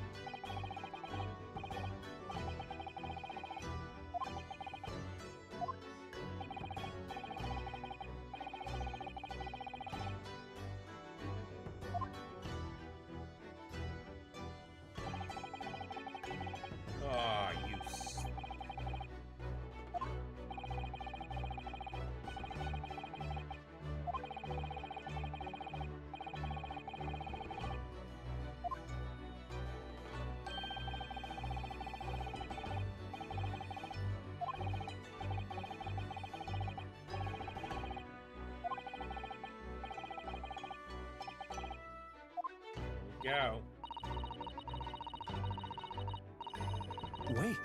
Oh, you go. Wait.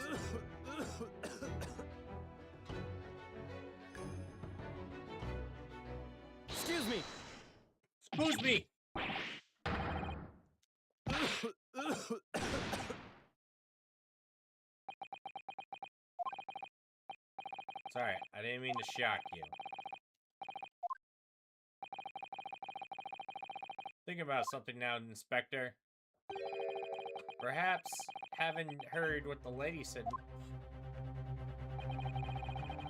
Excuse me! Excuse me! Sorry, I didn't mean to shock you. Think about something now, Inspector. Perhaps haven't heard what the lady said.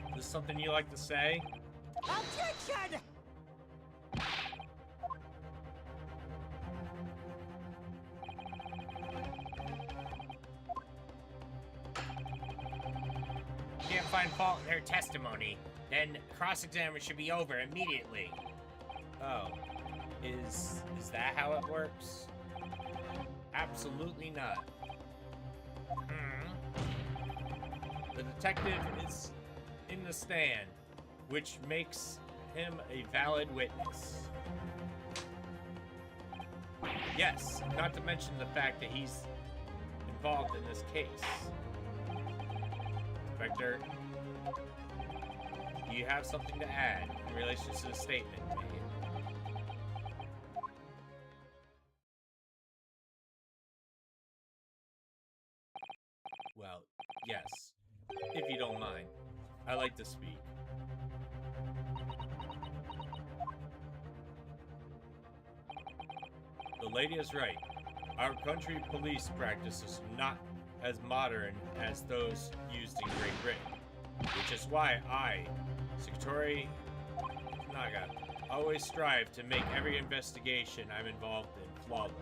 Is this something you like to say? Objection! You can't find fault in her testimony, then cross-examination should be over immediately. Oh. Is that how it works? Absolutely not. The detective is in the stand, which makes him a valid witness. Yes, not to mention the fact that he's involved in this case. Inspector, do you have something to add in relation to the statement made? Well, yes, if you don't mind. I like to speak. The lady is right. Our country police practices are not as modern as those used in Great Britain, which is why I, Secretary Naga, always strive to make every investigation I'm involved in flawless.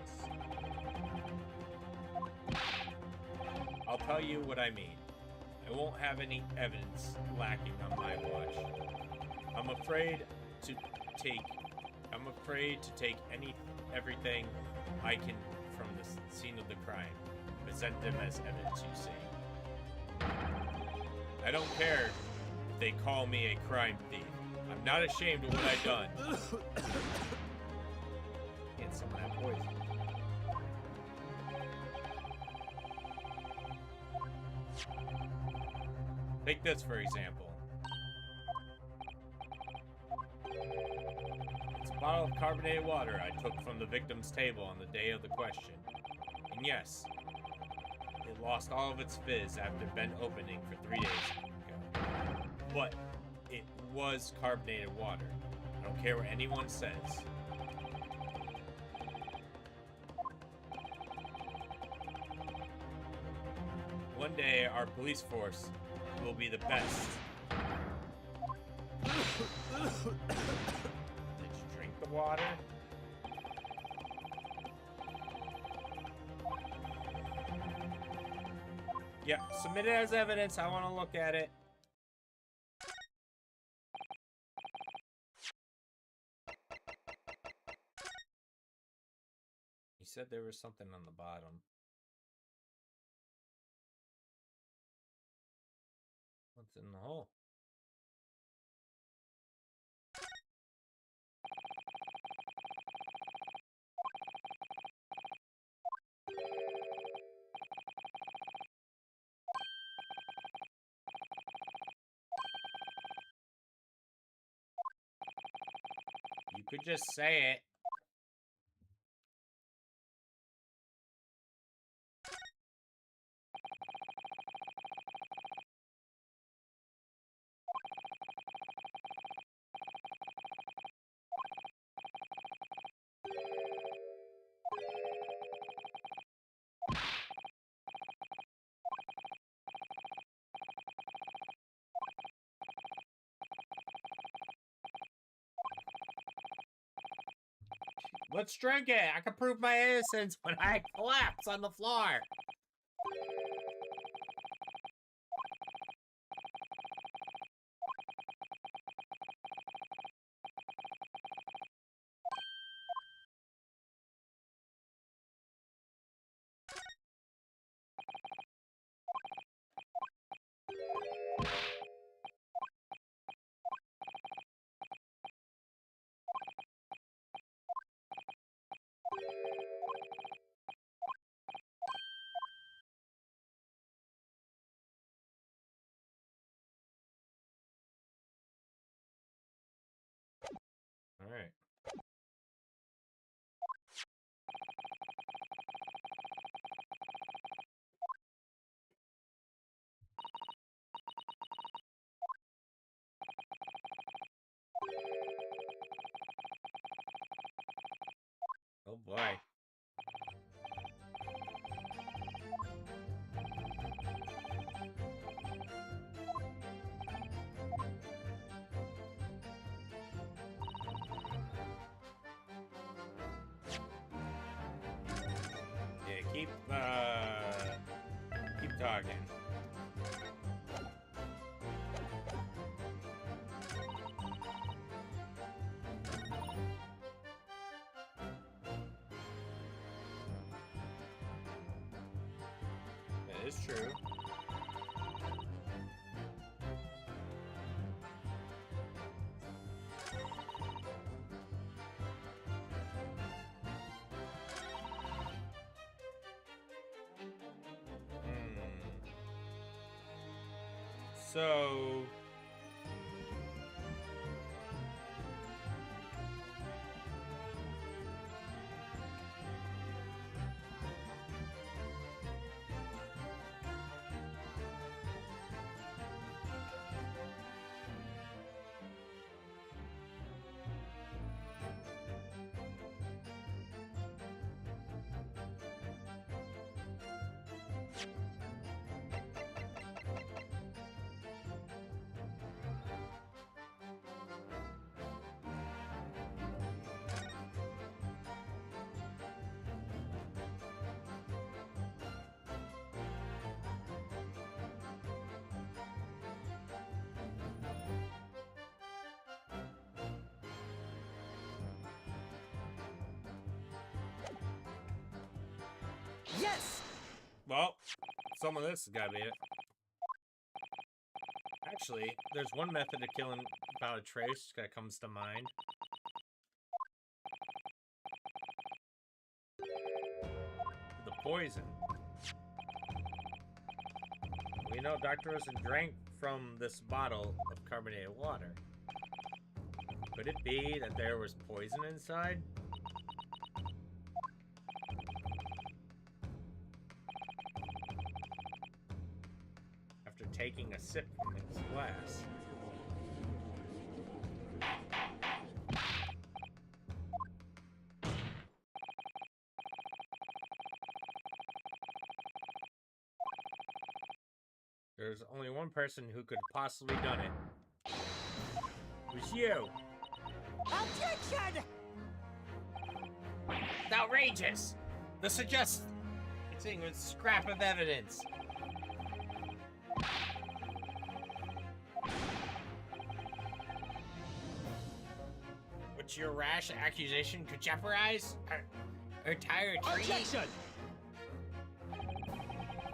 I'll tell you what I mean. I won't have any evidence lacking on my watch. I'm afraid to take everything I can from the scene of the crime. Present them as evidence, you see. I don't care if they call me a crime thief. I'm not ashamed of what I've done. Can't summon that poison. Take this for example. It's a bottle of carbonated water I took from the victim's table on the day of the question. And yes, it lost all of its fizz after been opening for 3 days ago. But it was carbonated water. I don't care what anyone says. One day, our police force will be the best. Did you drink the water? Yeah, submit it as evidence. I want to look at it. You said there was something on the bottom. What's in the hole? You could just say it. Let's drink it. I can prove my innocence when I collapse on the floor. All right. Oh boy. Yeah, keep talking. That is true. So Well, some of this has gotta be it. Actually, there's one method of killing without a trace that comes to mind. The poison. We know Dr. Wilson drank from this bottle of carbonated water. Could it be that there was poison inside? After taking a sip from his glass. There's only one person who could possibly done it. It was you. Objection! It's outrageous! The suggesting with scrap of evidence. Which your rash accusation could jeopardize our entire treaty? Objection!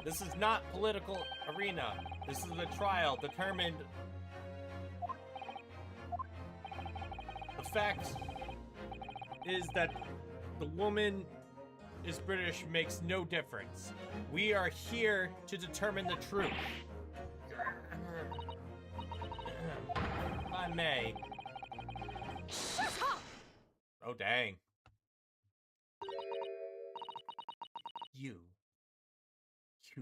This is not political arena. This is a trial determined. The fact is that the woman is British makes no difference. We are here to determine the truth. If I may. Shut up! Oh, dang. You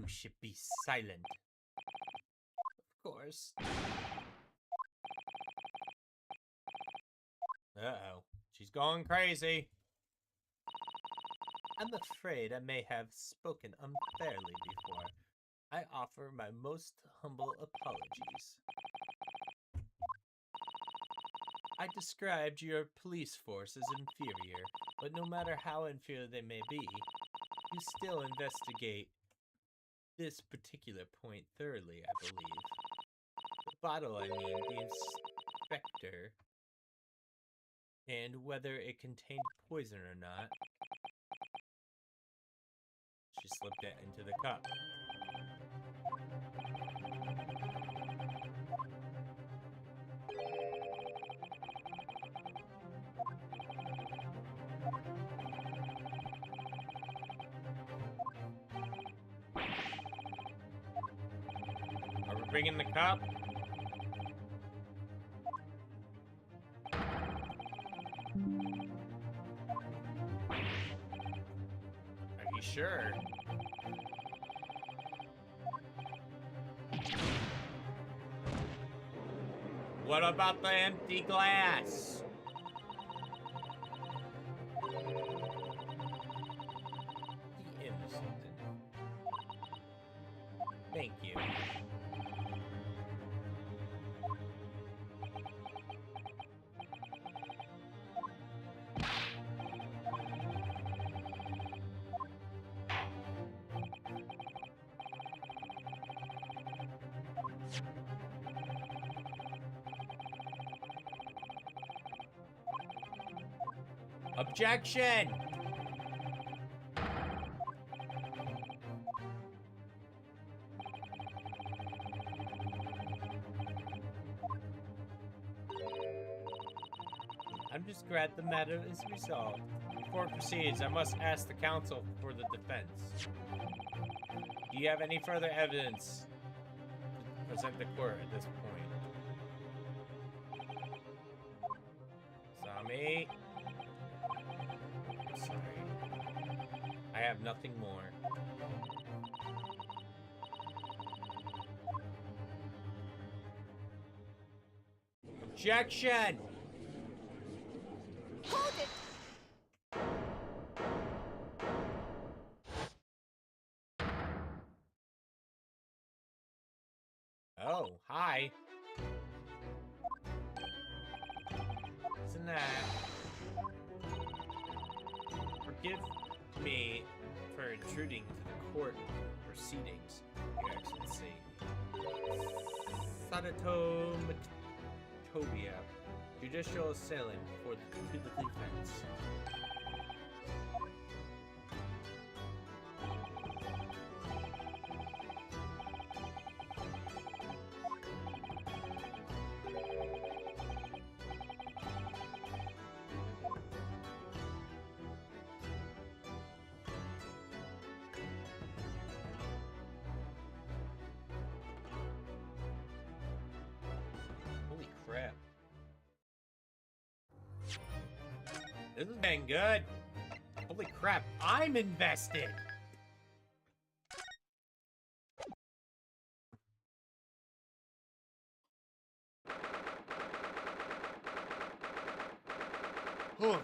should be silent. Of course. Uh-oh. She's going crazy. I'm afraid I may have spoken unfairly before. I offer my most humble apologies. I described your police force as inferior, but no matter how inferior they may be, you still investigate this particular point thoroughly, I believe. The bottle, I mean, the inspector, and whether it contained poison or not. She slipped it into the cup. Are we bringing the cup? Are you sure? What about the empty glass? The innocent. Thank you. Objection! I'm just glad the matter is resolved. Before it proceeds, I must ask the counsel for the defense. Do you have any further evidence to present the court at this point? Sami? Sorry. I have nothing more. Objection! Hold it! Oh, hi. Isn't that... Forgive me for intruding into the court proceedings, Your Excellency. Sadato Matobia, judicial assailant for the defense. This has been good. Holy crap, I'm invested. Huh.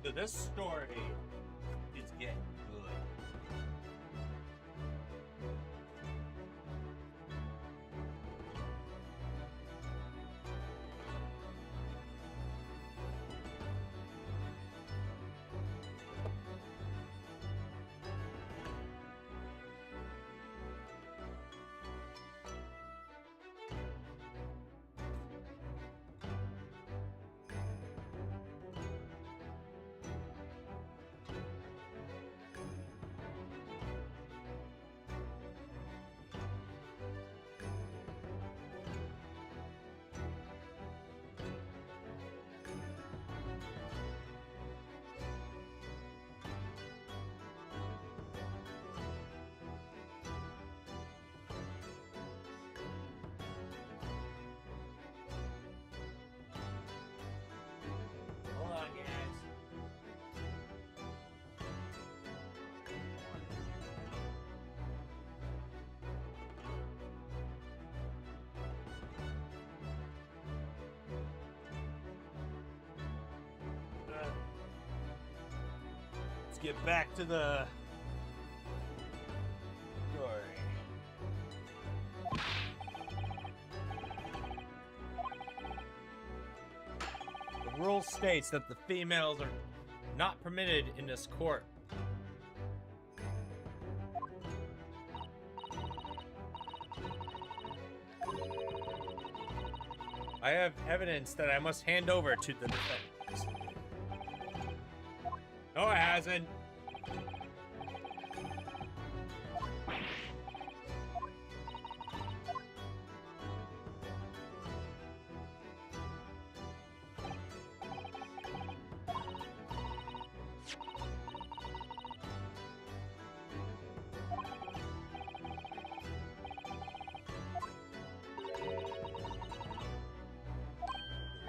So this story is getting good. Hold on, guys. Let's get back to the story. The rule states that the females are not permitted in this court. I have evidence that I must hand over to the defense. No, it hasn't.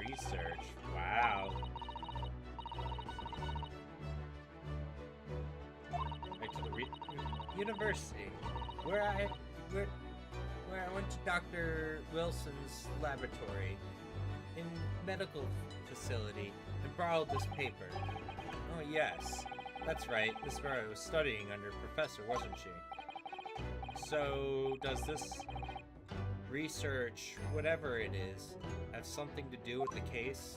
Research. Wow. Back to the University, where I went to Dr. Wilson's laboratory in medical facility and borrowed this paper. Oh yes, that's right. This girl was studying under Professor, wasn't she? So does this research, whatever it is, have something to do with the case?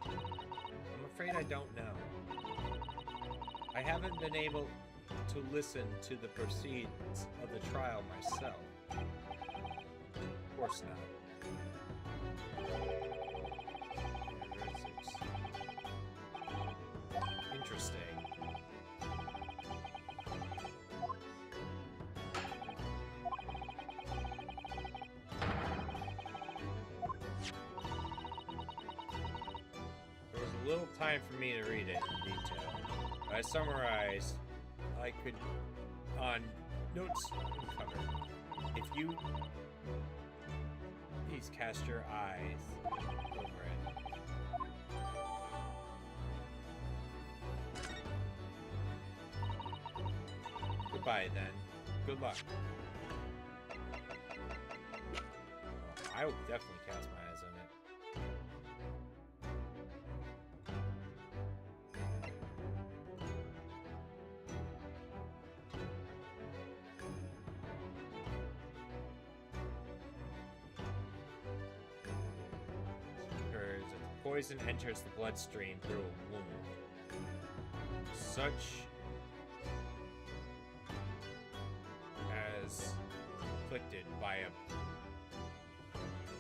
I'm afraid I don't know. I haven't been able to listen to the proceedings of the trial myself. Of course not. Interesting. There was a little time for me to read it in detail. I summarized I could on notes and cover. If you please cast your eyes over it. Goodbye then. Good luck. Oh, I will definitely cast my eyes on it. Occurs if the poison enters the bloodstream through a wound. Such as inflicted by a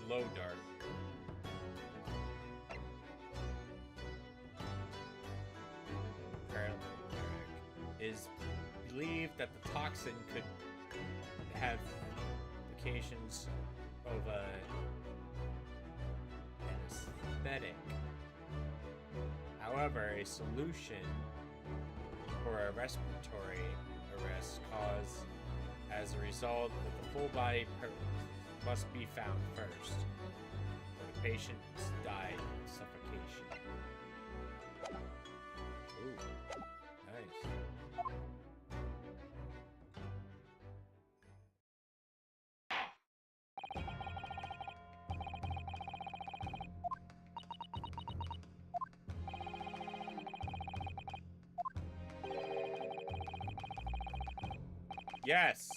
blow dart. It is believed that the toxin could have implications of an aesthetic. However, a solution for a respiratory arrest caused as a result that the full body must be found first, or the patient died of suffocation. Ooh, nice. Yes!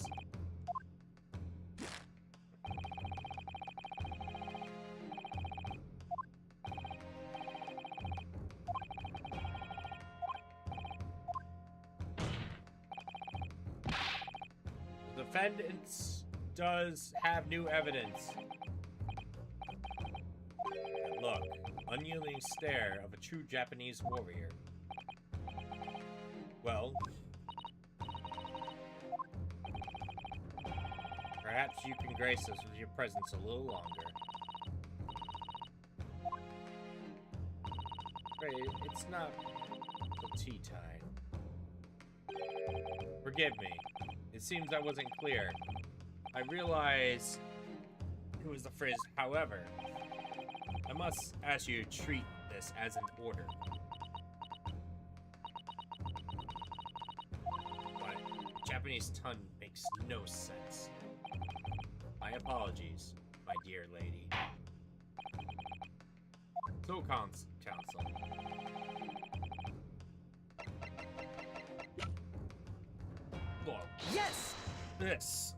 The defendants does have new evidence. Look, unyielding stare of a true Japanese warrior. Well, perhaps you can grace us with your presence a little longer. Wait, it's not till tea time. Forgive me. It seems I wasn't clear. I realize it was the frizz. However, I must ask you to treat this as an order. But Japanese tongue makes no sense. My apologies, my dear lady. So, counsel. Look, Yes! this.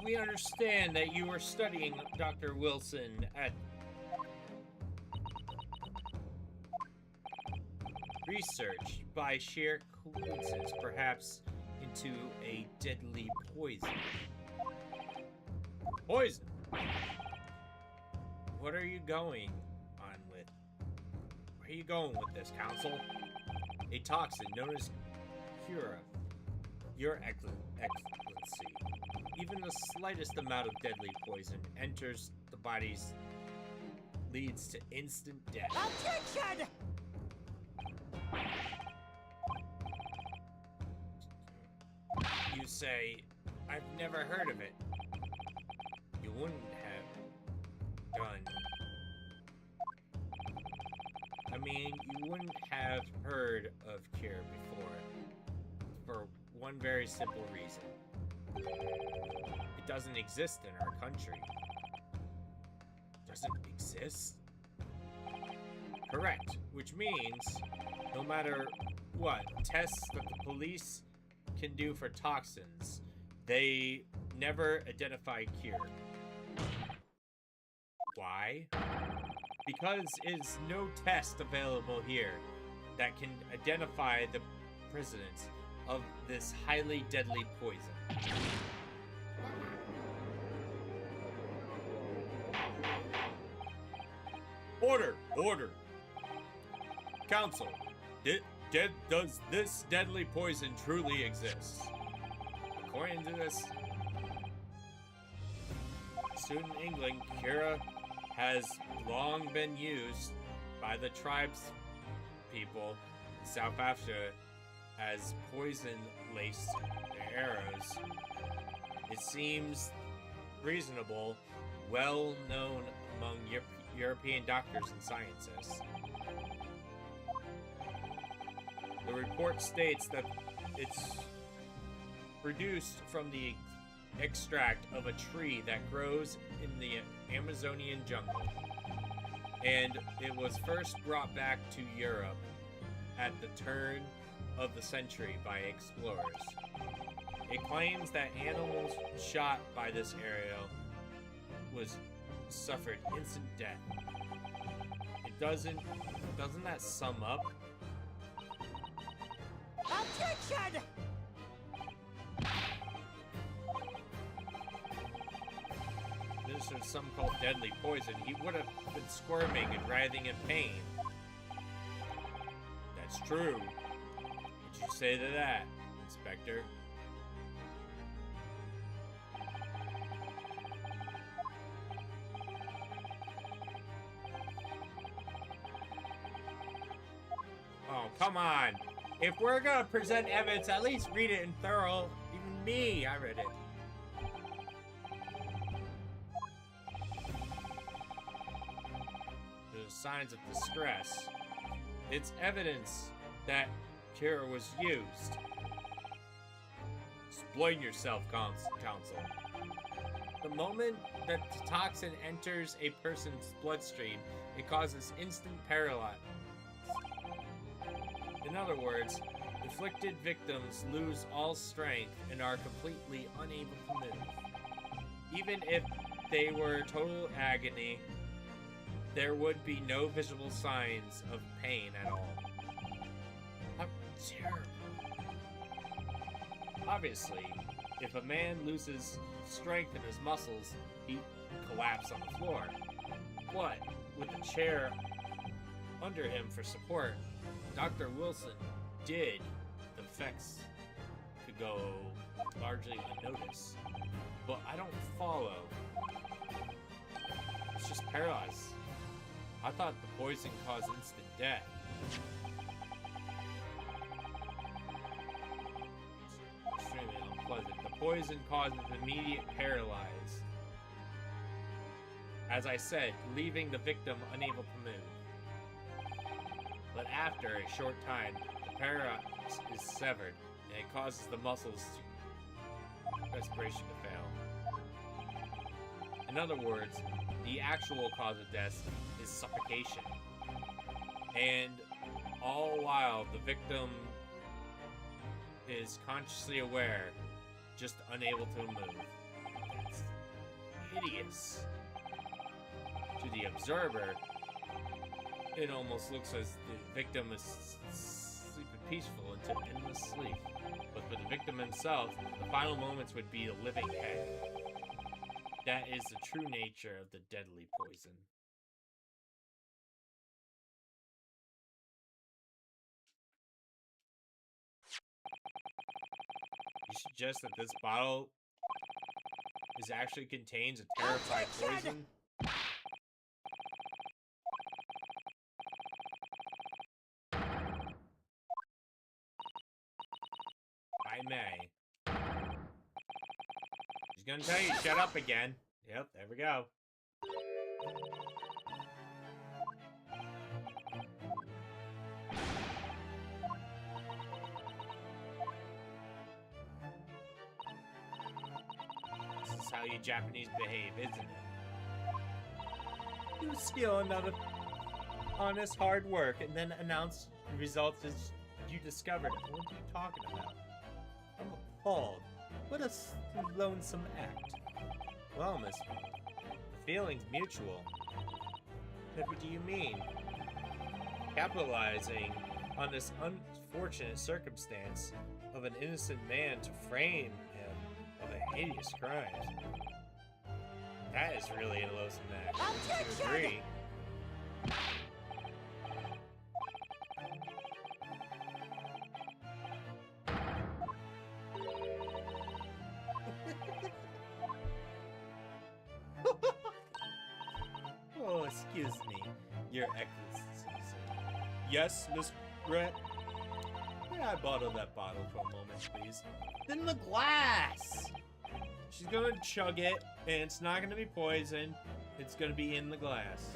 We understand that you are studying Dr. Wilson at research by sheer coincidence, perhaps into a deadly poison. Poison? What are you going on with? Where are you going with this, Council? A toxin known as Cura. Your Excellency. Even the slightest amount of deadly poison enters the body's leads to instant death. Objection! You say, I've never heard of it. You wouldn't have done. I mean, you wouldn't have heard of Cure before. For one very simple reason. It doesn't exist in our country. Doesn't exist? Correct. Which means, no matter what tests that the police can do for toxins, they never identify Cure. Why? Because is no test available here that can identify the presence of this highly deadly poison. Order! Order! Council, does this deadly poison truly exist? According to this, student in England, Cura has long been used by the tribes people in South Africa as poison-laced arrows. It seems reasonable, well known among European doctors and scientists. The report states that it's produced from the extract of a tree that grows in the Amazonian jungle, and it was first brought back to Europe at the turn of the century by explorers. It claims that animals shot by this arrow suffered instant death. Doesn't that sum up? Objection! This is some called deadly poison. He would have been squirming and writhing in pain. That's true. What'd you say to that, Inspector? Oh, come on. If we're gonna present evidence, at least read it in thorough. Even me, I read it. There's signs of distress. It's evidence that Cure was used. Explain yourself, Council. The moment that the toxin enters a person's bloodstream, it causes instant paralysis. In other words, afflicted victims lose all strength and are completely unable to move. Even if they were total agony, there would be no visible signs of pain at all. How terrible. Obviously, if a man loses strength in his muscles, he collapses on the floor. But with a chair under him for support, Dr. Wilson did. The effects could go largely unnoticed. But I don't follow. It's just paralyzed. I thought the poison caused instant death. It's extremely unpleasant. The poison causes immediate paralysis. As I said, leaving the victim unable to move. But after a short time, the paralysis is severed, and it causes the muscles to respiration to fail. In other words, the actual cause of death is suffocation. And all while the victim is consciously aware, just unable to move. That's hideous. To the observer, it almost looks as the victim is sleeping peaceful into endless sleep. But for the victim himself, the final moments would be a living head. That is the true nature of the deadly poison. suggest that this bottle is actually contains a terrified poison? I may. She's gonna tell you, shut up again. Yep, there we go. This is how you Japanese behave, isn't it? You steal another honest hard work and then announce the results as you discovered it. What are you talking about? I'm appalled. What a lonesome act. Well, miss, the feeling's mutual. What do you mean? Capitalizing on this unfortunate circumstance of an innocent man to frame him of a hideous crime. That is really a lonesome act. Wouldn't you agree? Oh, excuse me, Your Excellency. Yes, Miss Brett? May I bottle that bottle for a moment, please? In the glass! She's gonna chug it, and it's not gonna be poison. It's gonna be in the glass.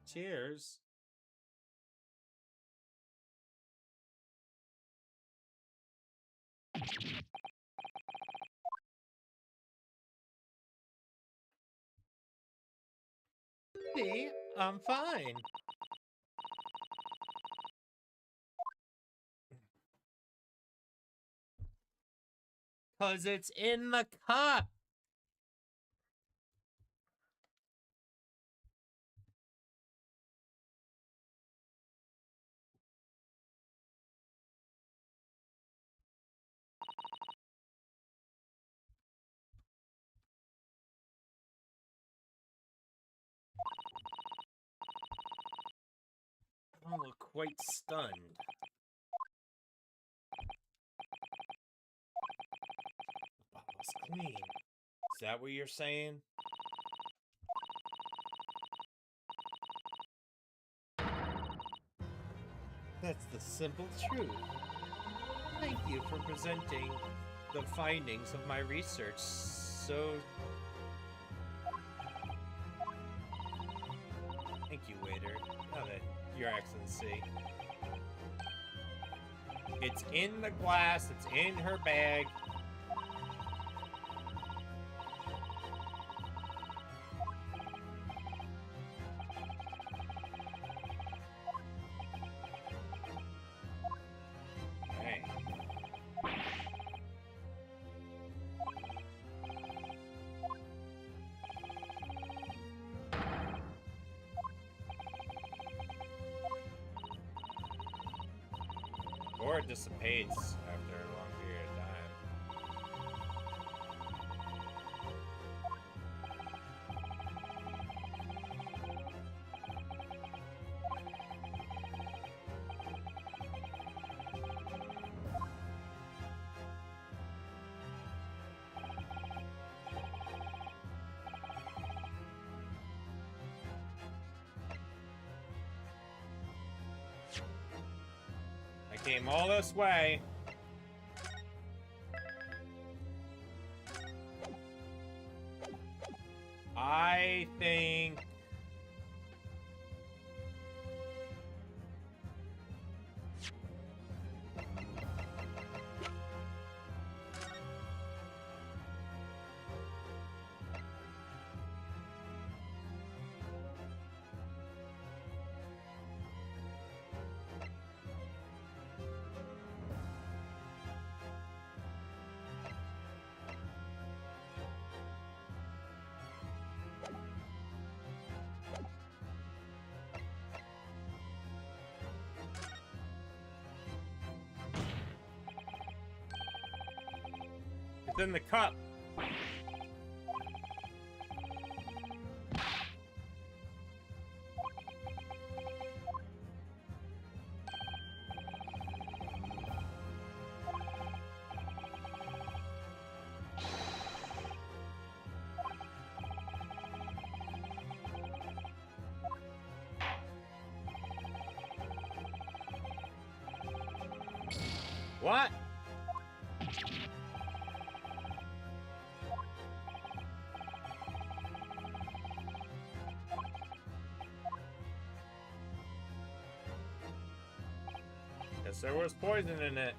Cheers. See, I'm fine. Cause it's in the cup. I look quite stunned. The bottle's clean. Is that what you're saying? That's the simple truth. Thank you for presenting the findings of my research so... Thank you, waiter. Now that, Your Excellency. It's in the glass, it's in her bag. Okay. Or it dissipates after a long period of time. I came all this way. I think... It's in the cup. What? Guess there was poison in it.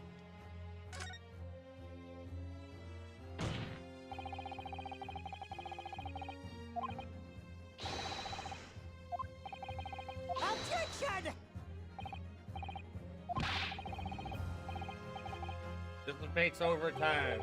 Objection! Dissipates over time.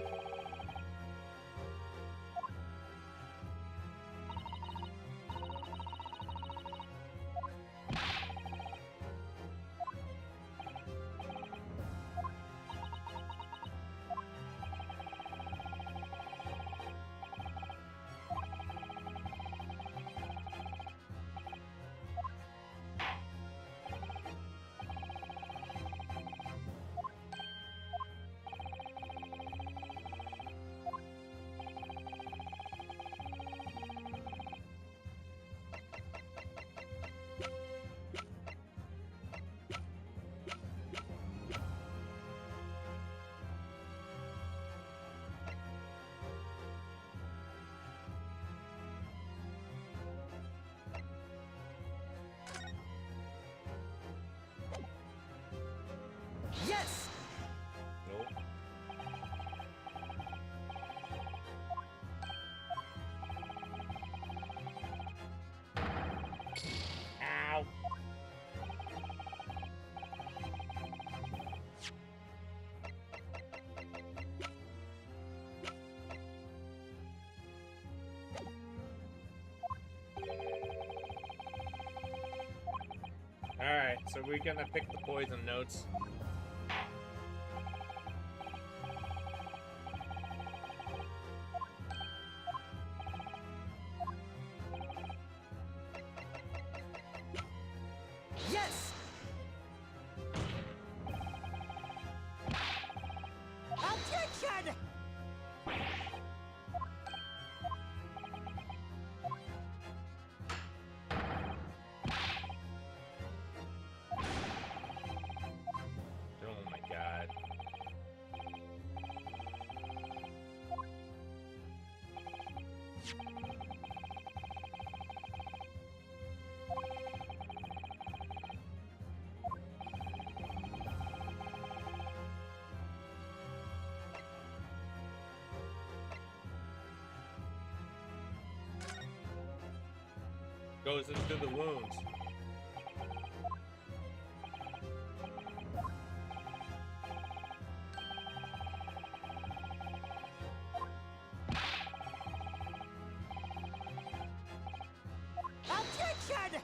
Yes! Nope. Ow. Alright, so we're gonna pick the poison notes. Yes! Objection! Oh my god. Goes into the wounds. Objection!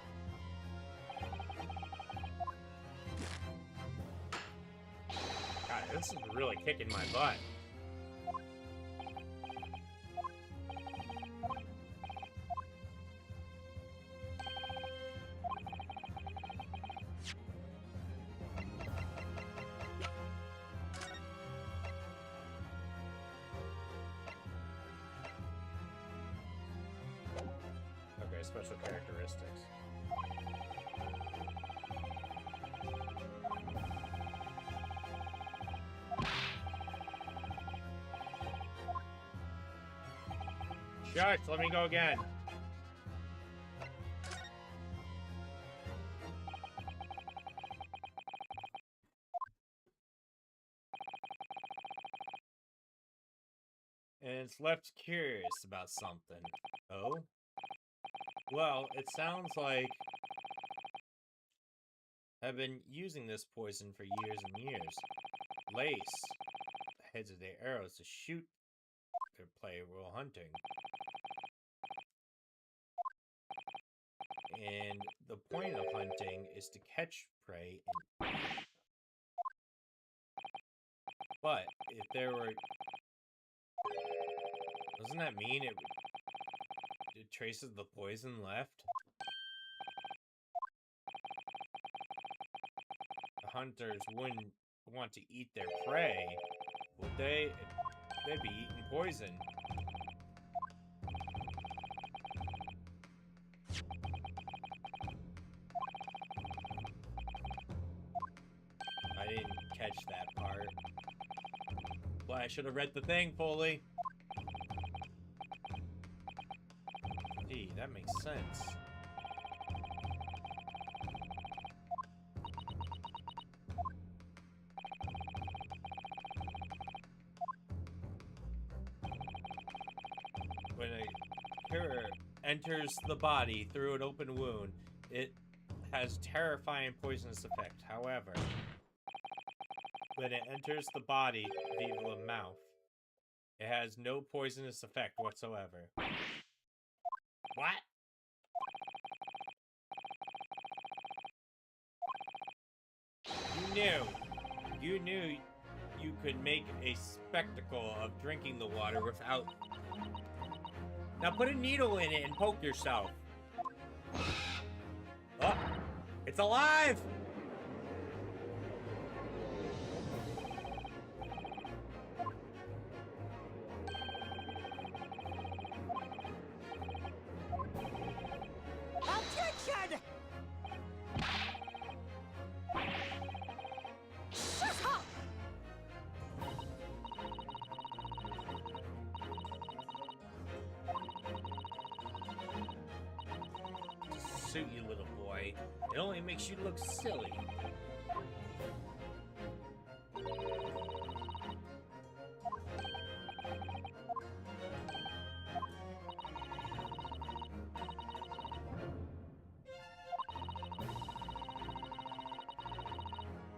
God, this is really kicking my butt. Okay, special characteristics. Shucks, let me go again. And it's left curious about something. Oh? Well, it sounds like I've been using this poison for years and years. Lace the heads of their arrows to shoot their prey while hunting. And the point of hunting is to catch prey and eat. But if there were Doesn't that mean it traces the poison left? The hunters wouldn't want to eat their prey, would they? They'd be eating poison. I didn't catch that part. Well, I should have read the thing fully. Gee, that makes sense. When a terror enters the body through an open wound, it has terrifying poisonous effect. However, when it enters the body via the mouth, it has no poisonous effect whatsoever. What? You knew you could make a spectacle of drinking the water without... Now put a needle in it and poke yourself. Oh, it's alive! Objection! Shut up! Suit you, little boy. It only makes you look silly.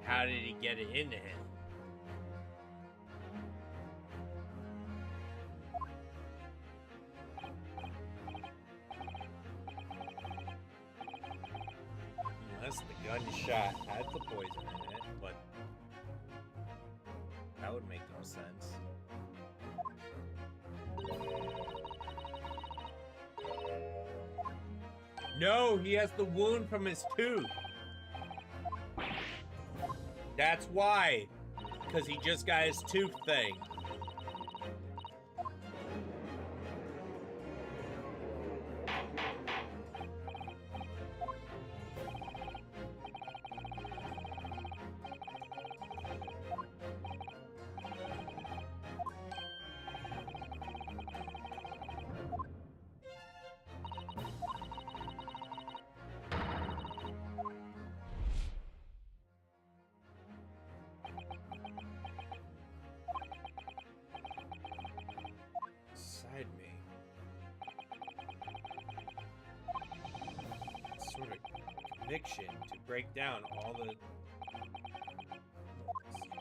How did he get it into him? Unless the gunshot had the poison in it, but that would make no sense. No, he has the wound from his tooth. That's why. Because he just got his tooth thing. Inside me. Sort of conviction to break down all the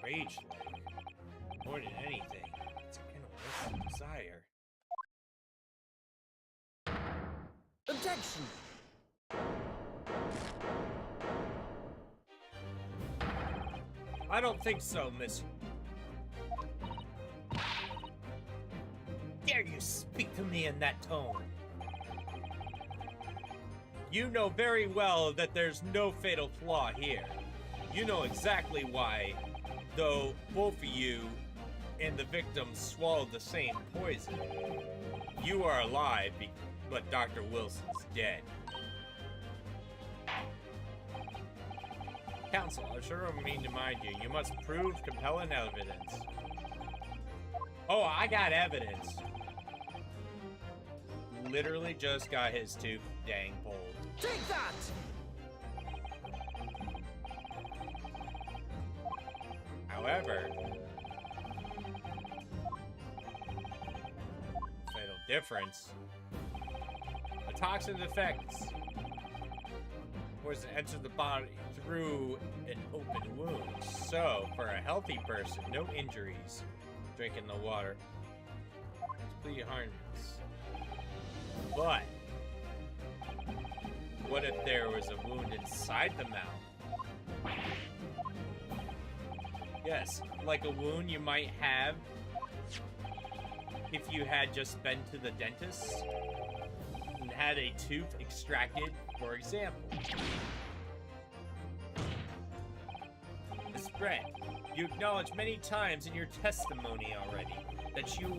rage like. More than anything, it's kind of worse desire. Objection! I don't think so, miss. Dare you speak to me in that tone? You know very well that there's no fatal flaw here. You know exactly why, though both of you and the victim swallowed the same poison. You are alive, but Dr. Wilson's dead. Counsel, I sure don't mean to mind you. You must prove compelling evidence. Oh, I got evidence. Literally just got his tooth dang pulled. Take that! However, fatal difference. A toxin affects poison enters the body through an open wound. So, for a healthy person, no injuries. Drinking the water. Complete harmless. But what if there was a wound inside the mouth? Yes, like a wound you might have if you had just been to the dentist and had a tooth extracted, for example. Miss Brett, you acknowledged many times in your testimony already that you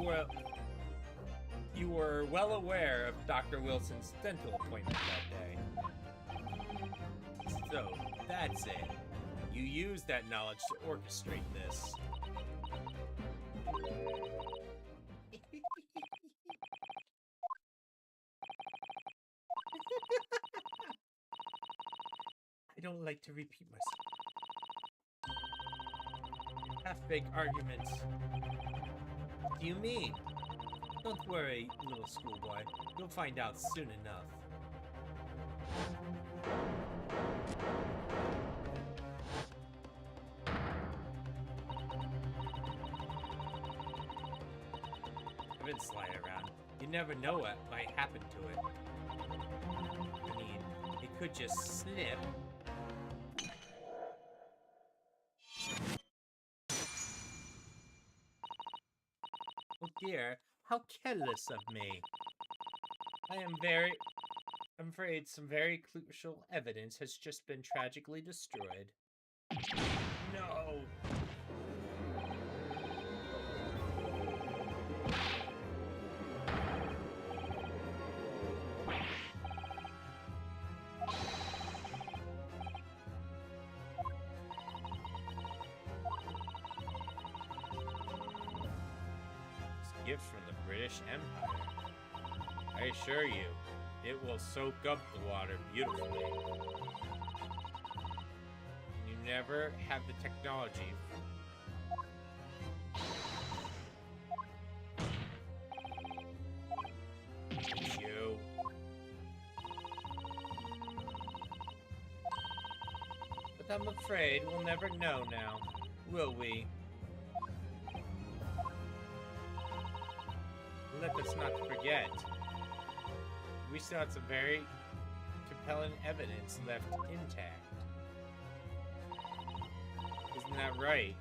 were well aware of Dr. Wilson's dental appointment that day. So, that's it. You used that knowledge to orchestrate this. I don't like to repeat myself. Half-baked arguments. What do you mean? Don't worry, little schoolboy. You'll find out soon enough. I've been sliding around. You never know what might happen to it. I mean, it could just slip. Oh dear, how careless of me. I'm afraid some very crucial evidence has just been tragically destroyed. No! Gift from the British Empire. I assure you, it will soak up the water beautifully. You never have the technology. You. But I'm afraid we'll never know now, will we? Let us not forget, we still have some very compelling evidence left intact. Isn't that right?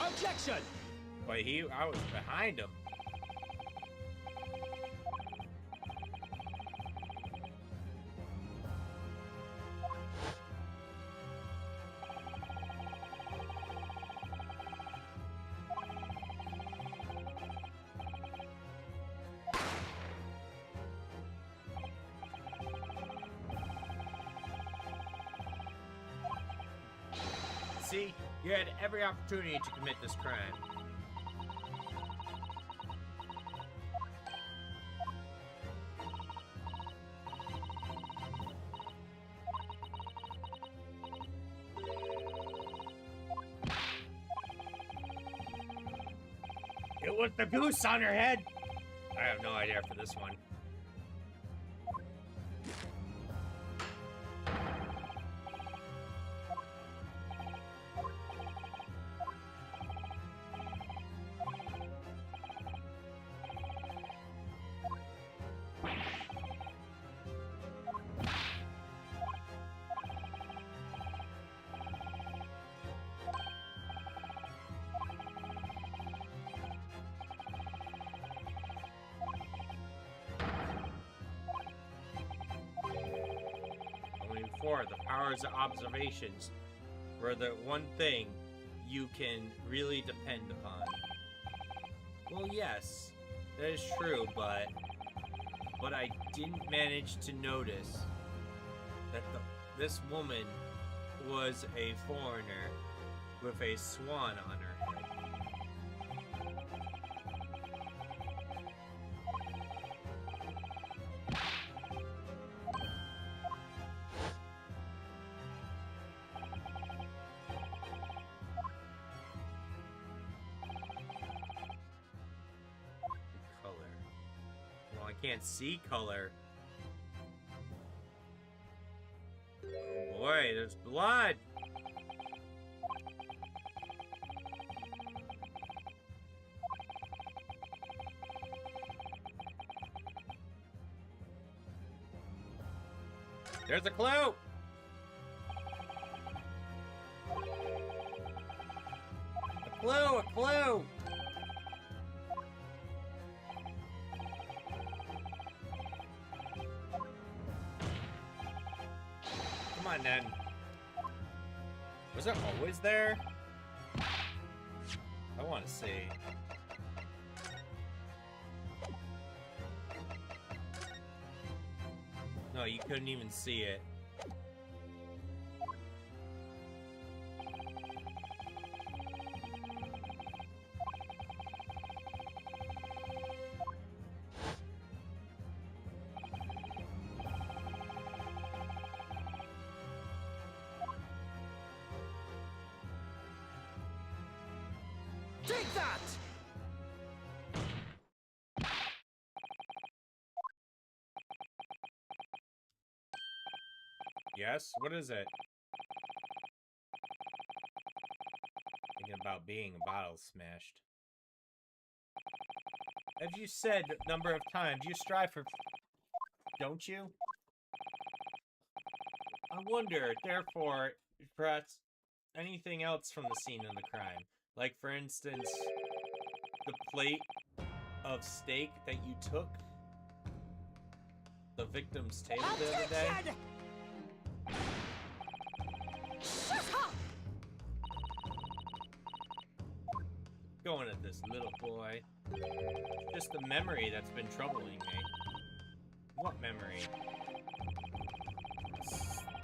Objection! But I was behind him. See, you had every opportunity to commit this crime. It was the goose on her head. I have no idea for this one. Before, the powers of observations were the one thing you can really depend upon. Well, yes, that is true, but I didn't manage to notice that this woman was a foreigner with a swan on her head. Can't see color. Oh boy, there's blood. There's a clue. A clue, a clue. Come on, then. Was it always there? I want to see. No, you couldn't even see it. Take that! Yes? What is it? Thinking about being a bottle smashed. As you said a number of times, you strive for... Don't you? I wonder, therefore, perhaps anything else from the scene of the crime. Like, for instance, the plate of steak that you took the victim's table the other day. Objection! Shut up! Going at this little boy. Just the memory that's been troubling me. What memory?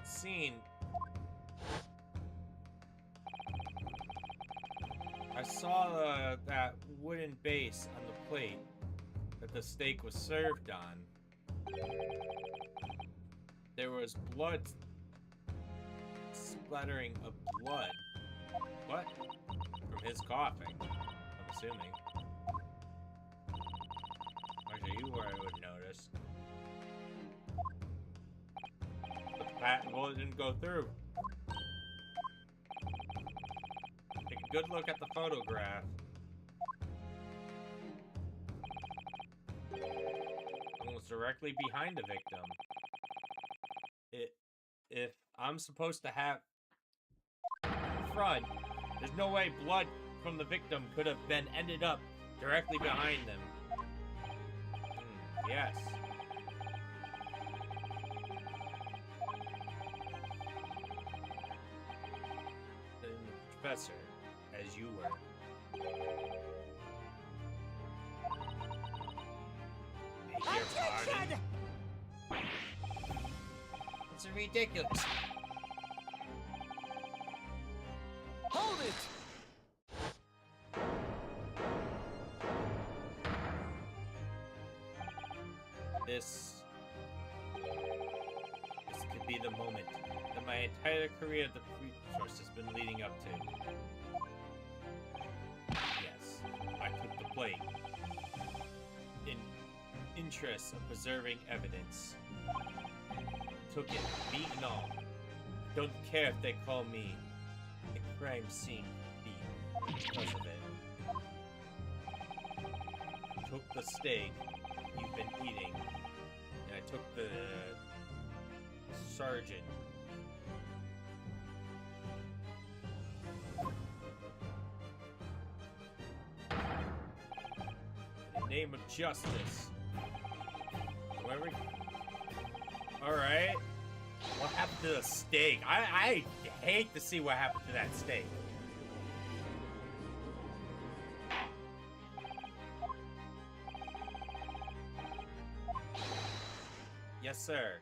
Scene. I saw that wooden base on the plate that the steak was served on. There was blood splattering of blood. What? From his coughing, I'm assuming. Actually, you were I would notice. The bullet didn't go through. Take a good look at the photograph. Almost directly behind the victim. If I'm supposed to have front, there's no way blood from the victim could have been ended up directly behind them. Yes. The professor, as you were. Beg your pardon? Objection! It's ridiculous. Hold it! This could be the moment that my entire career at the resource has been leading up to. Yes, I took the plate. In interest of preserving evidence. Took it, meat and all. Don't care if they call me a crime scene thief because of it. Took the steak you've been eating, and I took the sergeant. In the name of justice. Whoever. Alright. What happened to the steak? I hate to see what happened to that steak. Yes, sir.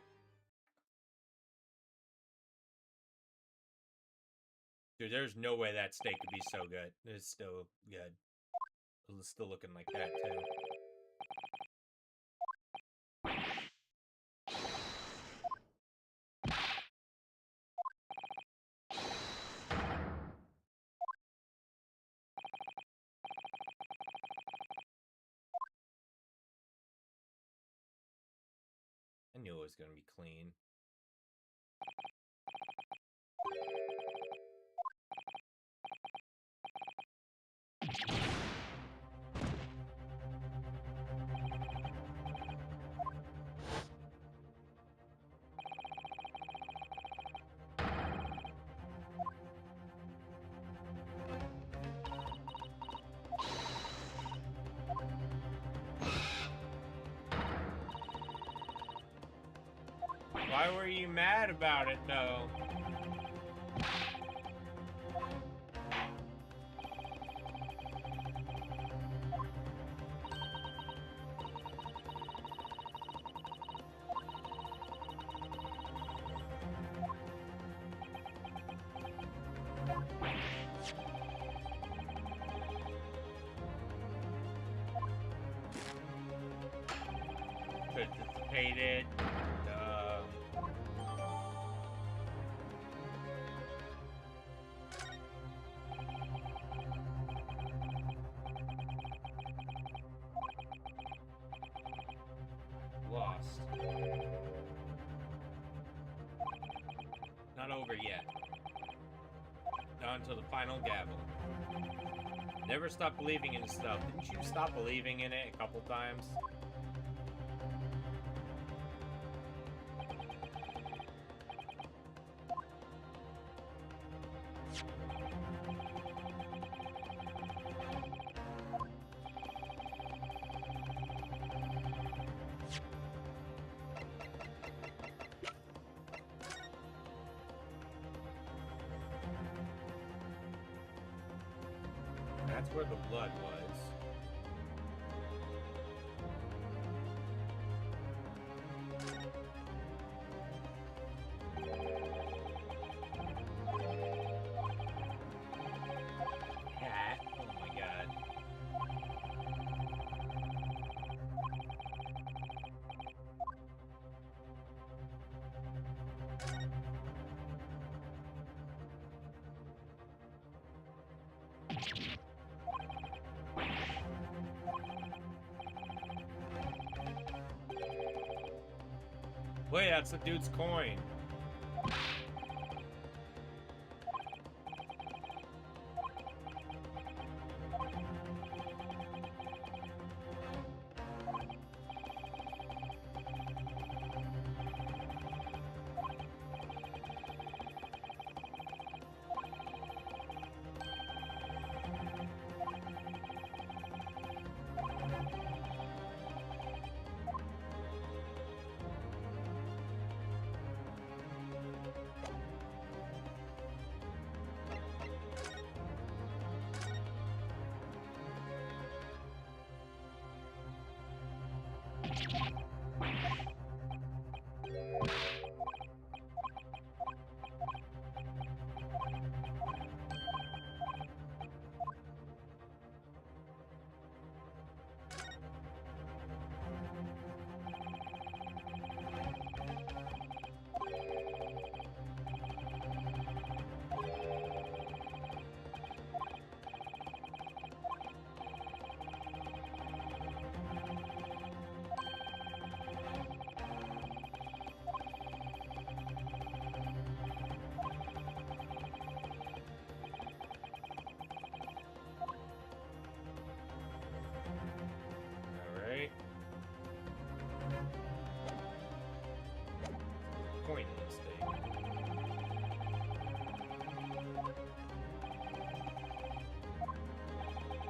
Dude, there's no way that steak could be so good. It's still good. It's still looking like that, too. I knew it was gonna be clean. Why were you mad about it, though? Participated. Lost. Not over yet. Not until the final gavel. Never stop believing in stuff. Didn't you stop believing in it a couple times? That's where the blood was. Hat? Oh my god. Wait, that's the dude's coin. Alright. Coin mistake.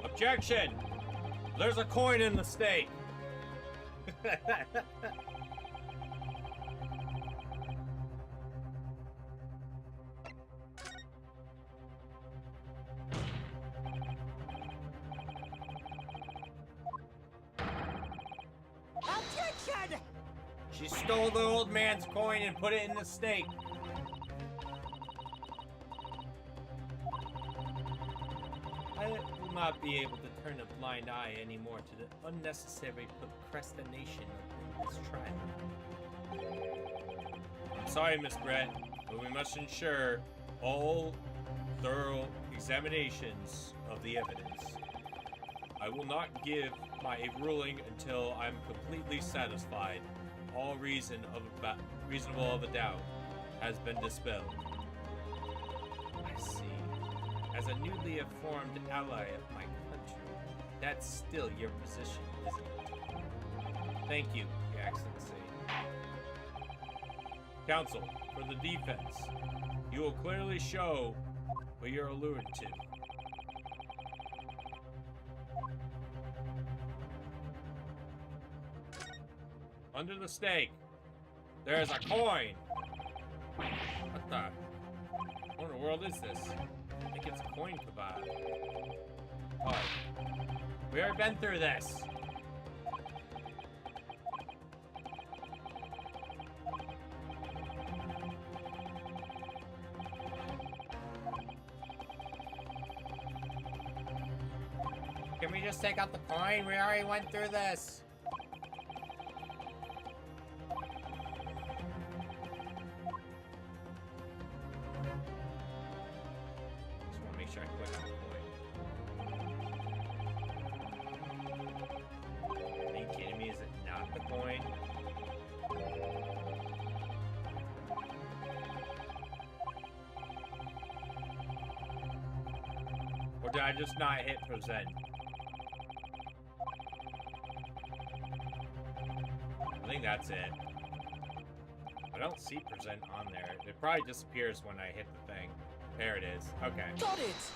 Objection! There's a coin in the stake! Objection! She stole the old man's coin and put it in the stake. I will not be able to turn a blind eye anymore to the unnecessary procrastination of this trial. I'm sorry, Miss Brett, but we must ensure all thorough examinations of the evidence. I will not give my ruling until I'm completely satisfied all reasonable of a doubt has been dispelled. I see. As a newly formed ally of my country, that's still your position, isn't it? Thank you, Your Excellency. Council, for the defense, you will clearly show what you're alluring to. Under the stake, there is a coin. What in the world is this? I think it's a coin kebab. Oh, we already been through this. Can we just take out the coin? We already went through this. Just want to make sure I click on the coin. Are you kidding me? Is it not the coin? Or did I just not hit present? I think that's it. I don't see present on there. It probably disappears when I hit the thing. There it is. Okay. Got it!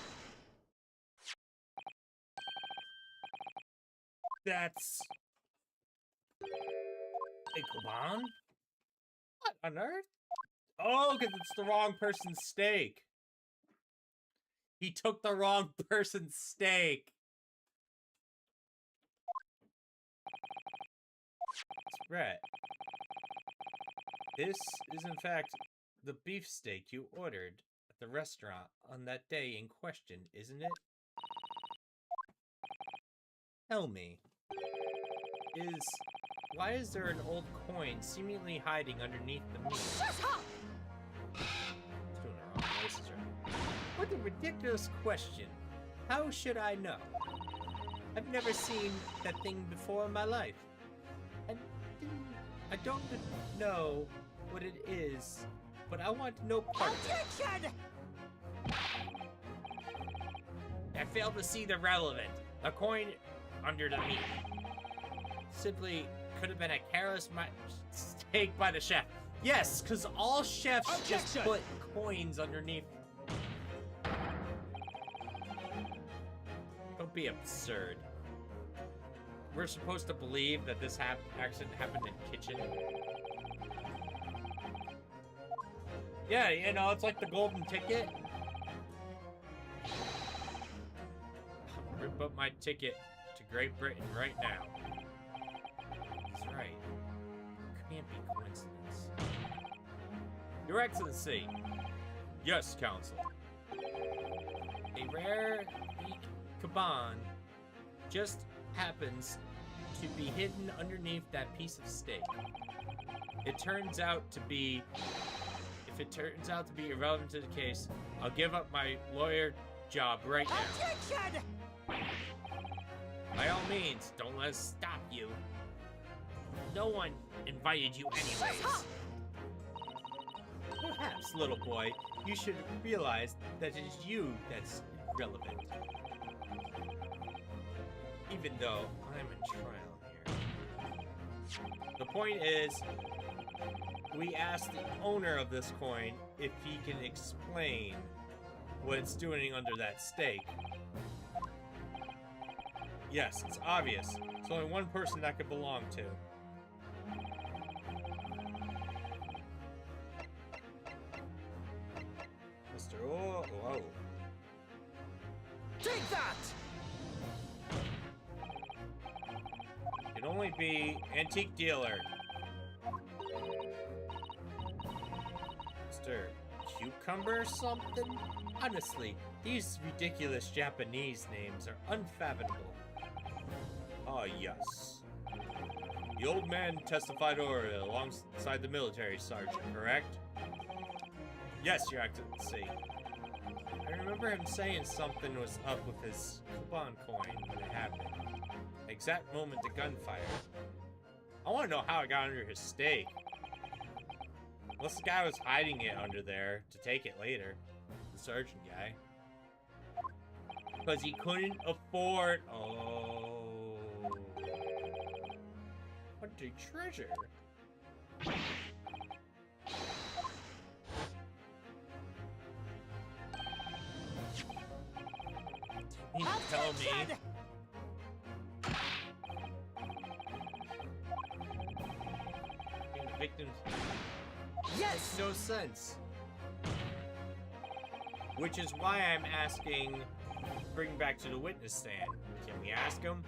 That's... a Kuban? What on earth? Oh, because it's the wrong person's steak. He took the wrong person's steak. Brett, this is in fact the beefsteak you ordered at the restaurant on that day in question, isn't it? Tell me, why is there an old coin seemingly hiding underneath the meat? Shut up! It's doing the wrong voices right. What a ridiculous question. How should I know? I've never seen that thing before in my life. I don't know what it is, but I want to know part of it. Objection! I fail to see the relevant. A coin under the meat. Simply could have been a careless mistake by the chef. Yes, because all chefs just Objection! put coins underneath. Don't be absurd. We're supposed to believe that this accident happened in kitchen. Yeah, you know, it's like the golden ticket. Rip up my ticket to Great Britain right now. That's right. Can't be coincidence. Your Excellency. Yes, Council. A rare Kaban just happens to be hidden underneath that piece of steak. It turns out to be... If it turns out to be irrelevant to the case, I'll give up my lawyer job right now. Objection! By all means, don't let us stop you. No one invited you anyways. Perhaps, little boy, you should realize that it is you that's relevant. Even though I'm in trial here. The point is, we asked the owner of this coin if he can explain what it's doing under that steak. Yes, it's obvious. It's only one person that could belong to. Mr. Oh, whoa. Take that! Can only be antique dealer. Mr. Cucumber or something? Honestly, these ridiculous Japanese names are unfathomable. Ah, yes. The old man testified orally alongside the military sergeant, correct? Yes, Your Excellency. I remember him saying something was up with his coupon coin when it happened. Exact moment the gunfire. I want to know how it got under his steak. Unless the guy was hiding it under there to take it later. sergeant guy. Because he couldn't afford... Oh. What a treasure. You tell me. Attention! The victims Yes! makes no sense. Which is why I'm asking, bring back to the witness stand. Can we ask him?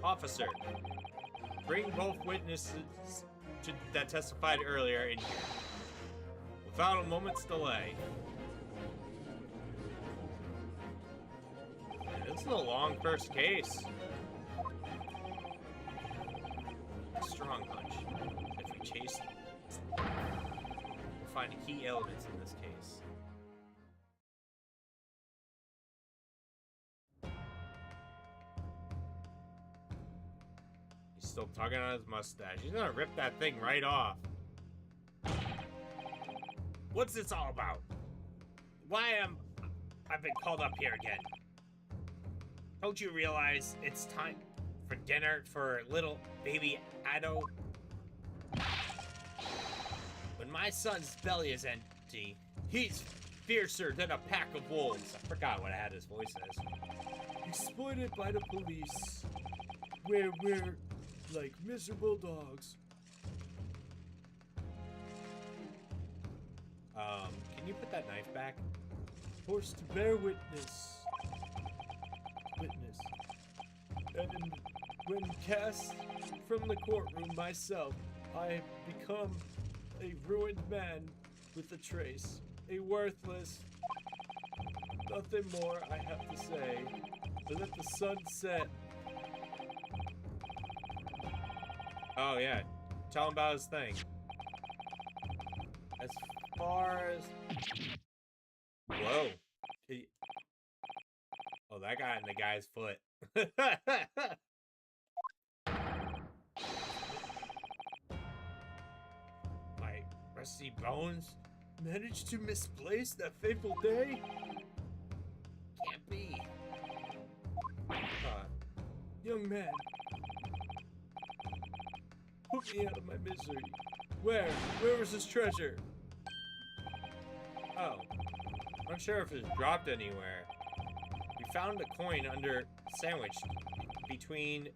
Officer, bring both witnesses that testified earlier in here. Without a moment's delay. This is a long first case. Strong hunch. If we chase, we'll find key elements in this case. He's still tugging on his mustache. He's gonna rip that thing right off. What's this all about? Why am I've been called up here again? Don't you realize it's time for dinner for little baby Ado? When my son's belly is empty, he's fiercer than a pack of wolves. I forgot what I had his voice as. Exploited by the police, where we're like miserable dogs. Can you put that knife back? Forced to bear witness. And when cast from the courtroom myself, I become a ruined man with a trace. A worthless. Nothing more I have to say. To let the sun set. Oh yeah, tell him about his thing. As far as... Whoa. Oh, that got in the guy's foot. My rusty bones Managed to misplace that fateful day? can't be. Young man. Put me out of my misery. Where? Where was his treasure? Oh. I'm not sure if it's dropped anywhere. We found a coin sandwiched between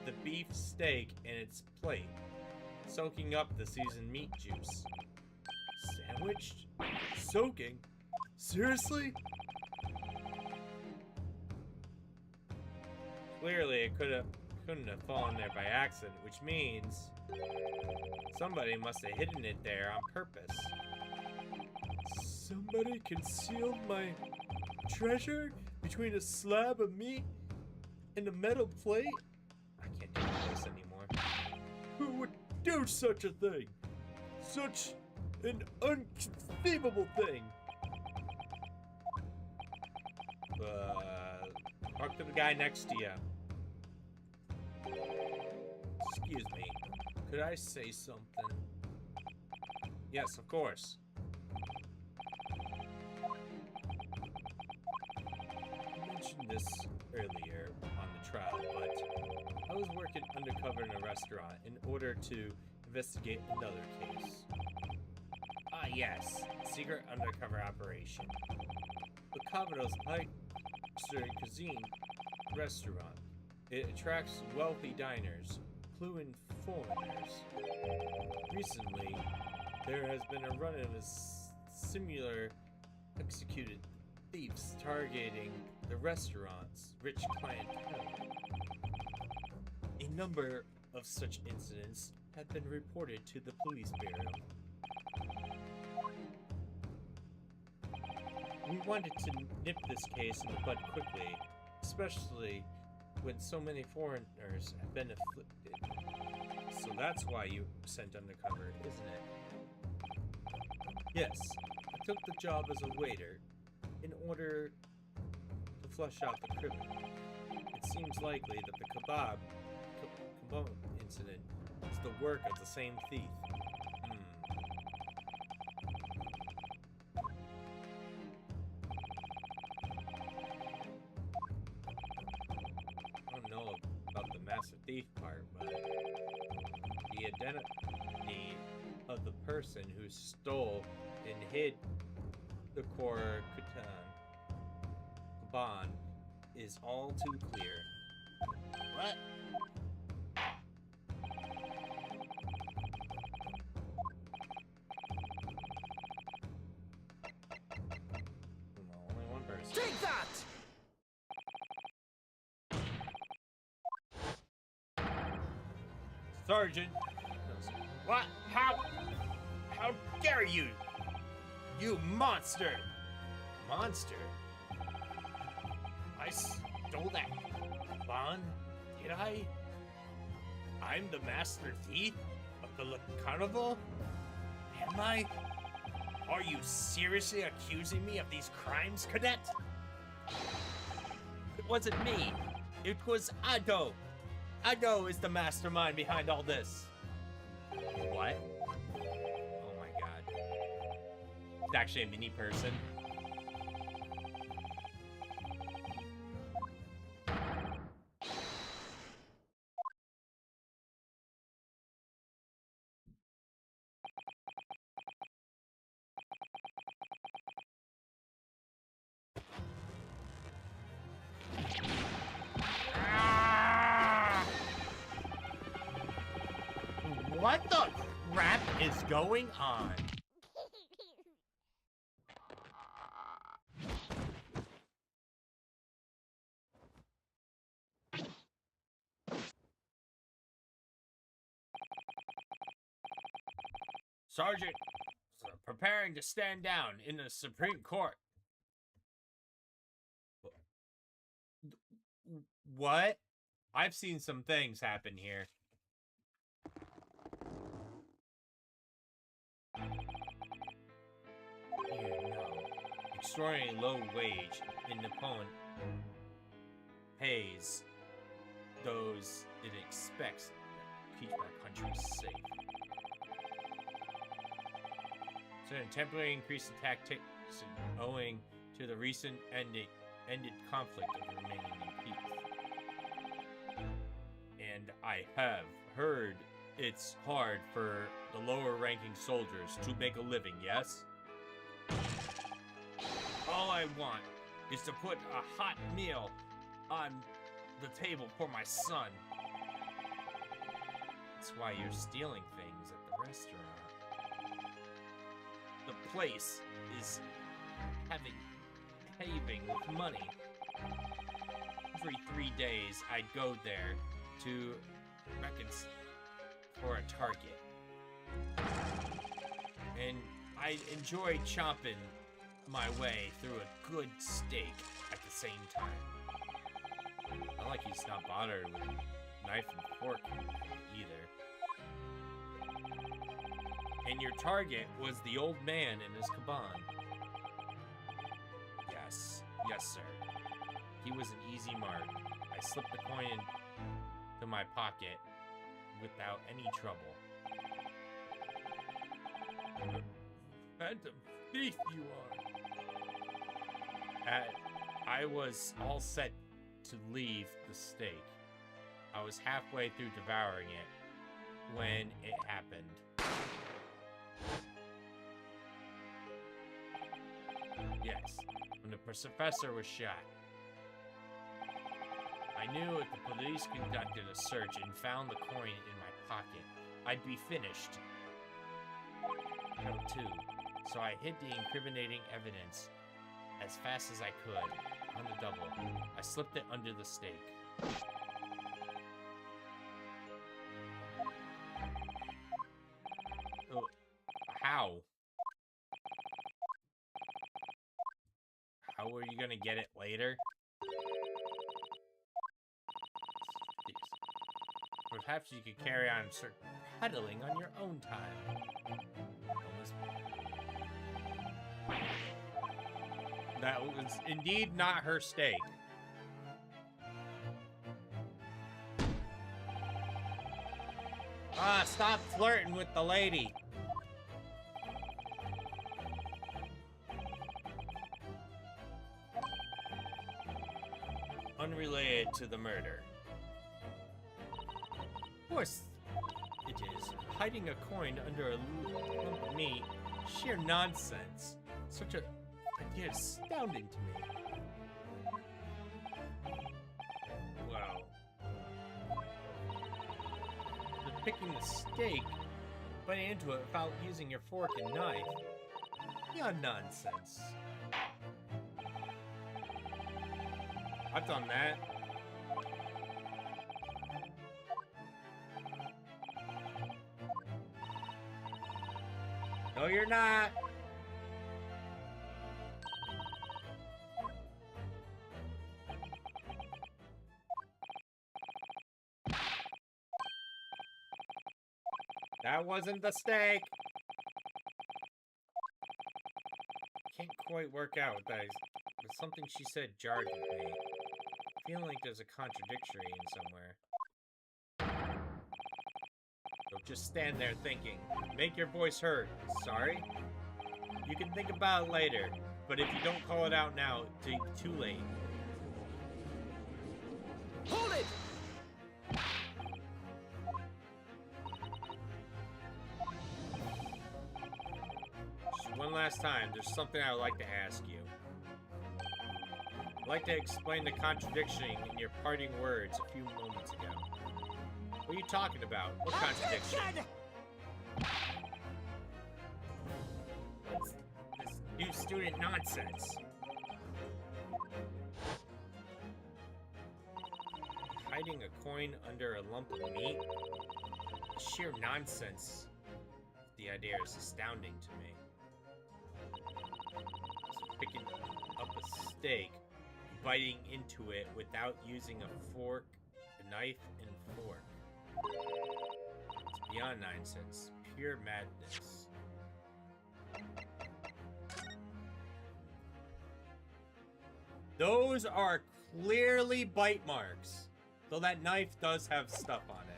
the beef steak and its plate, soaking up the seasoned meat juice. Sandwiched? Soaking? Seriously? Clearly, it couldn't have fallen there by accident, which means somebody must have hidden it there on purpose. Somebody concealed my treasure between a slab of meat and a metal plate? I can't do this anymore. Who would do such a thing? Such an unconceivable thing. Talk to the guy next to you. Excuse me. Could I say something? Yes, of course. I mentioned this earlier on the trial, but I was working undercover in a restaurant in order to investigate another case. Ah, yes. Secret undercover operation. The Commodore's Pike Cuisine restaurant. It attracts wealthy diners, including foreigners. Recently, there has been a run of similar executed thieves targeting the restaurant's rich clientele. A number of such incidents have been reported to the police bureau. We wanted to nip this case in the bud quickly, especially when so many foreigners have been afflicted. So that's why you sent undercover, isn't it? Yes, I took the job as a waiter in order to flush out the criminal. It seems likely that the kebab incident is the work of the same thief. identity of the person who stole and hid the Kaban is all too clear. What? Well, only one person. Take that! Sergeant! What? How? How dare you? You monster! Monster? I stole that bond, did I? I'm the master thief of the carnival? Am I? Are you seriously accusing me of these crimes, cadet? It wasn't me. It was Ado. Ado is the mastermind behind all this. What? Oh my god. It's actually a mini person. What the crap is going on? Sergeant, preparing to stand down in the Supreme Court. What? I've seen some things happen here. Extraordinarily low wage in Nippon pays those it expects to keep our country safe. So a temporary increase in tactics owing to the recent ended conflict of the remaining in peace. And I have heard it's hard for the lower ranking soldiers to make a living, yes? All I want is to put a hot meal on the table for my son. That's why you're stealing things at the restaurant. The place is paving with money. Every 3 days, I'd go there to for a target. And I enjoy chomping my way through a good steak at the same time. I like he's not bothered with knife and fork either. And your target was the old man in his caban. Yes, sir. He was an easy mark. I slipped the coin into my pocket without any trouble. Phantom thief you are. I was all set to leave the steak. I was halfway through devouring it when it happened. Yes, when the professor was shot. I knew if the police conducted a search and found the coin in my pocket, I'd be finished. Note 2. So I hid the incriminating evidence as fast as I could on the double. I slipped it under the steak. Oh, how? How are you gonna get it later? Perhaps you could carry on peddling on your own time. That was indeed not her steak. Ah, stop flirting with the lady. Unrelated to the murder. Of course, it is. Hiding a coin under a lump of meat. Sheer nonsense. Such a idea is astounding to me. Well, the picking the steak, biting into it without using your fork and knife. Beyond nonsense. I've done that. No, you're not. That wasn't the steak. Can't quite work out with that. There's something she said jarred with me. Feeling like there's a contradictory in somewhere. Don't just stand there thinking. Make your voice heard. Sorry? You can think about it later, but if you don't call it out now, it's too late. Hold it! Just one last time, there's something I would like to ask you. I'd like to explain the contradiction in your parting words a few moments ago. What are you talking about? What contradiction? Attention! What's this new student nonsense? Hiding a coin under a lump of meat? The sheer nonsense. The idea is astounding to me. So picking up a steak, biting into it without using a fork, a knife, and fork. It's beyond nonsense. Pure madness. Those are clearly bite marks, though that knife does have stuff on it.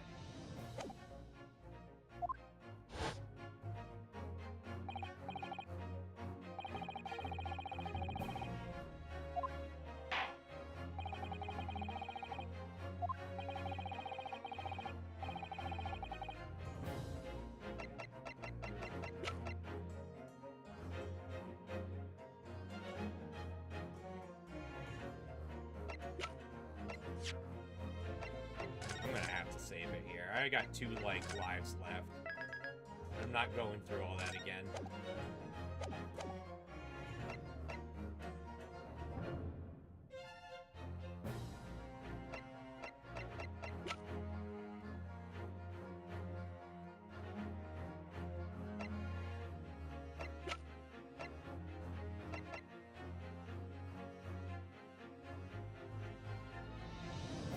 I'm gonna have to save it here. I got 2 lives left. I'm not going through all that again.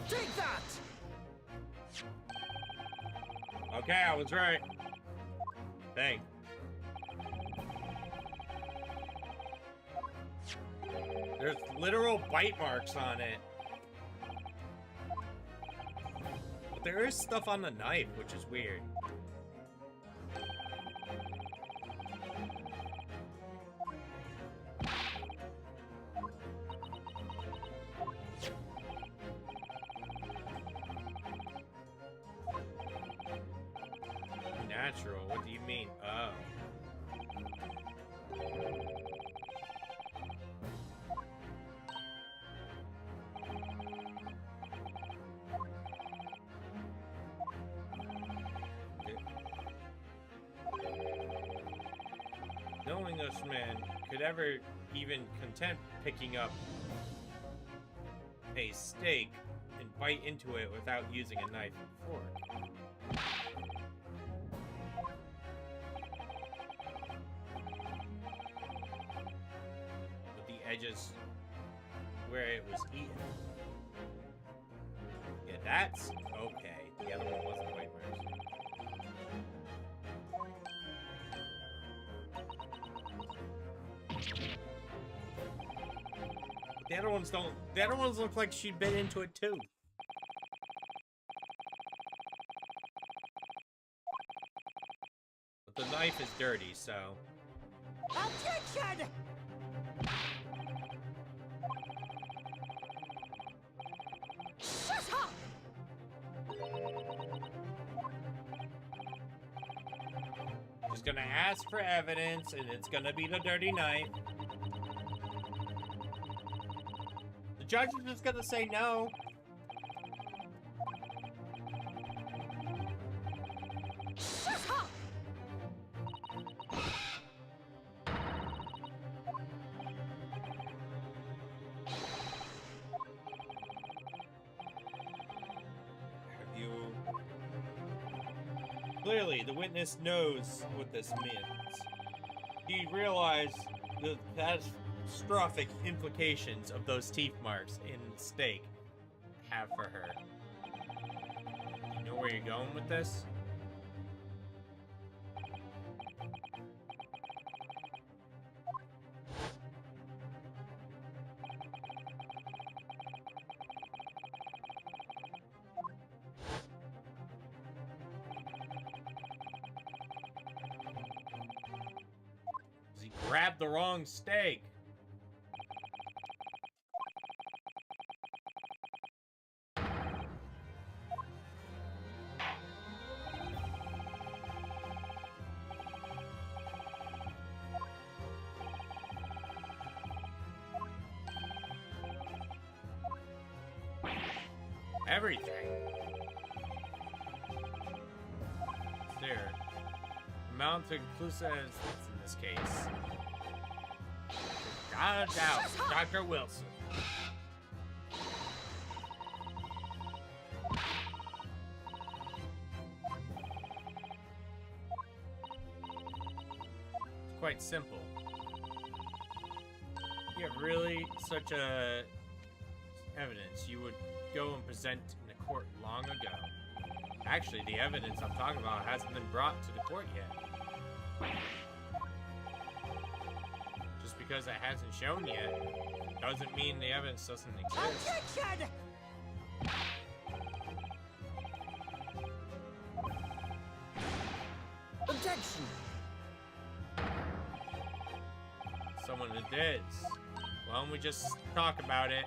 Take that! Okay, I was right. Dang. There's literal bite marks on it. But there is stuff on the knife, which is weird. Natural, what do you mean? Oh. No Englishman could ever even contempt picking up a steak and bite into it without using a knife and fork. With the edges where it was eaten. Yeah, that's okay. The other one wasn't quite worse. The other ones don't. The other ones look like she bit into it too. But the knife is dirty, so. Attention! Shut up! She's gonna ask for evidence, and it's gonna be the dirty knife. The judge is just gonna say no. Shut up! Have you... Clearly, the witness knows what this means. He realized the catastrophic implications of those teeth marks in the steak have for her. You know where you're going with this? He grabbed the wrong steak. Everything. There. Amount to conclusive evidence in this case. Without a doubt, Dr. Wilson. It's quite simple. You have really such a evidence you would go and present in the court long ago. Actually, the evidence I'm talking about hasn't been brought to the court yet. Just because it hasn't shown yet doesn't mean the evidence doesn't exist. Objection! Objection! Someone that did. Why don't we just talk about it?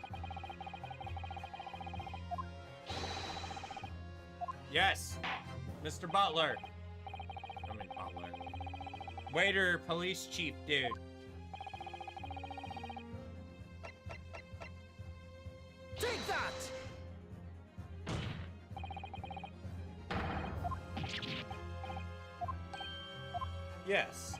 Yes, Mr. Butler. I mean Butler. Waiter, police chief, dude. Take that! Yes.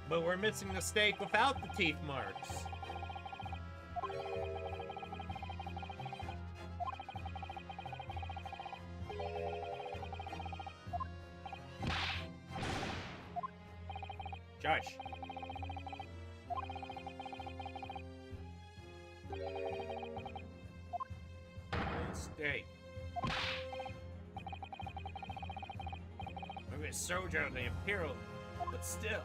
But we're missing the steak without the teeth marks. Josh. Steak. Maybe a soldier of the Imperial, but still.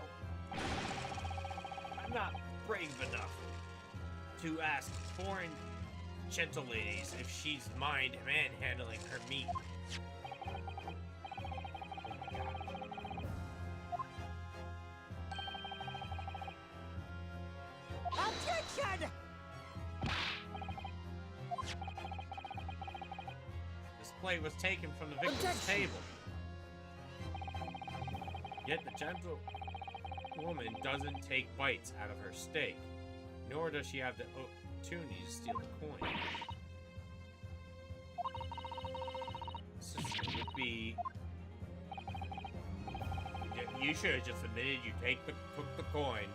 I'm not brave enough to ask foreign gentle ladies if she's mind manhandling her meat. Objection! This plate was taken from the victim's Objection. table. Yet the gentle woman doesn't take bites out of her steak, nor does she have the opportunity to steal the coin. This would be... You should have just admitted you took the coin.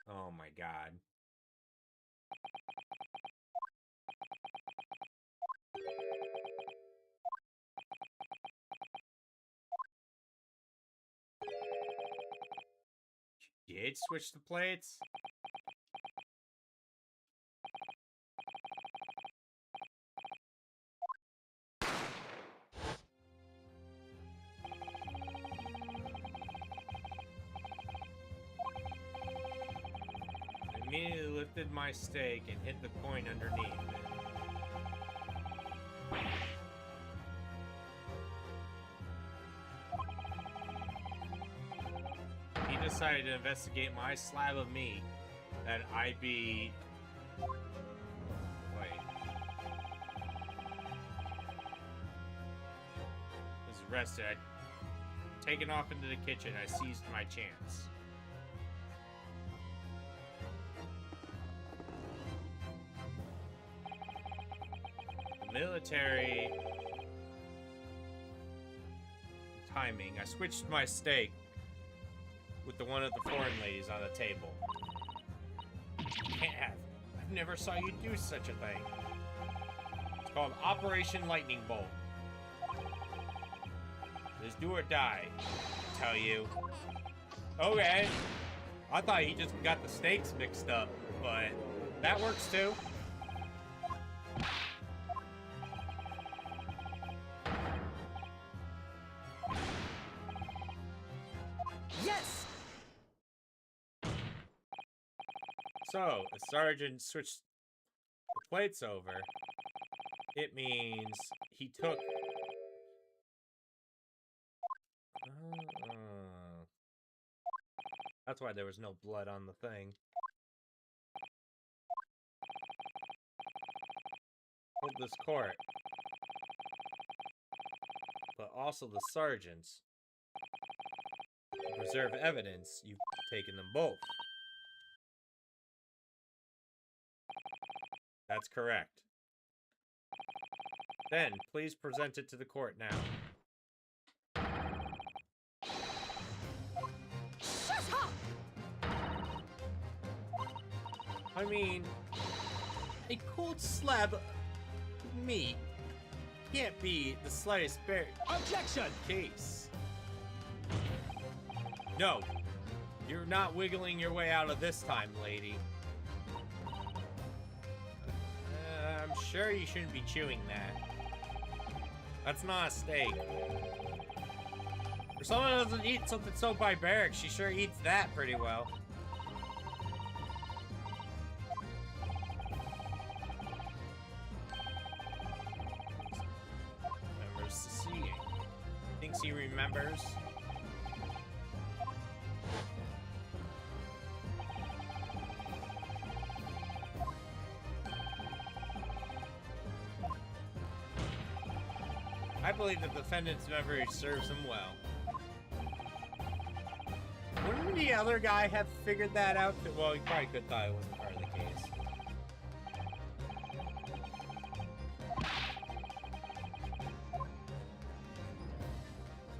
Oh my god. You did switch the plates? I immediately lifted my steak and hit the coin underneath it. decided to investigate my slab of meat, that I'd be... Wait. Was arrested. I'd taken off into the kitchen. I seized my chance. Military timing. I switched my steak with the one of the foreign ladies on the table. Can't have. I've never saw you do such a thing. It's called Operation Lightning Bolt. It's do or die, I tell you. Okay. I thought he just got the steaks mixed up, but that works too. Yes! So, the sergeant switched the plates over. It means he took... That's why there was no blood on the thing. Hold this court. But also the sergeants. To preserve evidence, you've taken them both. That's correct. Then, please present it to the court now. Shut up! I mean, a cold slab of meat can't be the slightest Objection! case. No, you're not wiggling your way out of this time, lady. I'm sure you shouldn't be chewing that. That's not a steak. For someone who doesn't eat something so barbaric, she sure eats that pretty well. Remembers seeing. Thinks he remembers. I believe the defendant's memory serves him well. Wouldn't the other guy have figured that out? Well, he probably could thought it wasn't part of the case.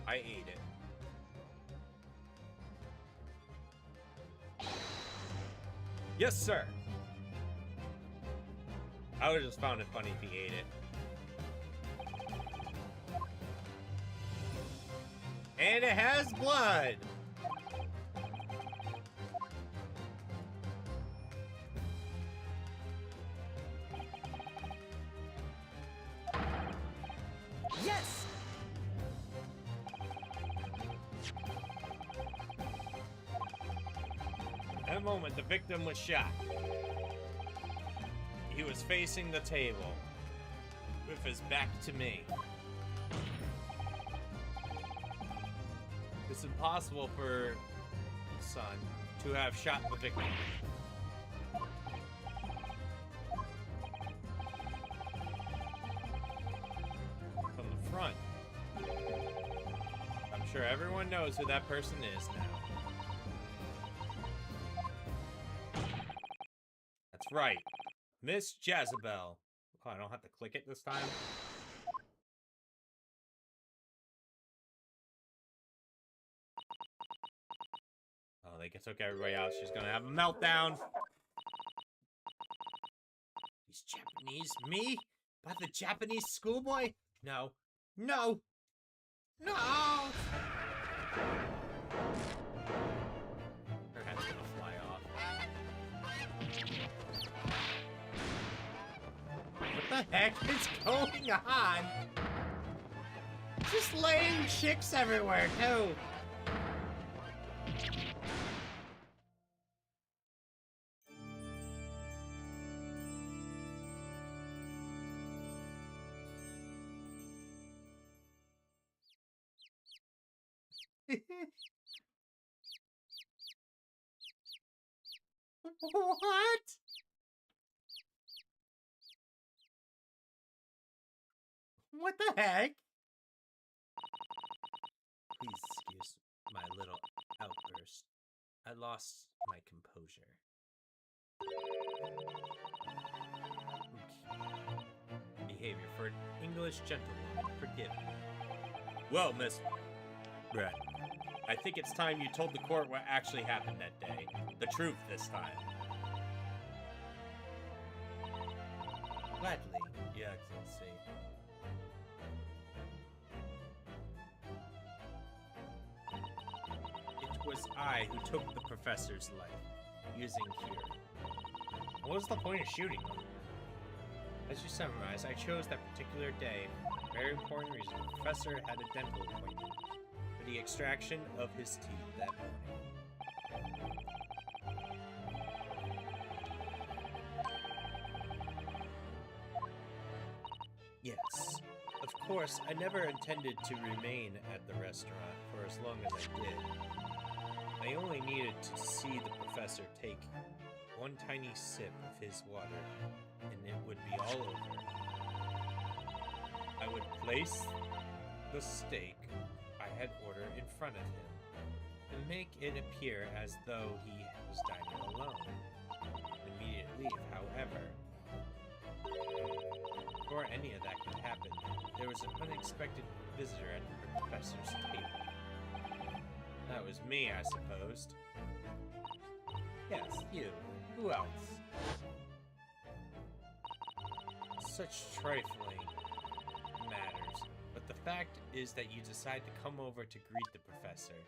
I ate it. Yes, sir. I would have just found it funny if he ate it. And it has blood! Yes! At a moment, the victim was shot. He was facing the table, with his back to me. It's impossible for son to have shot the victim. From the front. I'm sure everyone knows who that person is now. That's right. Miss Jezebel. Oh, I don't have to click it this time? Oh, they took everybody out. She's gonna have a meltdown. These Japanese? Me? By the Japanese schoolboy? No. No! No! Her head's gonna fly off. What the heck is going on? Just laying chicks everywhere, too. What? What the heck? Please excuse my little outburst. I lost my composure. Behavior for an English gentlewoman. Forgive me. Well, Miss Brett, I think it's time you told the court what actually happened that day. The truth this time. Gladly, Your Excellency. It was I who took the professor's life, using cure. What was the point of shooting them? As you summarize, I chose that particular day for a very important reason. The professor had a dental appointment for the extraction of his teeth that morning. Yes. Of course, I never intended to remain at the restaurant for as long as I did. I only needed to see the professor take one tiny sip of his water, and it would be all over. I would place the steak I had ordered in front of him, and make it appear as though he was dining alone. Immediately, however, before any of that could happen, there was an unexpected visitor at the professor's table. That was me, I supposed. Yes, you. Who else? Such trifling matters, but the fact is that you decide to come over to greet the professor.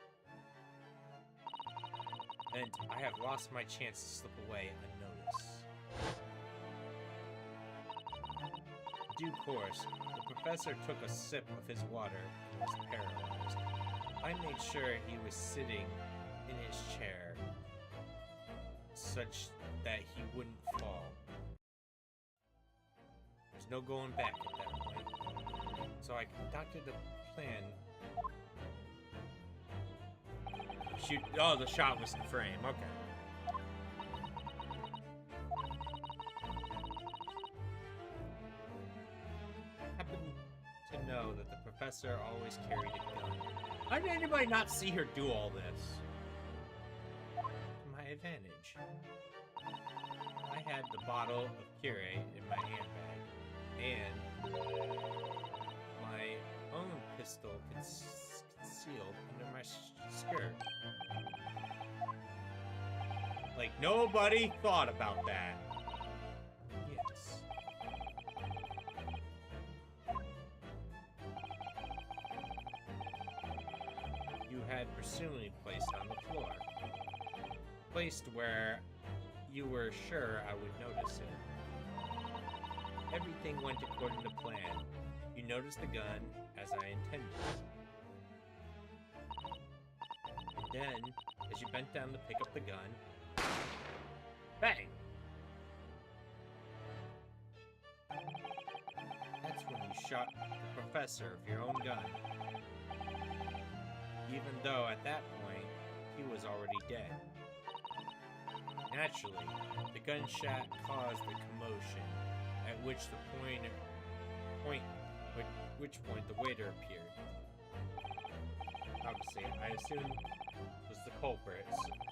And I have lost my chance to slip away unnoticed. In due course, the professor took a sip of his water and was paralyzed. I made sure he was sitting in his chair such that he wouldn't fall. There's no going back at that point. So I concocted a plan. Shoot! Oh, the shot was in frame. Okay. I happen to know that the professor always carried a gun. How did anybody not see her do all this? To my advantage. I had the bottle of Cure in my handbag, and my own pistol concealed under my skirt. Like, nobody thought about that. Yes. You had presumably placed on the floor. Placed where you were sure I would notice it. Everything went according to plan. You noticed the gun as I intended. And then, as you bent down to pick up the gun, bang! That's when you shot the professor with your own gun. Even though at that point, he was already dead. Naturally, the gunshot caused a commotion, at which the waiter appeared. Obviously, I assumed was the culprit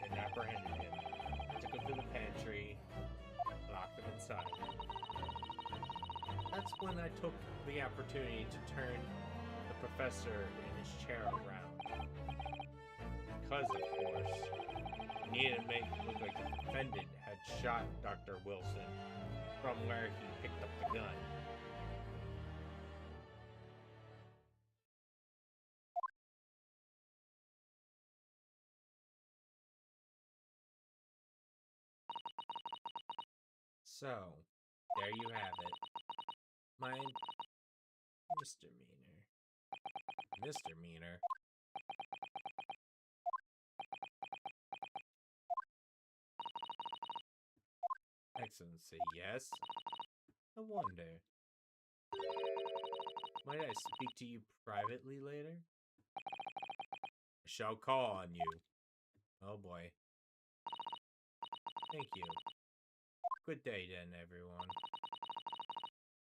and apprehended him. Took him to the pantry, locked him inside. That's when I took the opportunity to turn the professor in his chair around. Because, of course, he needed to make it look like the defendant had shot Dr. Wilson from where he picked up the gun. So, there you have it. My misdemeanor. Misdemeanor? Excellency, yes? I wonder. Might I speak to you privately later? I shall call on you. Oh boy. Thank you. Good day then, everyone.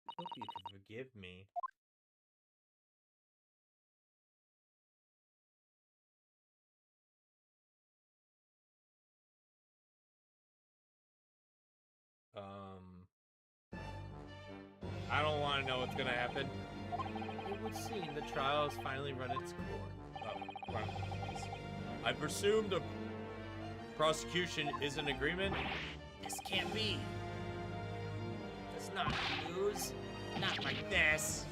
Hope you can forgive me. I don't want to know what's gonna happen. It would seem the trial has finally run its course. I presume the prosecution is in agreement. This can't be. Does not lose. Not like this.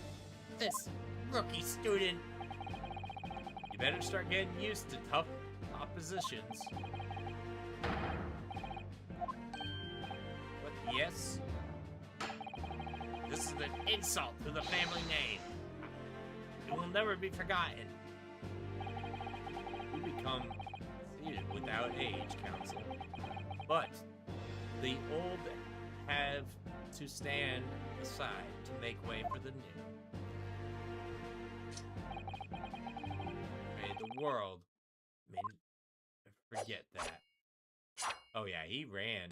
This rookie student. You better start getting used to tough oppositions. What? Yes? This is an insult to the family name. It will never be forgotten. You become seated without age, Council. But the old have to stand aside to make way for the new. May the world forget that. Oh yeah, he ran.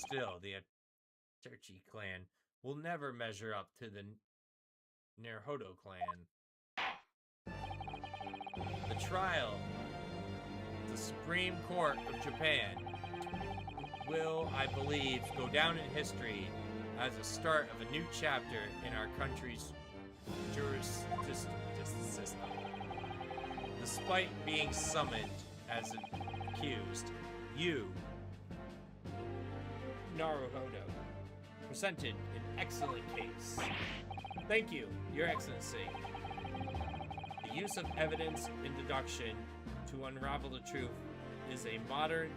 Still, the Aterchi clan will never measure up to the Naruhodo clan. The trial, the Supreme Court of Japan, will, I believe, go down in history as a start of a new chapter in our country's justice system. Despite being summoned as an accused, you, Naruhodo, presented an excellent case. Thank you, Your Excellency. The use of evidence and deduction to unravel the truth is a modern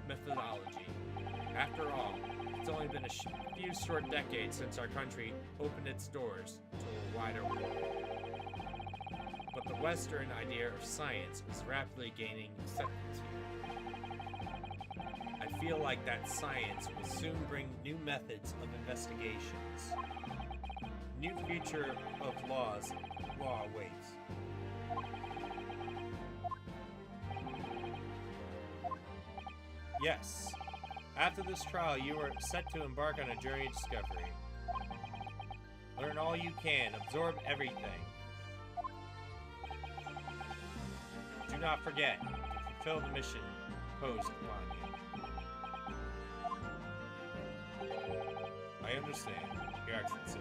methodology. After all, it's only been a few short decades since our country opened its doors to a wider world. But the Western idea of science is rapidly gaining acceptance here. I feel like that science will soon bring new methods of investigations. New future of law awaits. Yes. After this trial, you are set to embark on a journey of discovery. Learn all you can, absorb everything. Do not forget to fulfill the mission posed upon you. I understand, Your Excellency.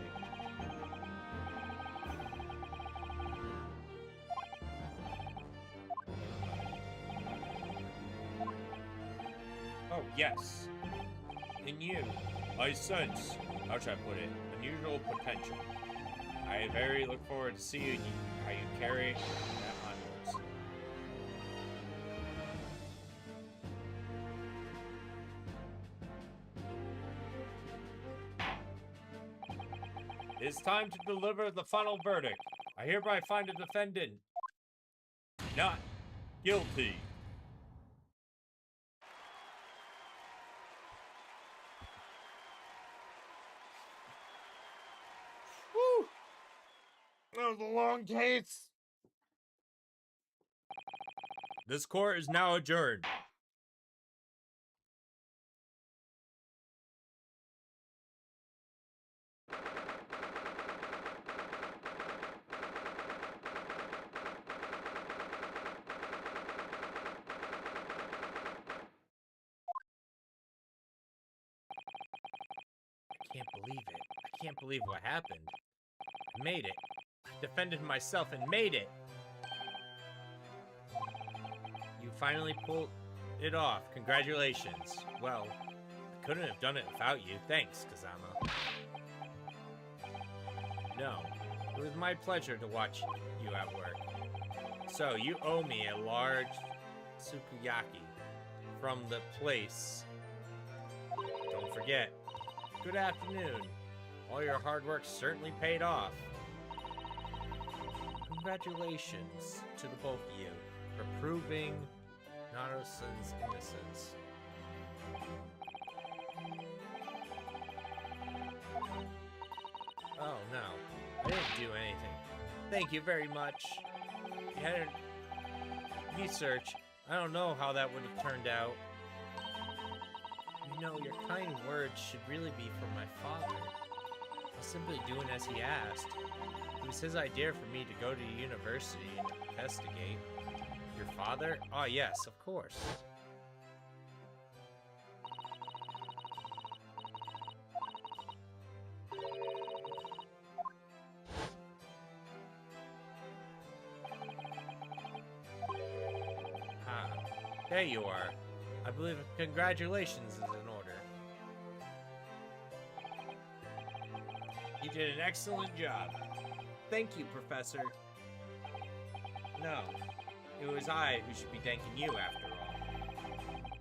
Oh, yes. In you, I sense, how should I put it, unusual potential. I very look forward to seeing how you carry that onwards. It's time to deliver the final verdict. I hereby find the defendant not guilty. Woo! That was a long case. This court is now adjourned. I can't believe it. I can't believe what happened. I made it. I defended myself and made it. You finally pulled it off. Congratulations. Well, I couldn't have done it without you. Thanks, Kazama. No, it was my pleasure to watch you at work. So, you owe me a large sukiyaki from the place. Don't forget. Good afternoon. All your hard work certainly paid off. Congratulations to the both of you for proving Naruto-san's innocence. Oh, no. I didn't do anything. Thank you very much. You hadn't research. I don't know how that would have turned out. You know, your kind words should really be for my father. I was simply doing as he asked. It was his idea for me to go to university and investigate. Your father? Oh, yes, of course. Ah, there you are. I believe congratulations is in order. You did an excellent job. Thank you, Professor. No, it was I who should be thanking you after all.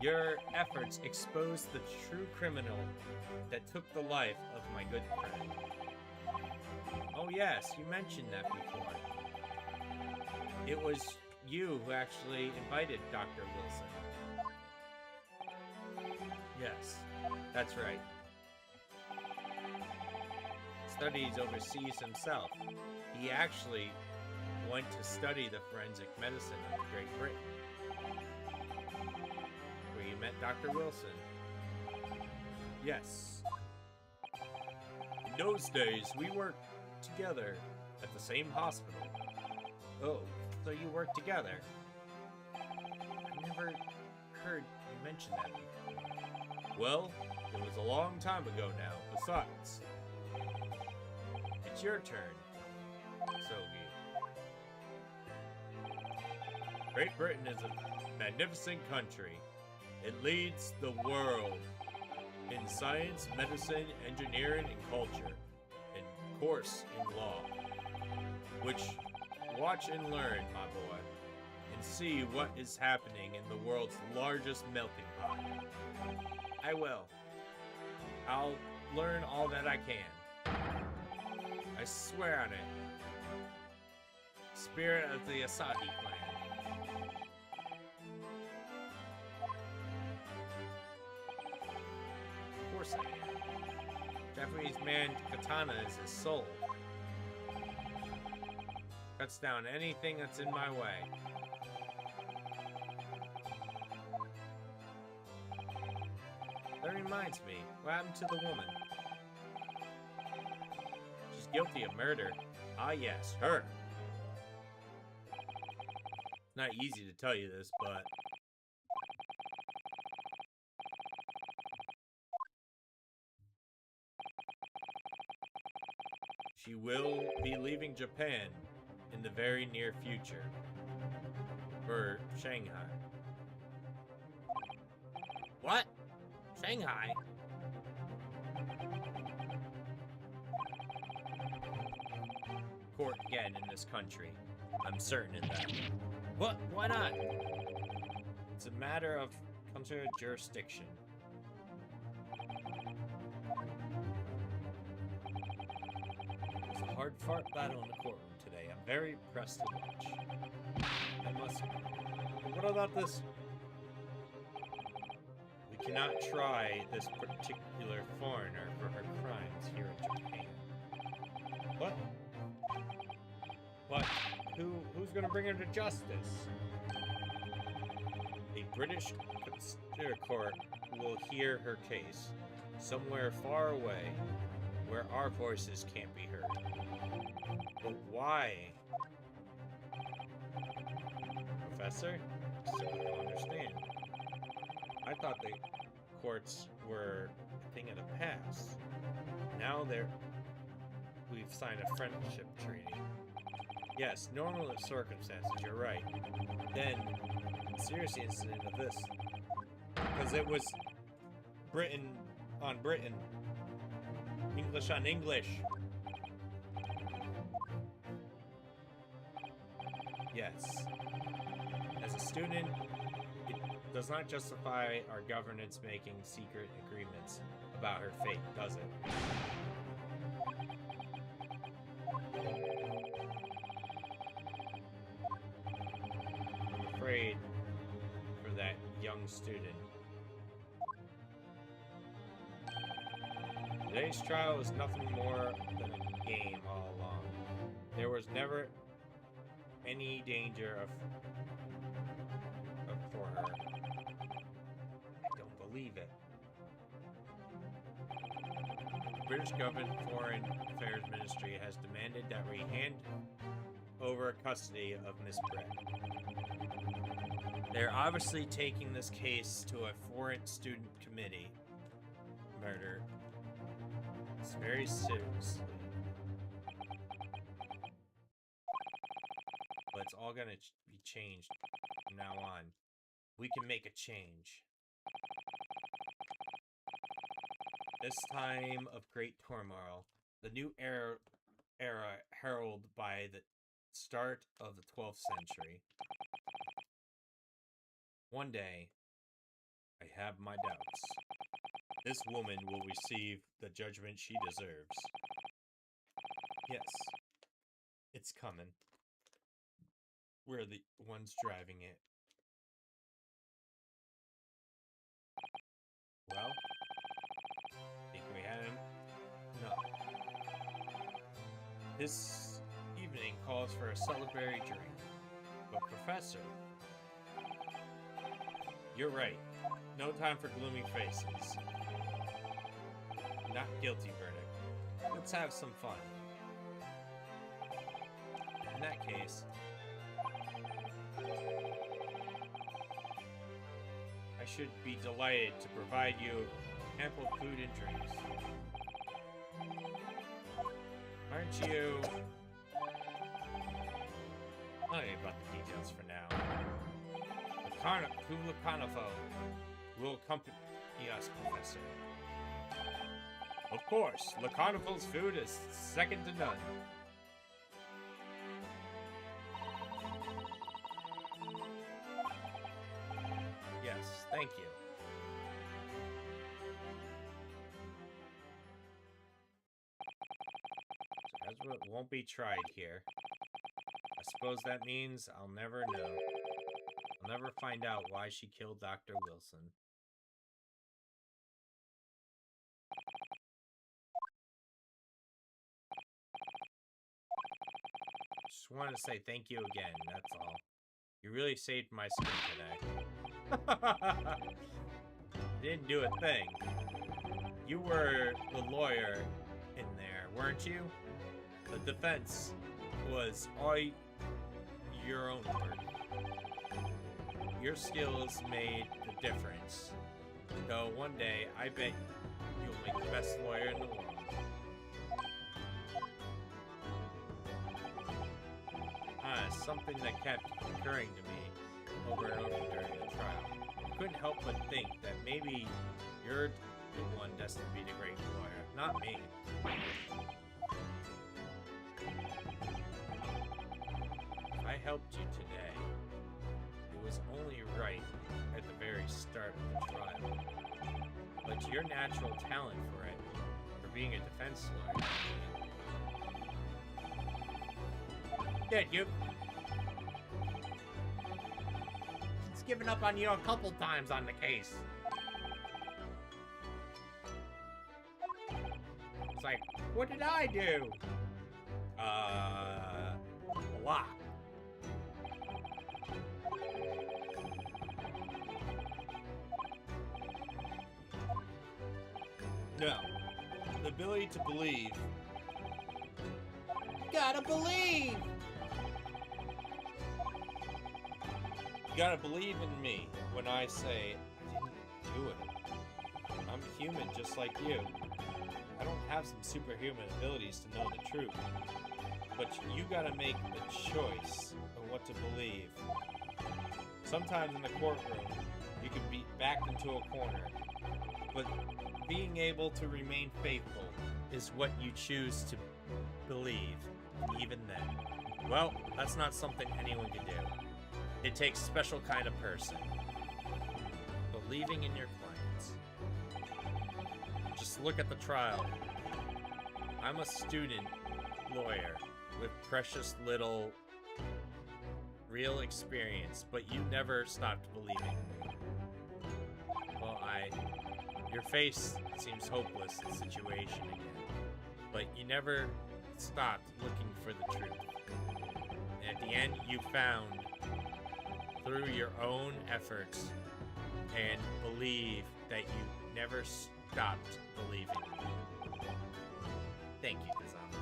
Your efforts exposed the true criminal that took the life of my good friend. Oh yes, you mentioned that before. It was you who actually invited Dr. Wilson. Yes, that's right. Studies overseas himself. He actually went to study the forensic medicine of Great Britain, where you met Dr. Wilson. Yes. In those days, we worked together at the same hospital. Oh, so you work together? I never heard you mention that before. Well, it was a long time ago now. Besides, It's your turn, Sogi. Great Britain is a magnificent country. It leads the world in science, medicine, engineering, and culture, and of course in law. Which, watch and learn, my boy, and see what is happening in the world's largest melting pot. I will. I'll learn all that I can. I swear on it. Spirit of the Asahi clan. Of course I am. Japanese man katana is his soul. Cuts down anything that's in my way. That reminds me, what happened to the woman? She's guilty of murder. Ah yes, her. It's not easy to tell you this, but she will be leaving Japan in the very near future. For Shanghai. What? Shanghai? Court again in this country. I'm certain of that. What? Why not? It's a matter of consular jurisdiction. It's a hard-fought battle in the courtroom today. I'm very impressed to watch. I must... What about this? We cannot try this particular foreigner for her crimes here in Japan. What? But who's gonna bring her to justice? A British consular court will hear her case somewhere far away where our voices can't be heard. But why? Professor? I simply don't understand. I thought the courts were a thing of the past. Now we've signed a friendship treaty. Yes, normal circumstances, you're right. Then, serious incident of this. Because it was Britain on Britain. English on English. Yes. As a student, it does not justify our governance making secret agreements about her fate, does it? I'm afraid for that young student. Today's trial is nothing more than a game all along. There was never any danger for her. I don't believe it. The British government Foreign Affairs Ministry has demanded that we hand over custody of Miss Brett. They're obviously taking this case to a foreign student committee murder. It's very serious. But it's all gonna be changed from now on. We can make a change. This time of great turmoil, the new era heralded by the start of the 12th century. One day, I have my doubts. This woman will receive the judgment she deserves. Yes, it's coming. We're the ones driving it. Well, think we had him? No. This evening calls for a celebratory drink. But Professor, you're right. No time for gloomy faces. Not guilty verdict. Let's have some fun. In that case, I should be delighted to provide you ample food and drinks. Aren't you? I'll tell you about the details for now. The Carnifo will accompany us, Professor. Of course, Le Carnival's food is second to none. Yes, thank you. So Ezra won't be tried here. I suppose that means I'll never know. I'll never find out why she killed Dr. Wilson. Just wanted to say thank you again, that's all. You really saved my skin today. Didn't do a thing. You were the lawyer in there, weren't you? The defense was all your own work. Your skills made the difference. Though one day, I bet you'll make the best lawyer in the world. Something that kept occurring to me over and over during the trial. I couldn't help but think that maybe you're the one destined to be the great lawyer, not me. If I helped you today, it was only right at the very start of the trial. But your natural talent for it, for being a defense lawyer, did you? He's given up on you a couple times on the case. It's like, what did I do? A lot. No. The ability to believe. Gotta believe! You gotta believe in me when I say I didn't do it. I'm a human just like you. I don't have some superhuman abilities to know the truth. But you gotta make a choice of what to believe. Sometimes in the courtroom, you can be backed into a corner. But being able to remain faithful is what you choose to believe, even then. Well, that's not something anyone can do. It takes a special kind of person. Believing in your clients. Just look at the trial. I'm a student lawyer with precious little real experience, but you never stopped believing in me. Well, Your face seems hopeless in the situation again, but you never stopped looking for the truth. And at the end, you found, through your own efforts, and believe that you never stopped believing. Thank you, Kazama.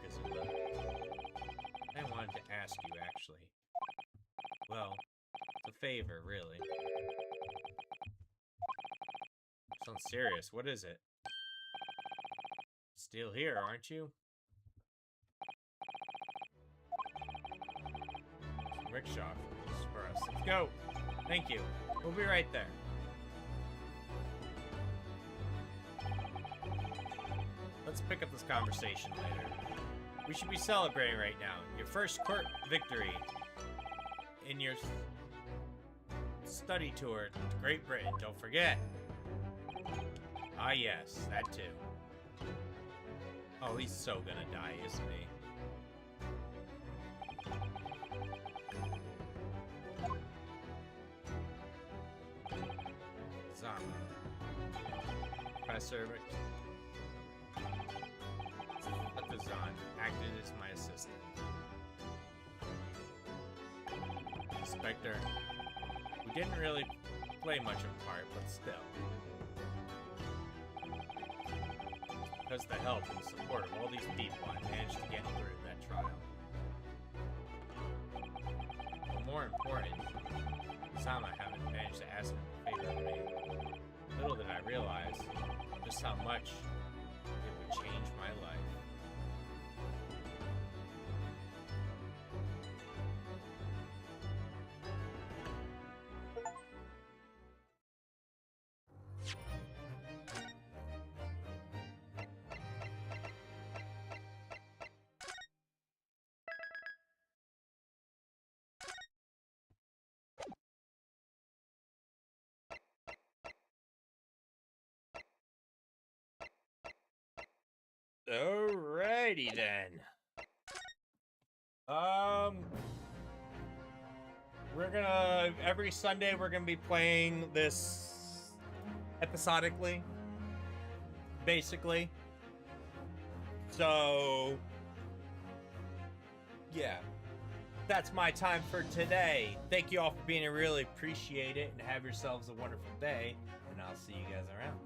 Kazuma. I wanted to ask you, actually. Well, it's a favor, really. Sounds serious. What is it? Still here, aren't you? Some rickshaw for us. Let's go. Thank you. We'll be right there. Let's pick up this conversation later. We should be celebrating right now. Your first court victory in your study tour to Great Britain. Don't forget. Ah, yes, that too. Oh, he's so gonna die, isn't he? Zama. Professor Atazan acted as my assistant. Inspector, we didn't really play much of a part, but still. Because of the help and support of all these people, I managed to get through that trial. But more important, Sama haven't managed to ask him a favor of me. Little did I realize just how much it would change my life. Alrighty then. Every Sunday we're gonna be playing this episodically, basically. So, yeah, that's my time for today. Thank you all for being here. Really appreciate it, and have yourselves a wonderful day, and I'll see you guys around.